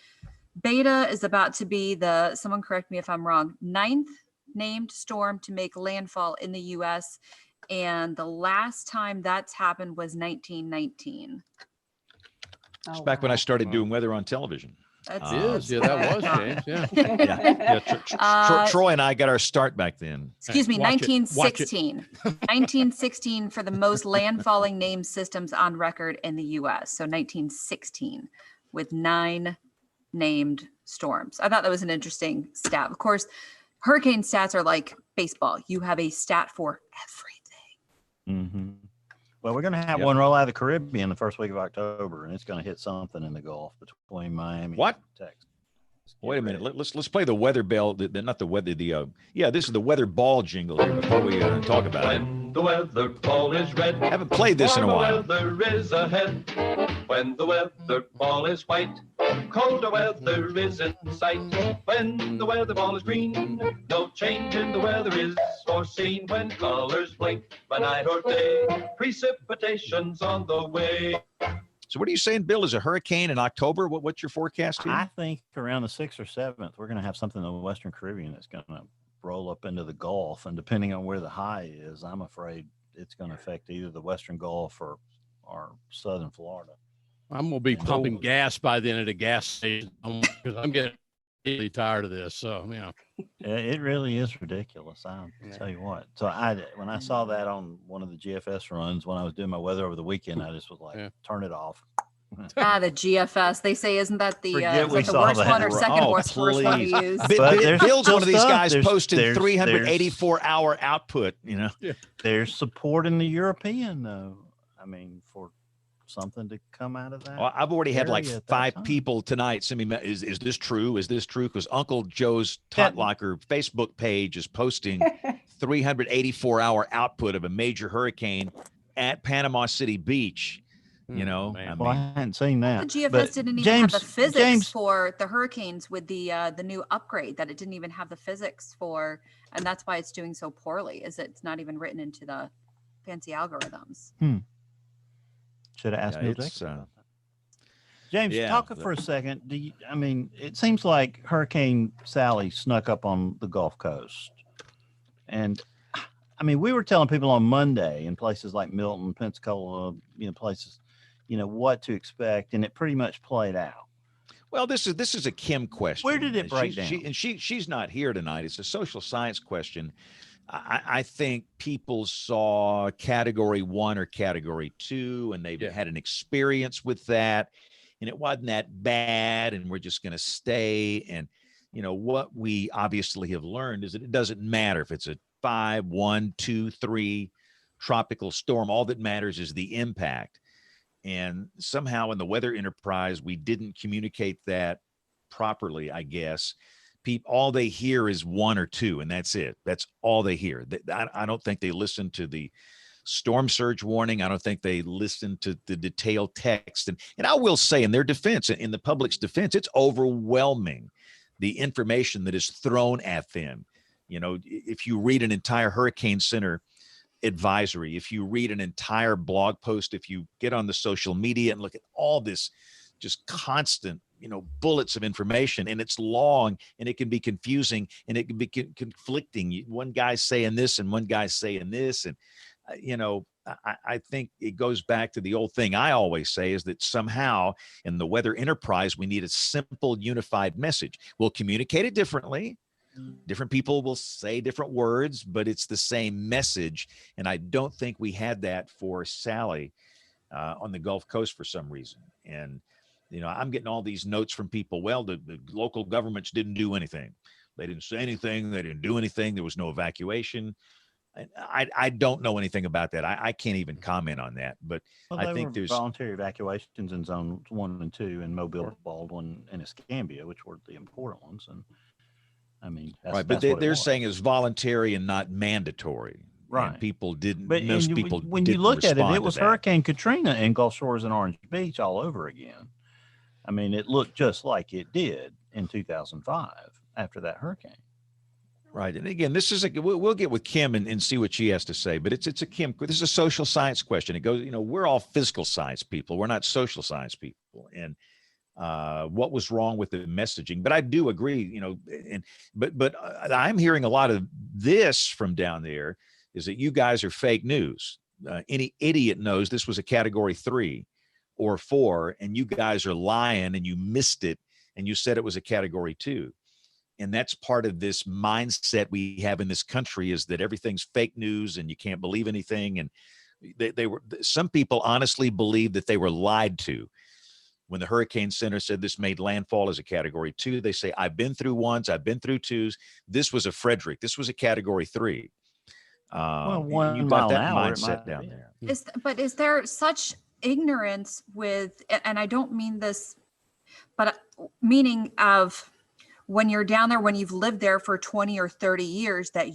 D: Beta is about to be someone correct me if I'm wrong, 9th named storm to make landfall in the U.S. And the last time that's happened was 1919.
A: It's back when I started doing weather on television.
E: That was James. Yeah.
A: Troy and I got our start back then.
D: Excuse me, 1916. 1916 for the most landfalling named systems on record in the U.S. So 1916 with 9 named storms. I thought that was an interesting stat. Of course, hurricane stats are like baseball. You have a stat for everything.
B: Mm-hmm. Well, we're going to have one roll out of the Caribbean the first week of October, and it's going to hit something in the Gulf between Miami and Texas.
A: Wait a minute. Let's play the weather bell. Not the weather. This is the weather ball jingle here before we talk about it.
N: When the weather ball is red,
A: haven't played this in a while.
N: Weather is ahead. When the weather ball is white, colder weather is in sight. When the weather ball is green, no change in the weather is foreseen. When colors blink by night or day, precipitation's on the way.
A: So what are you saying, Bill? Is a hurricane in October? What's your forecast here?
B: I think around the 6th or 7th, we're going to have something in the Western Caribbean that's going to roll up into the Gulf. And depending on where the high is, I'm afraid it's going to affect either the Western Gulf or Southern Florida.
E: I'm going to be pumping gas by then at a gas station because I'm getting really tired of this. So,
B: it really is ridiculous. I'll tell you what. So when I saw that on one of the GFS runs, when I was doing my weather over the weekend, I just was like, turn it off.
D: The GFS. They say, isn't that the worst one or second worst one to use?
A: Bill's one of these guys posted 384-hour output,
B: There's support in the European, though. I mean, for something to come out of that.
A: Well, I've already had like 5 people tonight send me, is this true? Is this true? Because Uncle Joe's Tot Locker Facebook page is posting 384-hour output of a major hurricane at Panama City Beach.
B: I hadn't seen that.
D: The GFS didn't even have the physics for the hurricanes with the new upgrade, that it didn't even have the physics for, and that's why it's doing so poorly, is it's not even written into the fancy algorithms.
B: Should have asked Neil Jackson about that. James, talk for a second. It seems like Hurricane Sally snuck up on the Gulf Coast. And I mean, we were telling people on Monday in places like Milton, Pensacola, places, what to expect, and it pretty much played out.
A: Well, this is a Kim question.
B: Where did it break down?
A: She's not here tonight. It's a social science question. I think people saw category 1 or category 2, and they've had an experience with that, and it wasn't that bad, and we're just going to stay. And what we obviously have learned is that it doesn't matter if it's a 5, 1, 2, 3 tropical storm. All that matters is the impact. And somehow in the weather enterprise, we didn't communicate that properly, I guess. All they hear is 1 or 2, and that's it. That's all they hear. I don't think they listen to the storm surge warning. I don't think they listen to the detailed text. And I will say, in their defense, in the public's defense, it's overwhelming, the information that is thrown at them. If you read an entire Hurricane Center advisory, if you read an entire blog post, if you get on the social media and look at all this just constant bullets of information, and it's long, and it can be confusing, and it can be conflicting. One guy's saying this and one guy's saying this, and I think it goes back to the old thing I always say, is that somehow in the weather enterprise we need a simple, unified message. We'll communicate it differently. Different people will say different words, but it's the same message. And I don't think we had that for Sally on the Gulf Coast for some reason. And I'm getting all these notes from people. Well, the local governments didn't do anything. They didn't say anything. They didn't do anything. There was no evacuation. I don't know anything about that. I can't even comment on that. But I think there's
B: voluntary evacuations in zones 1 and 2 in Mobile, Baldwin, and Escambia, which were the important ones. And I mean,
A: right. But they're saying it's voluntary and not mandatory.
B: Right.
A: And people didn't.
B: But
A: most people,
B: when you look at it, it was Hurricane Katrina in Gulf Shores and Orange Beach all over again. I mean, it looked just like it did in 2005 after that hurricane.
A: Right. And again, this is we'll get with Kim and see what she has to say, but it's a Kim, this is a social science question. It goes, we're all physical science people. We're not social science people. And what was wrong with the messaging? But I do agree, but I'm hearing a lot of this from down there is that you guys are fake news. Any idiot knows this was a category 3 or 4, and you guys are lying and you missed it. And you said it was a category 2. And that's part of this mindset we have in this country, is that everything's fake news and you can't believe anything. And some people honestly believe that they were lied to. When the Hurricane Center said this made landfall as a category 2, they say, I've been through 1s, I've been through 2s. This was a Frederick. This was a category 3.
B: Well, 1
A: you
B: mile
A: got that
B: an hour,
A: mindset down there.
D: Is there such ignorance with, and I don't mean this, but meaning of when you're down there, when you've lived there for 20 or 30 years, that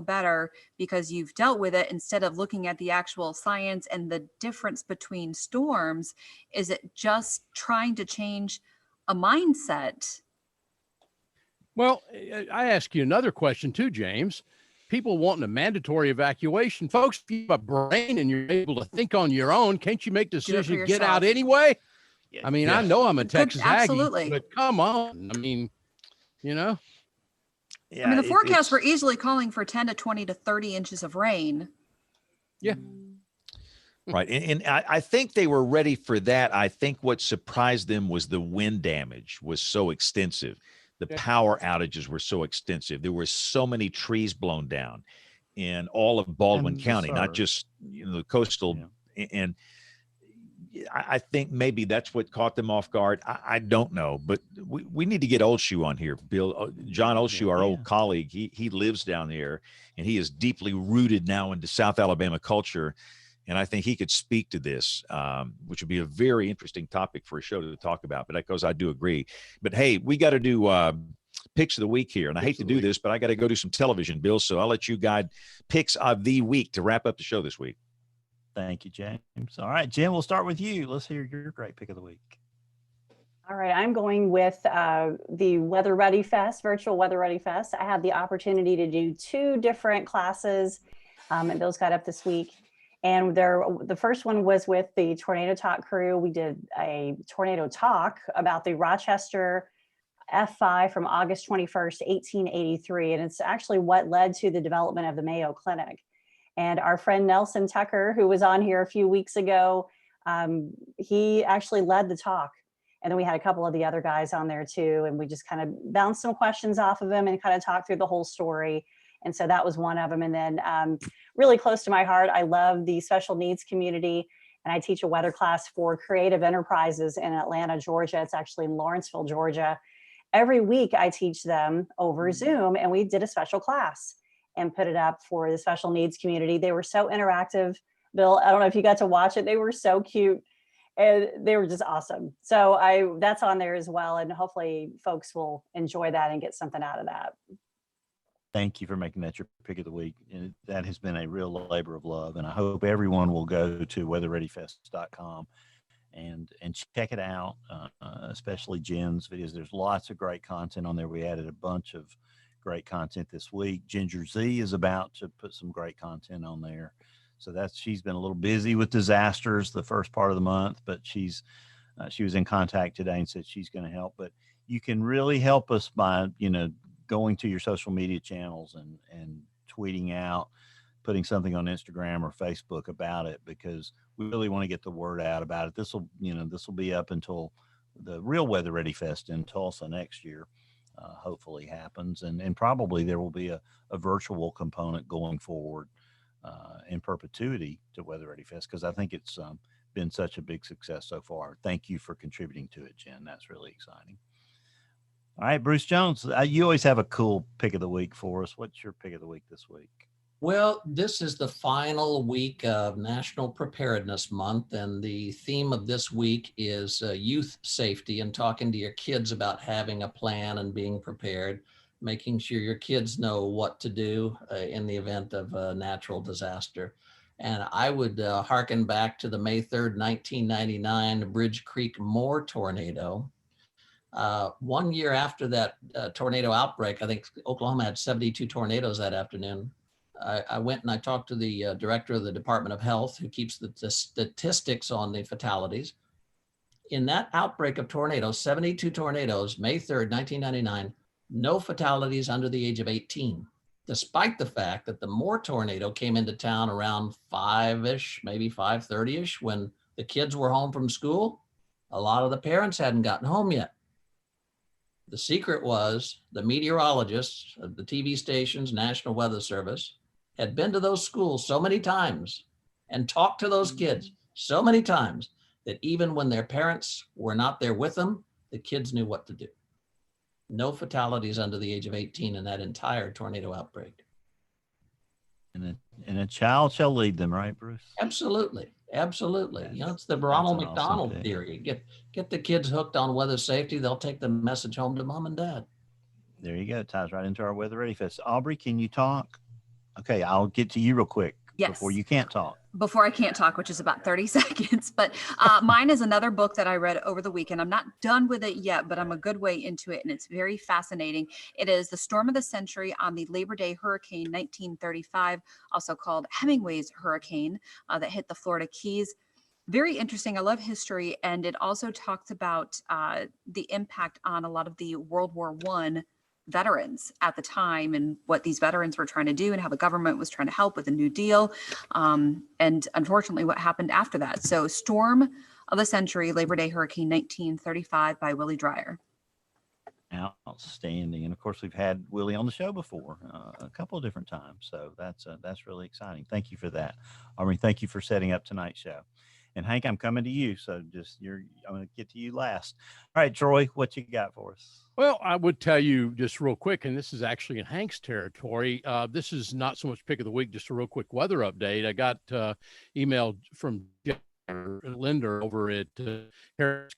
D: better because you've dealt with it, instead of looking at the actual science and the difference between storms? Is it just trying to change a mindset?
E: Well, I ask you another question too, James. People wanting a mandatory evacuation. Folks, if you have a brain and you're able to think on your own, can't you make decisions, get out anyway? Yeah. I mean, I know I'm a Texas Aggie, but come on. I mean, Yeah,
D: I mean, the forecasts were easily calling for 10 to 20 to 30 inches of rain.
E: Yeah.
A: Right. And I think they were ready for that. I think what surprised them was the wind damage was so extensive. The power outages were so extensive. There were so many trees blown down in all of Baldwin County, not just the coastal. Yeah. And I think maybe that's what caught them off guard. I don't know, but we need to get Oldshoe on here. John Oldshoe, our old colleague, he lives down there, and he is deeply rooted now into South Alabama culture. And I think he could speak to this, which would be a very interesting topic for a show to talk about. But because I do agree. But hey, we got to do picks of the week here. And I hate to do this, but I got to go do some television, Bill. So I'll let you guide picks of the week to wrap up the show this week.
B: Thank you, James. All right, Jim, we'll start with you. Let's hear your great pick of the week.
F: All right, I'm going with the Weather Ready Fest, virtual Weather Ready Fest. I had the opportunity to do 2 different classes, and those got up this week. And the first one was with the Tornado Talk crew. We did a tornado talk about the Rochester F5 from August 21st, 1883. And it's actually what led to the development of the Mayo Clinic. And our friend Nelson Tucker, who was on here a few weeks ago, he actually led the talk. And then we had a couple of the other guys on there too. And we just kind of bounced some questions off of him and kind of talked through the whole story. And so that was one of them. And then really close to my heart, I love the special needs community. And I teach a weather class for Creative Enterprises in Atlanta, Georgia. It's actually in Lawrenceville, Georgia. Every week I teach them over Zoom, and we did a special class and put it up for the special needs community. They were so interactive. Bill, I don't know if you got to watch it. They were so cute and they were just awesome. So that's on there as well. And hopefully folks will enjoy that and get something out of that.
B: Thank you for making that your pick of the week. And that has been a real labor of love. And I hope everyone will go to weatherreadyfest.com and check it out, especially Jen's videos. There's lots of great content on there. We added a bunch of great content this week. Ginger Z is about to put some great content on there. So she's been a little busy with disasters the first part of the month, but she was in contact today and said she's going to help. But you can really help us by, going to your social media channels and tweeting out, putting something on Instagram or Facebook about it, because we really want to get the word out about it. This will be up until the real Weather Ready Fest in Tulsa next year, hopefully happens. And probably there will be a virtual component going forward in perpetuity to Weather Ready Fest, because I think it's been such a big success so far. Thank you for contributing to it, Jen. That's really exciting. All right, Bruce Jones, you always have a cool pick of the week for us. What's your pick of the week this week?
K: Well, this is the final week of National Preparedness Month, and the theme of this week is youth safety and talking to your kids about having a plan and being prepared, making sure your kids know what to do in the event of a natural disaster. And I would hearken back to the May 3rd, 1999 Bridge Creek Moore tornado. 1 year after that tornado outbreak, I think Oklahoma had 72 tornadoes that afternoon. I went and I talked to the director of the Department of Health, who keeps the statistics on the fatalities. In that outbreak of tornadoes, 72 tornadoes, May 3rd, 1999, no fatalities under the age of 18, despite the fact that the Moore tornado came into town around 5-ish, maybe 5:30-ish, when the kids were home from school. A lot of the parents hadn't gotten home yet. The secret was the meteorologists of the TV stations, National Weather Service, had been to those schools so many times and talked to those kids so many times that even when their parents were not there with them, the kids knew what to do. No fatalities under the age of 18 in that entire tornado outbreak.
B: And a child shall lead them, right, Bruce?
K: Absolutely. Absolutely. It's the Ronald McDonald theory. Get the kids hooked on weather safety. They'll take the message home to mom and dad.
B: There you go. Ties right into our Weather Ready Fest. Aubrey, can you talk? Okay, I'll get to you real quick.
D: Yes.
B: Before you can't talk.
D: Before I can't talk, which is about 30 seconds. But mine is another book that I read over the weekend. I'm not done with it yet, but I'm a good way into it, and it's very fascinating. It is The Storm of the Century on the Labor Day Hurricane 1935, also called Hemingway's Hurricane, that hit the Florida Keys. Very interesting. I love history, and it also talks about the impact on a lot of the World War I veterans at the time and what these veterans were trying to do and how the government was trying to help with the New Deal. And unfortunately, what happened after that. So Storm of the Century, Labor Day Hurricane 1935 by Willie Dreyer.
B: Outstanding. And of course, we've had Willie on the show before a couple of different times. So that's really exciting. Thank you for that. Aubrey, thank you for setting up tonight's show. And Hank, I'm coming to you. So I'm going to get to you last. All right, Troy, what you got for us?
E: Well, I would tell you just real quick, and this is actually in Hank's territory. This is not so much pick of the week, just a real quick weather update. I got email from Linder over at Harris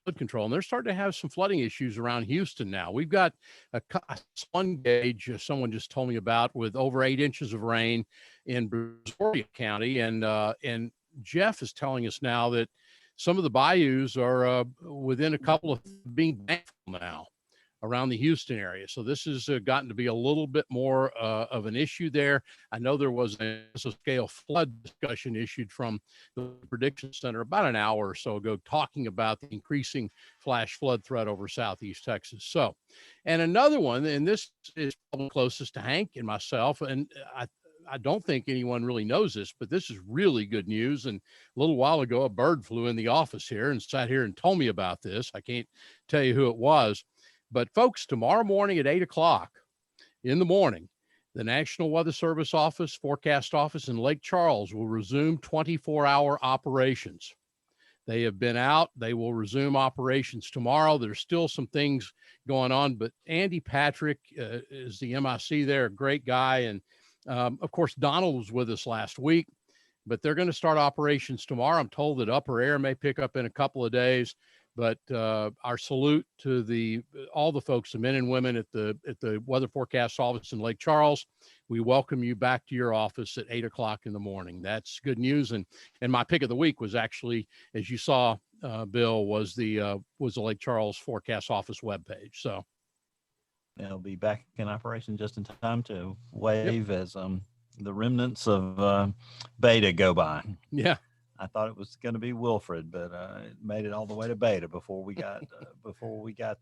E: Flood Control, and they're starting to have some flooding issues around Houston now. We've got a one gauge someone just told me about with over 8 inches of rain in Brazoria County, and Jeff is telling us now that some of the bayous are within a couple of being bankful now around the Houston area. So this has gotten to be a little bit more of an issue there. I know there was a scale flood discussion issued from the Prediction Center about an hour or so ago, talking about the increasing flash flood threat over Southeast Texas. So, and another one, and this is probably closest to Hank and myself, and I don't think anyone really knows this, but this is really good news. And a little while ago, a bird flew in the office here and sat here and told me about this. I can't tell you who it was, but folks, tomorrow morning at 8 o'clock in the morning, the National Weather Service office, forecast office in Lake Charles will resume 24-hour operations. They have been out. They will resume operations tomorrow. There's still some things going on, but Andy Patrick is the MIC there, a great guy. And of course, Donald was with us last week, but they're going to start operations tomorrow. I'm told that upper air may pick up in a couple of days, but our salute to all the folks, the men and women at the Weather Forecast Office in Lake Charles. We welcome you back to your office at 8 o'clock in the morning. That's good news. And my pick of the week was actually, as you saw, Bill, was the Lake Charles Forecast Office webpage. So
B: they'll be back in operation just in time to wave as the remnants of Beta go by.
E: Yeah.
B: I thought it was going to be Wilfred, but it made it all the way to Beta before we got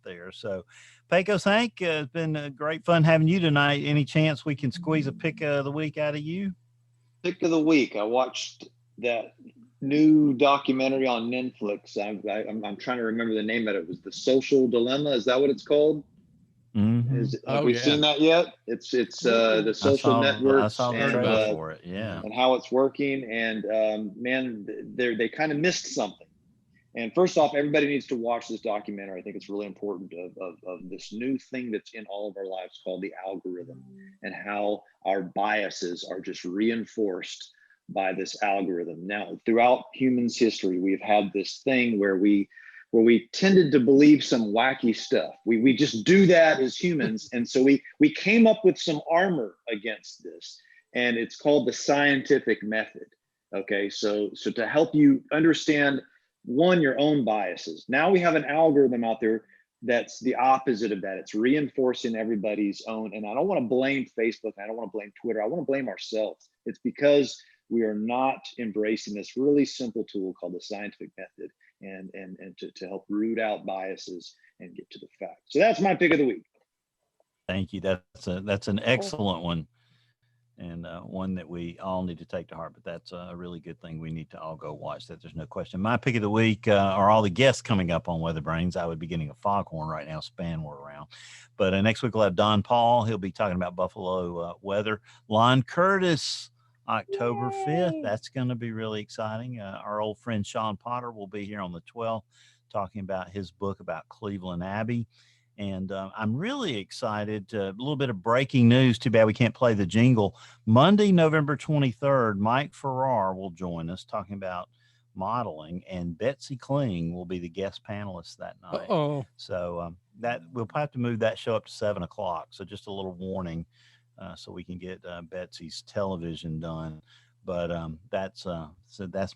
B: there. So, Pecos, Hank, it's been great fun having you tonight. Any chance we can squeeze a pick of the week out of you?
G: Pick of the week. I watched that new documentary on Netflix. I'm trying to remember the name of it. It was The Social Dilemma. Is that what it's called?
B: Mm-hmm.
G: Have we seen that yet? It's the social networks.
B: I saw the trailer for it. Yeah,
G: and how it's working. And man, they kind of missed something. And first off, everybody needs to watch this documentary. I think it's really important of this new thing that's in all of our lives called the algorithm, and how our biases are just reinforced by this algorithm. Now, throughout humans' history, we've had this thing where we tended to believe some wacky stuff. We just do that as humans. And so we came up with some armor against this, and it's called the scientific method. Okay, so to help you understand, one, your own biases. Now we have an algorithm out there that's the opposite of that. It's reinforcing everybody's own. And I don't want to blame Facebook. I don't want to blame Twitter. I want to blame ourselves. It's because we are not embracing this really simple tool called the scientific method, and to help root out biases and get to the facts. So that's my pick of the week.
B: Thank you. That's an excellent one, and one that we all need to take to heart. But that's a really good thing. We need to all go watch that. There's no question. My pick of the week are all the guests coming up on WeatherBrains. I would be getting a foghorn right now. Span were around, but next week we'll have Don Paul. He'll be talking about Buffalo weather. Lon Curtis, October 5th. That's going to be really exciting. Our old friend Sean Potter will be here on the 12th talking about his book about Cleveland Abbey. And I'm really excited. A little bit of breaking news. Too bad we can't play the jingle. Monday, November 23rd, Mike Farrar will join us talking about modeling, and Betsy Kling will be the guest panelist that night. So that we'll have to move that show up to 7 o'clock. So just a little warning. So we can get Betsy's television done, but that's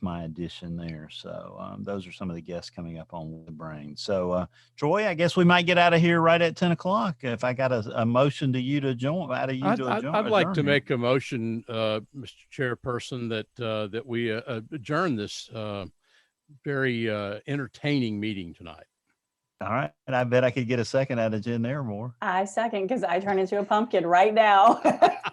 B: my addition there. So those are some of the guests coming up on the brain. So Troy, I guess we might get out of here right at 10 o'clock. If I got a motion to you to join,
E: I'd like to make a motion, Mr. Chairperson, that we adjourn this very entertaining meeting tonight.
B: All right. And I bet I could get a second out of Jen there more.
F: I second, because I turn into a pumpkin right now.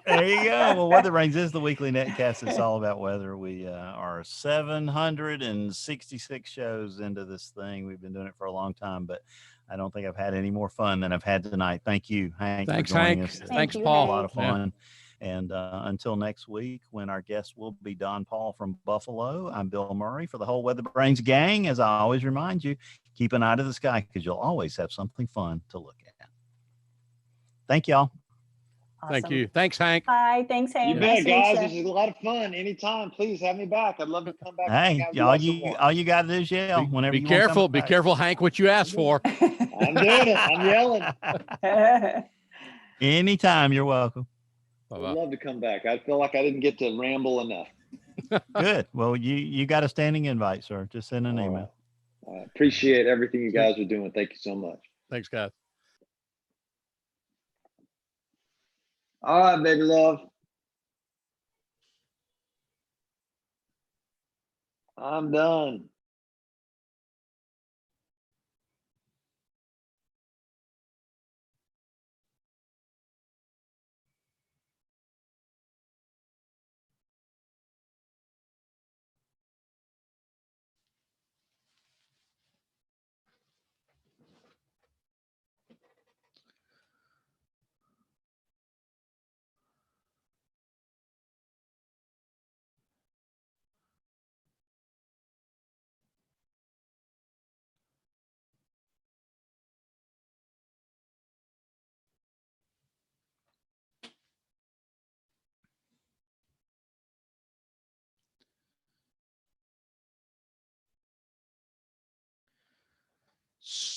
B: There you go. Well, WeatherBrains is the weekly netcast. It's all about weather. We are 766 shows into this thing. We've been doing it for a long time, but I don't think I've had any more fun than I've had tonight. Thank you, Hank.
E: Thanks,
B: for joining
E: Hank.
B: us.
E: Thanks, Paul.
B: A lot of fun.
E: Yeah.
B: And until next week, when our guest will be Don Paul from Buffalo, I'm Bill Murray for the whole WeatherBrains gang. As I always remind you, keep an eye to the sky because you'll always have something fun to look at. Thank y'all.
F: Awesome.
E: Thank you. Thanks, Hank.
F: Bye. Thanks, Hank.
G: You bet, guys. This is a lot of fun. Anytime, please have me back. I'd love to come back.
B: Hey, all you got to do is yell whenever
E: Be
B: you
E: careful.
B: want to
E: Be careful, Hank, what you asked for.
G: I'm doing it. I'm yelling.
B: Anytime. You're welcome.
G: I'd love to come back. I feel like I didn't get to ramble enough.
B: Good. Well, you got a standing invite, sir. Just send an email.
G: I appreciate everything you guys are doing. Thank you so much.
E: Thanks, guys.
G: All right, baby love. I'm done.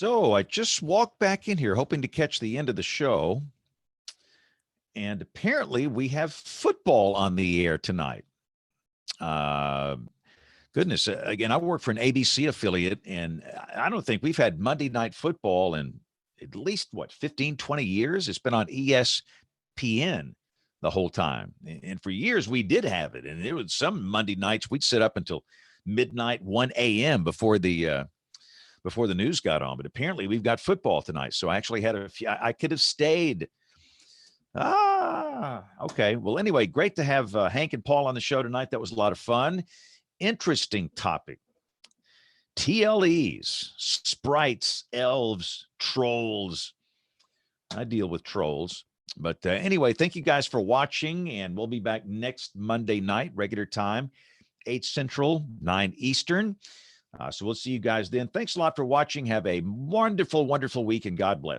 A: So I just walked back in here hoping to catch the end of the show. And apparently we have football on the air tonight. Goodness, again, I work for an ABC affiliate, and I don't think we've had Monday Night Football in at least, 15, 20 years? It's been on ESPN the whole time. And for years, we did have it. And it was some Monday nights, we'd sit up until midnight, 1 a.m. before the news got on. But apparently we've got football tonight. So I actually had I could have stayed. Okay. Well, anyway, great to have Hank and Paul on the show tonight. That was a lot of fun. Interesting topic. TLEs, sprites, elves, trolls. I deal with trolls. But anyway, thank you guys for watching, and we'll be back next Monday night, regular time, 8 Central, 9 Eastern. So we'll see you guys then. Thanks a lot for watching. Have a wonderful, wonderful week, and God bless.